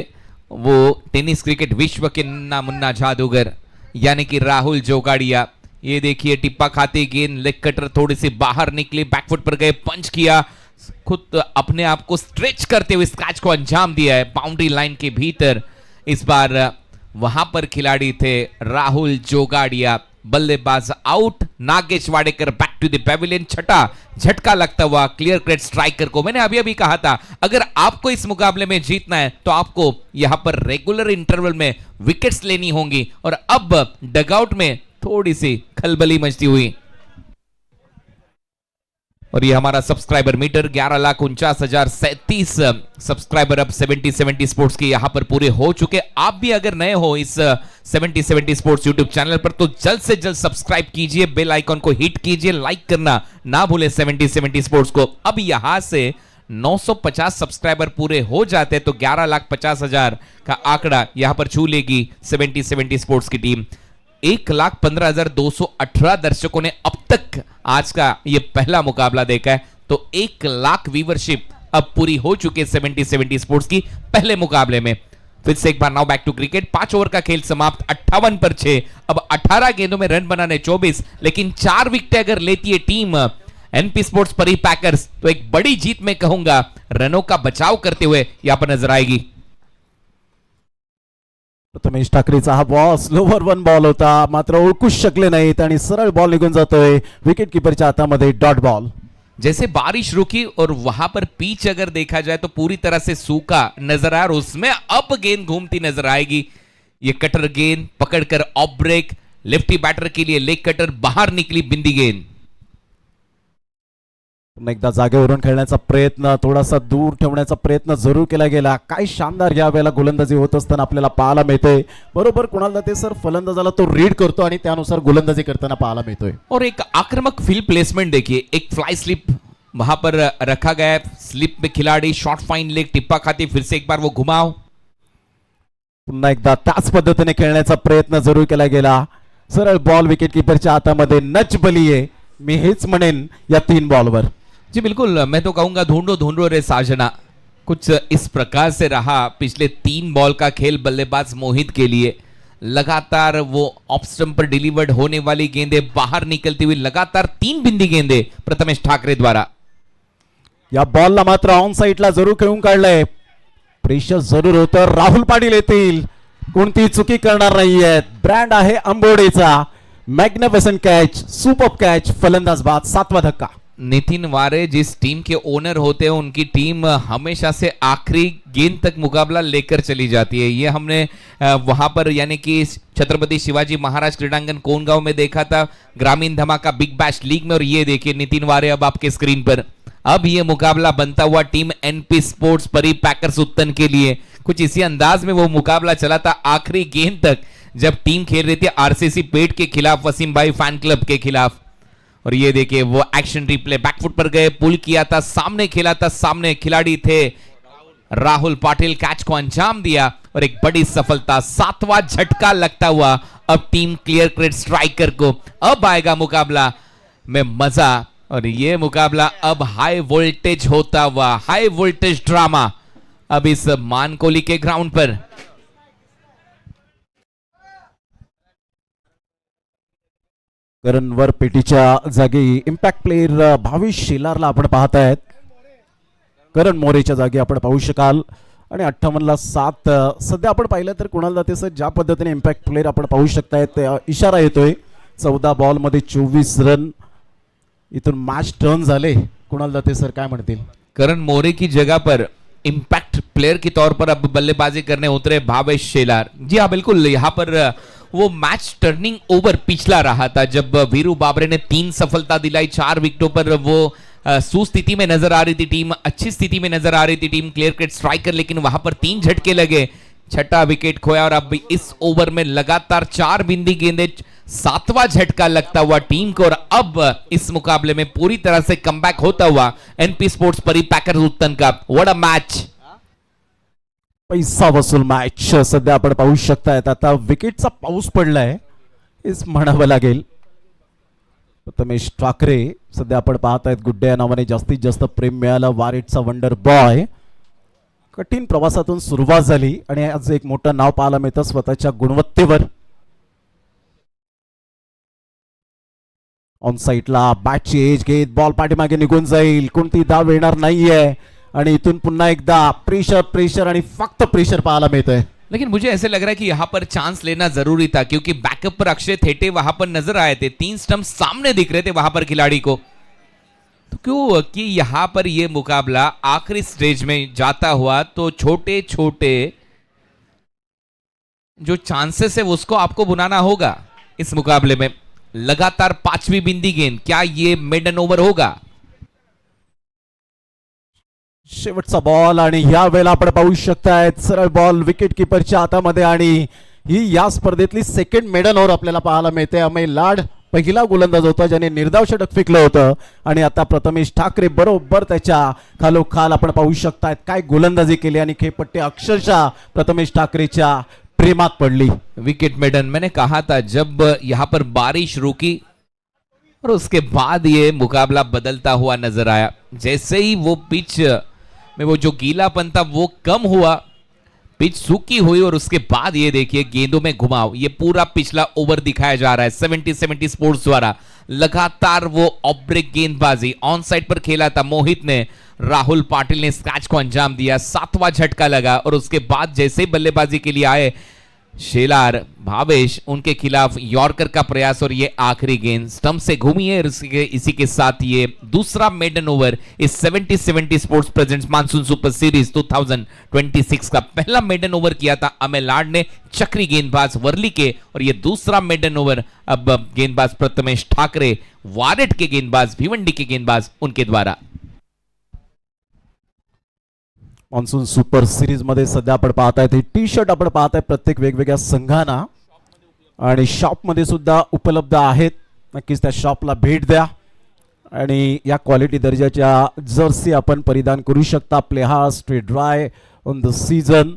वो टेनिस क्रिकेट विश्व के नन्ना मुन्ना जादूगर यानी कि राहुल जोगाड़िया. ये देखिए टिप्पा खाती गेंद, लेग कटर थोड़ी सी बाहर निकली, बैकफुट पर गए, पंच किया, खुद अपने आप को स्ट्रेच करते हुए इस कैच को अंजाम दिया है बाउंड्री लाइन के भीतर. इस बार वहां पर खिलाड़ी थे राहुल जोगाड़िया. बल्लेबाज out. Nagesh Wadekar back to the pavilion. 6ठा झटका लगता हुआ क्लियर क्रेट स्ट्राइकर को. मैंने अभी अभी कहा था अगर आपको इस मुकाबले में जीतना है तो आपको यहां पर रेगुलर इंटरवल में विकेट्स लेनी होंगी. और अब डगआउट में थोड़ी सी खलबली मचती हुई. और ये हमारा सब्सक्राइबर मीटर 11,49,037 सब्सक्राइबर अब 70-70 स्पोर्ट्स के यहां पर पूरे हो चुके. आप भी अगर नए हो इस 70-70 स्पोर्ट्स यूट्यूब चैनल पर तो जल्द से जल्द सब्सक्राइब कीजिए, बेल आइकॉन को हिट कीजिए, लाइक करना ना भूले 70-70 स्पोर्ट्स को. अब यहां से 950 सब्सक्राइबर पूरे हो जाते तो 11,50,000 का आंकड़ा यहां पर छू लेगी 70-70 स्पोर्ट्स की टीम। 1,15,218 दर्शकों ने अब तक आज का ये पहला मुकाबला देखा है, तो 1 लाख व्यूवरशिप अब पूरी हो चुकी है 70-70 स्पोर्ट्स की पहले मुकाबले में। फिर से एक बार now back to cricket. 5 over का खेल समाप्त, 58 पर 6। अब 18 गेंदों में रन बनाने 24, लेकिन 4 विकेटें अगर लेती है टीम एनपी स्पोर्ट्स परी पैकर्स तो एक बड़ी जीत में कहूंगा रनों का बचाव करते हुए यहां पर नजर आएगी। प्रथमेश ठाकरेचा हा बॉल स्लोवर 1 बॉल होता, मात्र ओळखूच शकले नाहीत आणि सरळ बॉल निघून जातोय विकेट कीपरच्या हातामध्ये डॉट बॉल। जैसे बारिश रुकी और वहां पर पिच अगर देखा जाए तो पूरी तरह से सूखा नजर आया और उसमें अब गेंद घूमती नजर आएगी। ये कटर गेंद पकड़कर ऑफ ब्रेक, लेफ्टी बैटर के लिए लेग कटर, बाहर निकली बिंदी गेंद। पुन्हा एकदा जागेवरून खेळण्याचा प्रयत्न, थोडासा दूर ठेवण्याचा प्रयत्न जरूर केला गेला। काय शानदार या वेळेला गोलंदाजी होत असताना आपल्याला पाहायला मिळते। बरोबर कुणाल दाते सर फलंदाजाला तो रीड करतो आणि त्यानुसार गोलंदाजी करताना पाहायला मिळतोय। और एक आक्रामक फील्ड प्लेसमेंट देखिए, एक फ्लाई स्लिप वहां पर रखा गया है, स्लिप में खिलाड़ी शॉर्ट फाइन लेग टिप्पा खाती, फिर से एक बार वो घुमाव। पुन्हा एकदा त्याच पद्धतीने खेळण्याचा प्रयत्न जरूर केला गेला। सरळ बॉल विकेट कीपरच्या हातामध्ये नच बलिये, मी हेच म्हणेन या 3 बॉलवर। जी बिल्कुल, मैं तो कहूंगा ढूंढो ढूंढो रे साजना, कुछ इस प्रकार से रहा पिछले 3 बॉल का खेल बल्लेबाज मोहित के लिए। लगातार वो ऑफ स्टंप पर डिलीवर्ड होने वाली गेंदें बाहर निकलती हुई, लगातार 3 बिंदी गेंदें प्रथमेश ठाकरे द्वारा। या बॉलला मात्र ऑन साइडला जरूर खेळून काढलंय, प्रेशर जरूर होतं। राहुल पाटील येतील, कोणती चुकी करणार नाहीयेत। ब्रँड आहे अंबोडेचा, मॅग्निफिसंट कॅच, सुपर कॅच, फलंदाज बाद, 7वां धक्का। नितिन वारे जिस टीम के ओनर होते हैं उनकी टीम हमेशा से आखिरी गेंद तक मुकाबला लेकर चली जाती है। ये हमने वहां पर यानी कि छत्रपति शिवाजी महाराज क्रीडांगन कोनगांव में देखा था, ग्रामीण धमाका बिग बैश लीग में, और ये देखिए नितिन वारे अब आपके स्क्रीन पर। अब ये मुकाबला बनता हुआ टीम एनपी स्पोर्ट्स परी पैकर्स उत्तन के लिए। कुछ इसी अंदाज में वो मुकाबला चला था आखिरी गेंद तक, जब टीम खेल रही थी आरसीसी पेट के खिलाफ, वसीम भाई फैन क्लब के खिलाफ। और ये देखिए वो एक्शन रिप्ले, बैकफुट पर गए, पुल किया था, सामने खेला था, सामने खिलाड़ी थे राहुल पाटिल, कैच को अंजाम दिया और एक बड़ी सफलता। 7वां झटका लगता हुआ अब टीम क्लियर क्रेट स्ट्राइकर को। अब आएगा मुकाबला में मजा, और ये मुकाबला अब हाई वोल्टेज होता हुआ, हाई वोल्टेज ड्रामा अब इस मानकोली के ग्राउंड पर। करण वर पेटीच्या जागी इम्पॅक्ट प्लेयर भाविश शेलारला आपण पाहतायत। करण मोरेच्या जागी आपण पाहू शकाल आणि 58ला 7 सध्या आपण पाहिलं तर कुणाल दाते सर ज्या पद्धतीने इम्पॅक्ट प्लेयर आपण पाहू शकतायत, इशारा येतोय 14 बॉल मध्ये 24 रन, इथून मॅच टर्न झाले। कुणाल दाते सर काय म्हणतील? करण मोरे की जगह पर इम्पैक्ट प्लेयर के तौर पर अब बल्लेबाजी करने उतरे भावेश शेलार। जी हाँ बिल्कुल, यहाँ पर वो मैच टर्निंग ओवर पिछला रहा था जब वीरू बाबरे ने 3 सफलता दिलाई 4 विकेटों पर। वो सुस्थिति में नजर आ रही थी टीम, अच्छी स्थिति में नजर आ रही थी टीम, क्लियर कट स्ट्राइकर, लेकिन वहां पर 3 झटके लगे, 6ठा विकेट खोया और अब इस ओवर में लगातार 4 बिंदी गेंदे, 7वां झटका लगता हुआ टीम को। और अब इस मुकाबले में पूरी तरह से कमबैक होता हुआ एनपी स्पोर्ट्स परी पैकर्स उत्तन का। व्हाट अ मैच, पैसा वसूल मॅच सध्या आपण पाहू शकतायत। आता विकेटचा पाऊस पडलाय हेच म्हणावं लागेल। प्रथमेश ठाकरे सध्या आपण पाहतायत गुड्डे या नावाने जास्तीत जास्त प्रेम मिळालं। वारेटचा वंडर बॉय कठीण प्रवासातून सुरुवात झाली आणि आज एक मोठं नाव पाहायला मिळतं स्वतःच्या गुणवत्तेवर। ऑन साइडला बॅटची एज घेत बॉल पाठीमागे निघून जाईल, कोणती धाव येणार नाहीये आणि इथून पुन्हा एकदा प्रेशर प्रेशर आणि फक्त प्रेशर पाहायला मिळतंय। लेकिन मुझे ऐसे लग रहा है कि यहां पर चांस लेना जरूरी था, क्योंकि बैकअप पर अक्षय थेटे वहां पर नजर आए थे, 3 स्टंप सामने दिख रहे थे वहां पर खिलाड़ी को। तो क्यों कि यहां पर यह मुकाबला आखिरी स्टेज में जाता हुआ तो छोटे छोटे जो चांसेस है उसको आपको बुनाना होगा इस मुकाबले में। लगातार 5वीं बिंदी गेंद, क्या ये मेडन ओव्हर होगा? शेवटचा बॉल आणि या वेळेला आपण पाहू शकतायत सरळ बॉल विकेट कीपरच्या हातामध्ये आणि ही या स्पर्धेतली सेकंड मेडन ओव्हर आपल्याला पाहायला मिळते। अमय लाड पहिला गोलंदाज होता ज्याने निर्धाव षटक फेकलं होतं आणि आता प्रथमेश ठाकरे बरोबर त्याच्या खालोखाल आपण पाहू शकतायत काय गोलंदाजी केली आणि खेळपट्टी अक्षरशः प्रथमेश ठाकरेच्या प्रेमात पडली. विकेट मेडन मैंने कहा था जब यहाँ पर बारिश रुकी और उसके बाद ये मुकाबला बदलता हुआ नजर आया. जैसे ही वो पिच में वो जो गीलापन था वो कम हुआ, पिच सूखी हुई और उसके बाद ये देखिए गेंदों में घुमाव. ये पूरा पिछला ओवर दिखाया जा रहा है 70-70 स्पोर्ट्स द्वारा. लगातार वो ऑफ ब्रेक गेंदबाजी ऑन साइड पर खेला था मोहित ने. राहुल पाटिल ने इस कैच को अंजाम दिया. 7वां झटका लगा और उसके बाद जैसे ही बल्लेबाजी के लिए आए शेलार भावेश, उनके खिलाफ यॉर्कर का प्रयास और ये आखिरी गेंद स्टंप से घूमी है. इसी के साथ ये दूसरा मेडन ओवर इस 70-70 sports presents monsoon super series 2026 का. पहला मेडन ओवर किया था अमेल लाड ने चक्री गेंदबाज वर्ली के, और ये दूसरा मेडन ओवर अब गेंदबाज प्रथमेश ठाकरे, वारेट के गेंदबाज, भिवंडी के गेंदबाज उनके द्वारा. मान्सून सुपर सिरीज मध्ये सध्या आपण पाहताय ते टी शर्ट आपण पाहताय प्रत्येक वेगवेगळ्या संघांना आणि शॉप मध्ये सुद्धा उपलब्ध आहेत. नक्कीच त्या शॉपला भेट द्या आणि या क्वालिटी दर्जाच्या जर्सी आपण परिधान करू शकता. Play hard, stay dry on the season.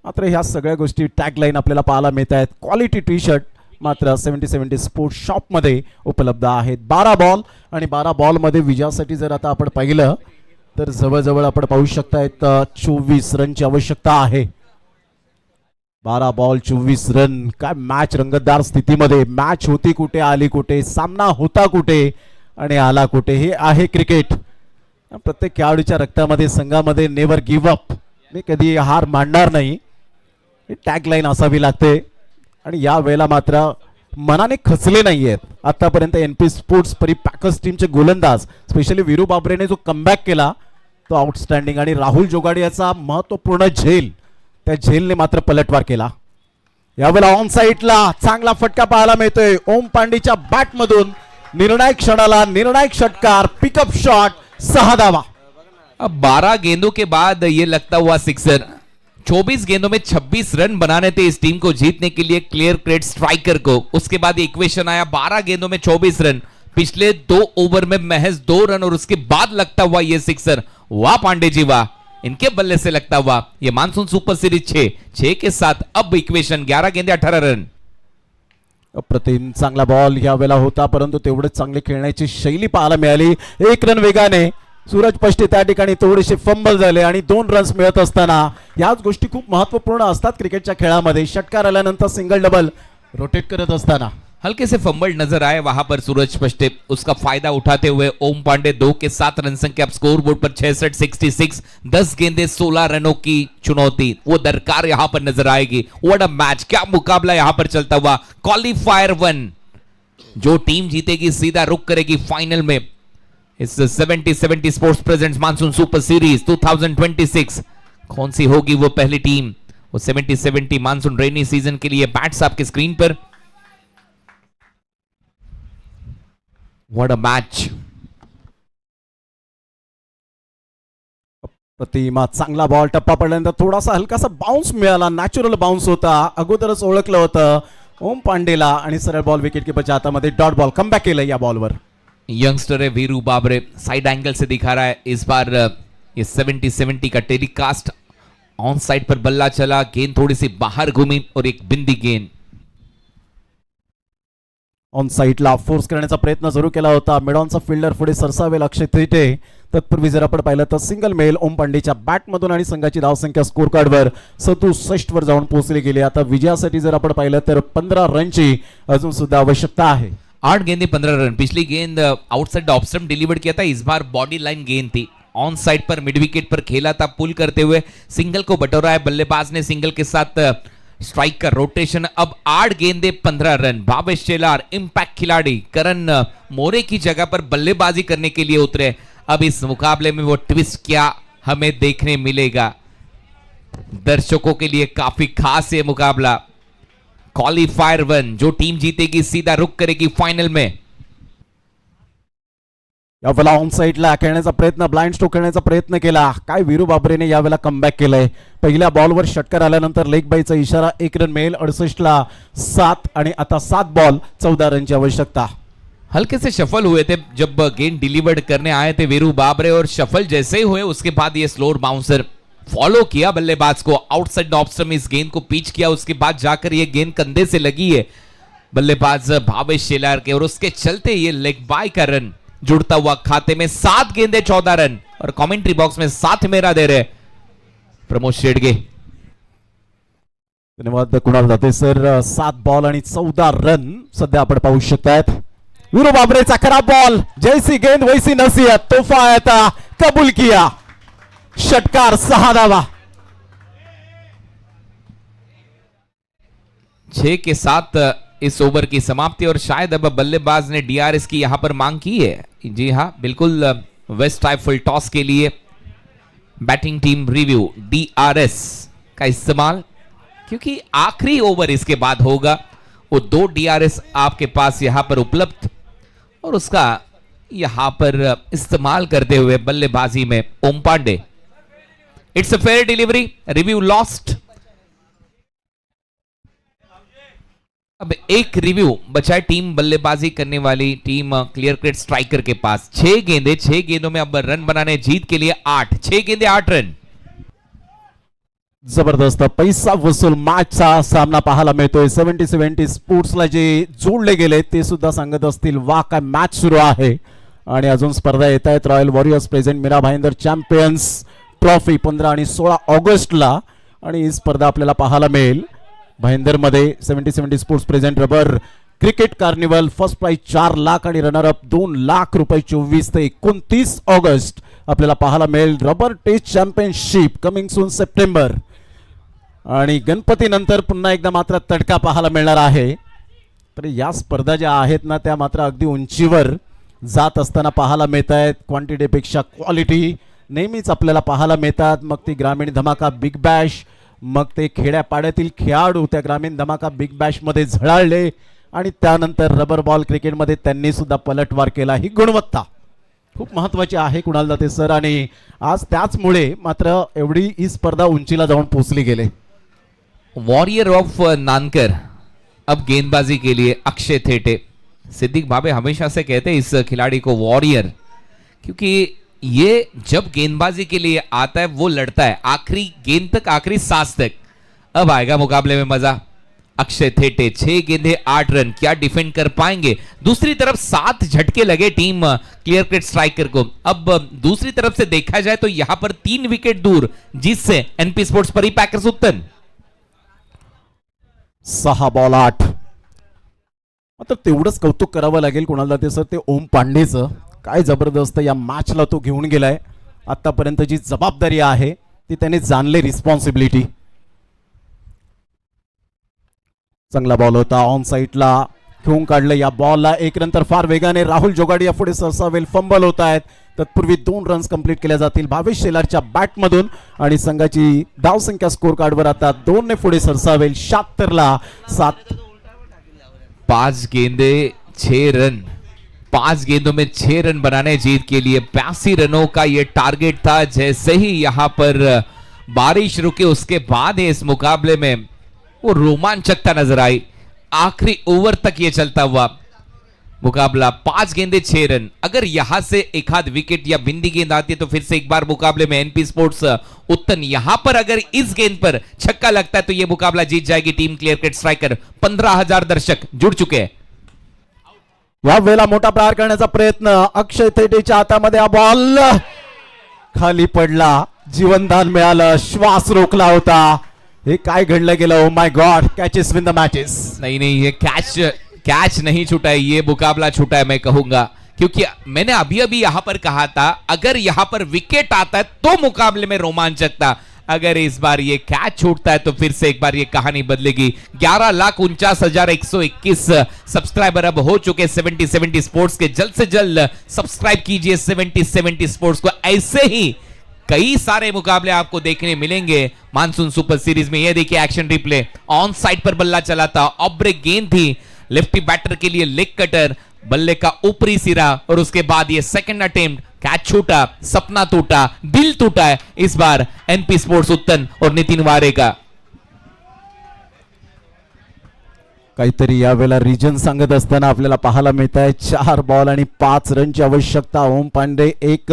मात्र ह्या सगळ्या गोष्टी टॅगलाईन आपल्याला पाहायला मिळत आहेत. क्वालिटी टी शर्ट मात्र 70-70 स्पोर्ट्स शॉप मध्ये उपलब्ध आहेत. 12 बॉल आणि 12 बॉल मध्ये विजयासाठी जर आता आपण पाहिलं तर जवळजवळ आपण पाहू शकतायत 24 रनची आवश्यकता आहे. 12 बॉल 24 रन. काय मॅच रंगतदार स्थितीमध्ये. मॅच होती कुठे, आली कुठे, सामना होता कुठे आणि आला कुठे. हे आहे क्रिकेट. प्रत्येक खेळाडूच्या रक्तामध्ये, संघामध्ये नेव्हर गिव्ह अप, मी कधी हार मानणार नाही, ही टॅगलाईन असावी लागते. आणि या वेळेला मात्र मनाने खचले नाहीयेत. आतापर्यंत एनपी स्पोर्ट्स पॅकर्स टीमचे गोलंदाज स्पेशली वीरू बाबरेने जो कमबॅक केला तो आउटस्टँडिंग. आणि राहुल जोगाडियाचा महत्वपूर्ण झेल, त्या झेलने मात्र पलटवार केला. यावेळेला ऑन साइडला चांगला फटका पाहायला मिळतोय. ओम पांडेच्या बॅट मधून निर्णायक क्षणाला निर्णायक षटकार, पिकअप शॉट, 6 धावा. अब 12 गेंदों के बाद ये लगता हुआ सिक्सर. 24 गेंदों में 26 रन बनाने थे इस टीम को जीतने के लिए क्लियर क्रेट स्ट्राइकर को. उसके बाद इक्वेशन आया 12 गेंदों में 24 रन, पिछले 2 ओवर में महज 2 रन और उसके बाद लगता हुआ ये सिक्सर. वाह पांडे जी वाह, इनके बल्ले से लगता हुआ ये मानसून सुपर सीरीज 6 के साथ अब इक्वेशन 11 गेंदे 18 रन. अप्रतिम चांगला बॉल यावेळेला होता, परंतु तेवढेच चांगली खेळण्याची शैली पाहायला मिळाली. 1 रन वेगाने सूरज पष्टे त्या ठिकाणी थोडेसे फंबल झाले आणि 2 रन्स मिळत असताना याच गोष्टी खूप महत्वपूर्ण असतात क्रिकेटच्या खेळामध्ये. षटकार आल्यानंतर सिंगल डबल रोटेट करत असताना हल्के से फंबल नजर आए वहां पर सूरज पष्टे. उसका फायदा उठाते हुए ओम पांडे 2 के 7 रन संख्या अब स्कोर बोर्ड पर 66-66. 10 गेंदे 16 रनों की चुनौती वो दरकार यहां पर नजर आएगी. व्हाट अ मैच, क्या मुकाबला यहां पर चलता हुआ. क्वालिफायर 1 जो टीम जीतेगी सीधा रुक करेगी फाइनल में. इस 70-70 sports presents monsoon super series 2026 कौन सी होगी वो पहली टीम. वो 70-70 मानसून रेनी सीजन के लिए बैट्स आपके स्क्रीन पर. What a match. प्रतिमा चांगला बॉल, टप्पा पडल्यानंतर थोडासा हलकासा बाउन्स मिळाला. नॅचरल बाउन्स होता. अगोदरच ओळखलं होतं ओम पांडेला आणि सरळ बॉल विकेट कीपरच्या हातामध्ये. डॉट बॉल कमबॅक केलं या बॉलवर. यंगस्टर है वीरू बाबरे, साइड एंगल से दिखा रहा है इस बार. ये 70-70 का टेलीकास्ट. ऑन साइड पर बल्ला चला, गेंद थोड़ी सी बाहर घूमी और एक बिंदी गेंद. ऑन साइडला फोर्स करण्याचा प्रयत्न सुरू केला होता. मिडॉनचा फिल्डर पुढे सरसावेल अक्षय थेटे. तत्पूर्वी जर आपण पाहिलं तर सिंगल मेल ओम पांडेच्या बॅटमधून आणि संघाची धावसंख्या स्कोर कार्डवर 67 वर जाऊन पोहोचली गेली. आता विजयासाठी जर आपण पाहिलं तर 15 रनची अजून सुद्धा आवश्यकता आहे. 8 गेंदे 15 रन. पिछली गेंद आउटसाइड ऑफ स्टंप डिलीवर किया था, इस बार बॉडी लाइन गेंद थी. ऑन साइड पर मिड विकेट पर खेला था, पुल करते हुए सिंगल को बटोरा है. बल्लेबाज ने सिंगल के साथ स्ट्राइक का रोटेशन. अब 8 गेंदे 15 रन. भावेश शेलार इंपैक्ट खिलाड़ी करण मोरे की जगह पर बल्लेबाजी करने के लिए उतरे. अब इस मुकाबले में वो ट्विस्ट क्या हमें देखने मिलेगा. दर्शकों के लिए काफी खास ये मुकाबला. क्वालिफायर 1 जो टीम जीतेगी सीधा रुक करेगी फाइनल में. यावेळेला ऑन साइडला खेळण्याचा प्रयत्न, ब्लाइंड स्ट्रोक खेळण्याचा प्रयत्न केला. काय वीरू बाबरेने यावेळेला कमबॅक केलंय. पहिल्या बॉलवर षटकार आल्यानंतर लेग बायचा इशारा. 1 रन मिळेल. 68 ला 7 आणि आता 7 बॉल 14 रनची आवश्यकता. हल्के से शफल हुए थे जब गेंद डिलीवर्ड करने आए थे वीरू बाबरे, और शफल जैसे ही हुए उसके बाद ये स्लोर बाउंसर फॉलो किया बल्लेबाज को, आउटसाइड ऑफ स्टंप इस गेंद को पिच किया, उसके बाद जाकर ये गेंद कंधे से लगी है बल्लेबाज भावेश शेलार के, और उसके चलते ये लेग बाय का रन जुड़ता हुआ खाते में 7 गेंदे 14 रन, और कमेंट्री बॉक्स में साथ मेरा दे रहे प्रमोद शेडगे. धन्यवाद कुणाल दाते सर. 7 बॉल आणि 14 रन सध्या आपण पाहू शकतायत. वीरू बाबरेचा खराब बॉल, जैसी गेंद वैसी नसीहत, तोहफा आया था, कबूल किया, षटकार 6 धावा. 6 के साथ इस ओवर की समाप्ति, और शायद अब बल्लेबाज ने डीआरएस की यहां पर मांग की है. जी हां बिल्कुल, वेस्ट टाइफल टॉस के लिए बैटिंग टीम रिव्यू डीआरएस का इस्तेमाल, क्योंकि आखिरी ओवर इसके बाद होगा. वो 2 डीआरएस आपके पास यहां पर उपलब्ध, और उसका यहां पर इस्तेमाल करते हुए बल्लेबाजी में Om Pandey. It's a fair delivery, review lost. अब एक रिव्यू बचा है टीम बल्लेबाजी करने वाली टीम क्लियर क्रेट स्ट्राइकर के पास. 6 गेंदे, 6 गेंदों में अब रन बनाने जीत के लिए 8, 6 गेंदे 8 रन. जबरदस्त पैसा वसूल मॅचचा सामना पाहायला मिळतोय. 70-70 स्पोर्ट्सला जे जोडले गेले ते सुद्धा सांगत असतील वा काय मॅच सुरू आहे. आणि अजून स्पर्धा येत आहेत. Royal warriors present Mira Bhayandar champions trophy 15 आणि 16 ऑगस्टला, आणि ही स्पर्धा आपल्याला पाहायला मिळेल भाईंदरमध्ये. 70-70 sports present rubber cricket carnival. First prize 4 lakh आणि रनर अप 2 लाख रुपये. 24 ते 29 ऑगस्ट आपल्याला पाहायला मिळेल rubber test championship, coming soon September. आणि गणपती नंतर पुन्हा एकदा मात्र तडका पाहायला मिळणार आहे. तर या स्पर्धा ज्या आहेत ना त्या मात्र अगदी उंचीवर जात असताना पाहायला मिळत आहेत. क्वांटिटीपेक्षा क्वालिटी नेहमीच आपल्याला पाहायला मिळतात. मग ती ग्रामीण धमाका बिग बॅश, मग ते खेड्यापाड्यातील खेळाडू त्या ग्रामीण धमाका बिग बॅश मध्ये झळाळले, आणि त्यानंतर रबर बॉल क्रिकेटमध्ये त्यांनी सुद्धा पलटवार केला. ही गुणवत्ता खूप महत्वाची आहे कुणाल दाते सर, आणि आज त्याचमुळे मात्र एवढी ही स्पर्धा उंचीला जाऊन पोहोचली गेले. वॉरियर ऑफ नानकर अब गेंदबाजी के लिए अक्षय थेटे. सिद्दीक भावे हमेशा से कहते हैं इस खिलाड़ी को वॉरियर, क्योंकि ये जब गेंदबाजी के लिए आता है वो लड़ता है आखिरी गेंद तक, आखिरी सांस तक. अब आएगा मुकाबले में मजा. अक्षय थेटे 6 गेंदे 8 रन, क्या डिफेंड कर पाएंगे. दूसरी तरफ 7 झटके लगे टीम क्लियर क्रेट स्ट्राइकर को. अब दूसरी तरफ से देखा जाए तो यहां पर 3 विकेट दूर जिससे एनपी स्पोर्ट्स परी पैकर्स उत्तन. 6 बॉल 8. मात्र तेवढंच कौतुक करावं लागेल कुणाला ते सर, ते ओम पांडेचं. काय जबरदस्त या मॅचला तो घेऊन गेलाय. आतापर्यंत जी जबाबदारी आहे ती त्याने जाणले, रिस्पॉन्सिबिलिटी. चांगला बॉल होता, ऑन साइडला घेऊन काढलं. या बॉलला एक नंतर फार वेगाने राहुल जोगाडिया पुढे सरसावेल. फंबल होत आहेत. तत्पूर्वी 2 रन्स कंप्लीट केल्या जातील भावेश शेलारच्या बॅटमधून, आणि संघाची धावसंख्या स्कोर कार्डवर आता 2 ने पुढे सरसावेल. 76 ला 7. 5 गेंदे 6 रन, 5 गेंदों में 6 रन बनाने जीत के लिए 82 रनों का ये टारगेट था. जैसे ही यहां पर बारिश रुके उसके बाद इस मुकाबले में वो रोमांचकता नजर आई. आखिरी ओवर तक ये चलता हुआ मुकाबला. 5 गेंदे 6 रन. अगर यहां से एक आध विकेट या बिंदी गेंद आती है तो फिर से एक बार मुकाबले में एनपी स्पोर्ट्स उत्तन. यहां पर अगर इस गेंद पर छक्का लगता है तो यह मुकाबला जीत जाएगी टीम क्लियर क्रेट स्ट्राइकर. 15,000 दर्शक जुड़ चुके हैं. यावेळेला मोठा प्रहार करण्याचा प्रयत्न. अक्षय थेटेच्या हातामध्ये हा बॉल खाली पडला. जीवनदान मिळालं, श्वास रोखला होता. हे काय घडलं गेलं. Oh my God, catches win the matches. नहीं ये कैच नहीं छूटा है, ये मुकाबला छूटा है मैं कहूंगा, क्योंकि मैंने अभी अभी यहां पर कहा था अगर यहां पर विकेट आता है तो मुकाबले में रोमांचक था. अगर इस बार ये कैच छूटता है तो फिर से एक बार ये कहानी बदलेगी. 11,49,121 सब्सक्राइबर अब हो चुके 70-70 स्पोर्ट्स के. जल्द से जल्द सब्सक्राइब कीजिए 70-70 स्पोर्ट्स को. ऐसे ही कई सारे मुकाबले आपको देखने मिलेंगे मानसून सुपर सीरीज में. ये देखिए एक्शन रिप्ले, ऑन साइड पर बल्ला चला था, ऑफ ब्रेक गेंद थी लेफ्टी बैटर के लिए, लेग कटर, बल्ले का ऊपरी सिरा, और उसके बाद ये सेकंड अटेम्प्ट, कैच छूटा, सपना टूटा, दिल टूटा है इस बार एनपी स्पोर्ट्स उत्तन और नितिन वारे का. काहीतरी यावेळेला रिजन सांगत असताना आपल्याला पाहायला मिळत आहे 4 बॉल आणि 5 रनची आवश्यकता. ओम पांडे एक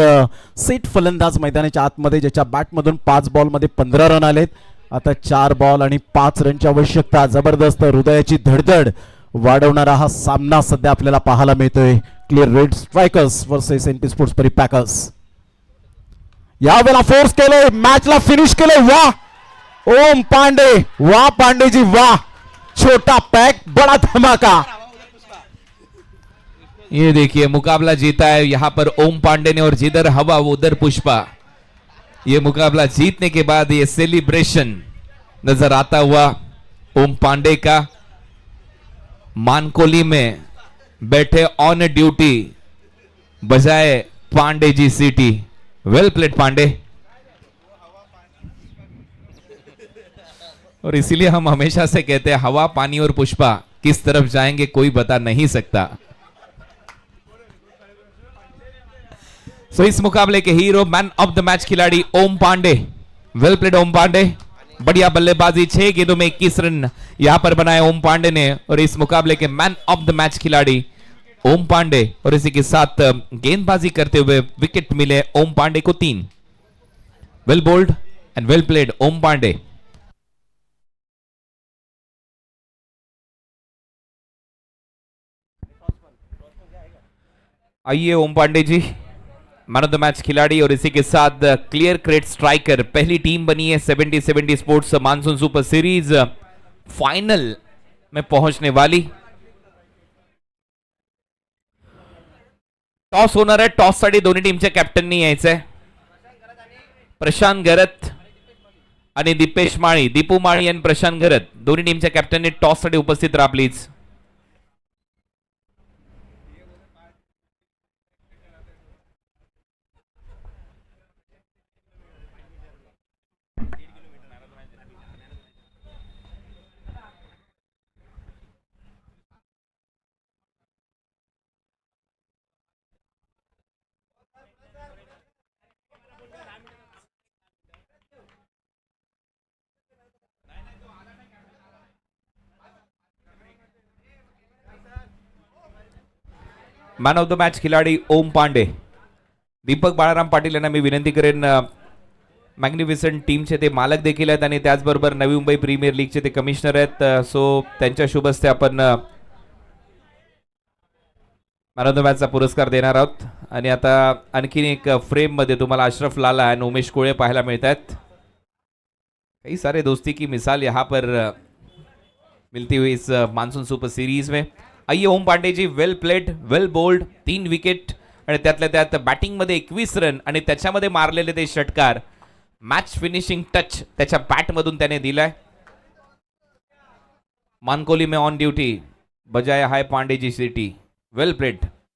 सेट फलंदाज मैदानाच्या आतमध्ये ज्याच्या बॅटमधून 5 बॉलमध्ये 15 रन आलेत. आता 4 बॉल आणि 5 रनची आवश्यकता. जबरदस्त हृदयाची धडधड वाढवणारा हा सामना सध्या आपल्याला पाहायला मिळतोय. Clear red strikers versus NT sports परी पॅकर्स. यावेळेला फोर्स केलंय, मॅचला फिनिश केलंय. वा ओम पांडे, वा पांडेजी वा. छोटा पैक बड़ा धमाका. ये देखिए मुकाबला जीता है यहाँ पर ओम पांडे ने और जिधर हवा उधर पुष्पा. ये मुकाबला जीतने के बाद ये सेलिब्रेशन नजर आता हुआ ओम पांडे का. मानकोली में बैठे ऑन ड्यूटी बजाए पांडे जी सीटी. वेल प्लेड पांडे. और इसीलिए हम हमेशा से कहते हैं हवा पानी और पुष्पा किस तरफ जाएंगे कोई बता नहीं सकता. सो इस मुकाबले के hero man of the match खिलाड़ी ओम पांडे. Well played Om Pandey. बढ़िया बल्लेबाजी. 6 गेंदों में 21 रन यहां पर बनाए ओम पांडे ने और इस मुकाबले के मैन ऑफ द मैच खिलाड़ी ओम पांडे. और इसी के साथ गेंदबाजी करते हुए विकेट मिले ओम पांडे को 3. वेल बोल्ड एंड वेल प्लेड ओम पांडे. आइए ओम Pandey ji man of the match खिलाड़ी और इसी के साथ क्लियर क्रेट स्ट्राइकर. पहली टीम बनी है 70-70 sports monsoon super series final में पहुंचने वाली. टॉस होणार आहे. टॉस साठी दोन्ही टीमच्या कॅप्टननी यायचंय. प्रशांत गरत आणि दीपेश माळी, दीपू माळी आणि प्रशांत गरत दोन्ही टीमच्या कॅप्टननी टॉस साठी उपस्थित राहा please. Man of the match खिलाडी ओम पांडे. दीपक बाळाराम पाटील यांना मी विनंती करेन. मॅग्निफिसंट टीमचे ते मालक देखील आहेत आणि त्याचबरोबर नवी मुंबई प्रीमियर लीगचे ते कमिशनर आहेत. सो त्यांच्या शुभ हस्ते आपण मॅन ऑफ द मॅचचा पुरस्कार देणार आहोत. आणि आता आणखीन एक फ्रेम मध्ये तुम्हाला अशरफ लाला आणि उमेश कोळे पाहायला मिळत आहेत. कई सारे दोस्ती की मिसाल यहाँ पर मिलती हुई इस मानसून सुपर सीरीज में. आइए ओम पांडे जी. वेल प्लेड, वेल बोल्ड. 3 विकेट आणि त्यातल्या त्यात बॅटिंग मध्ये 21 रन आणि त्याच्यामध्ये मारलेले ते षटकार. मॅच फिनिशिंग टच त्याच्या बॅट मधून त्याने दिलाय. मानकोली में ऑन ड्यूटी बजाय हाय पांडे जी सिटी. वेल प्लेड.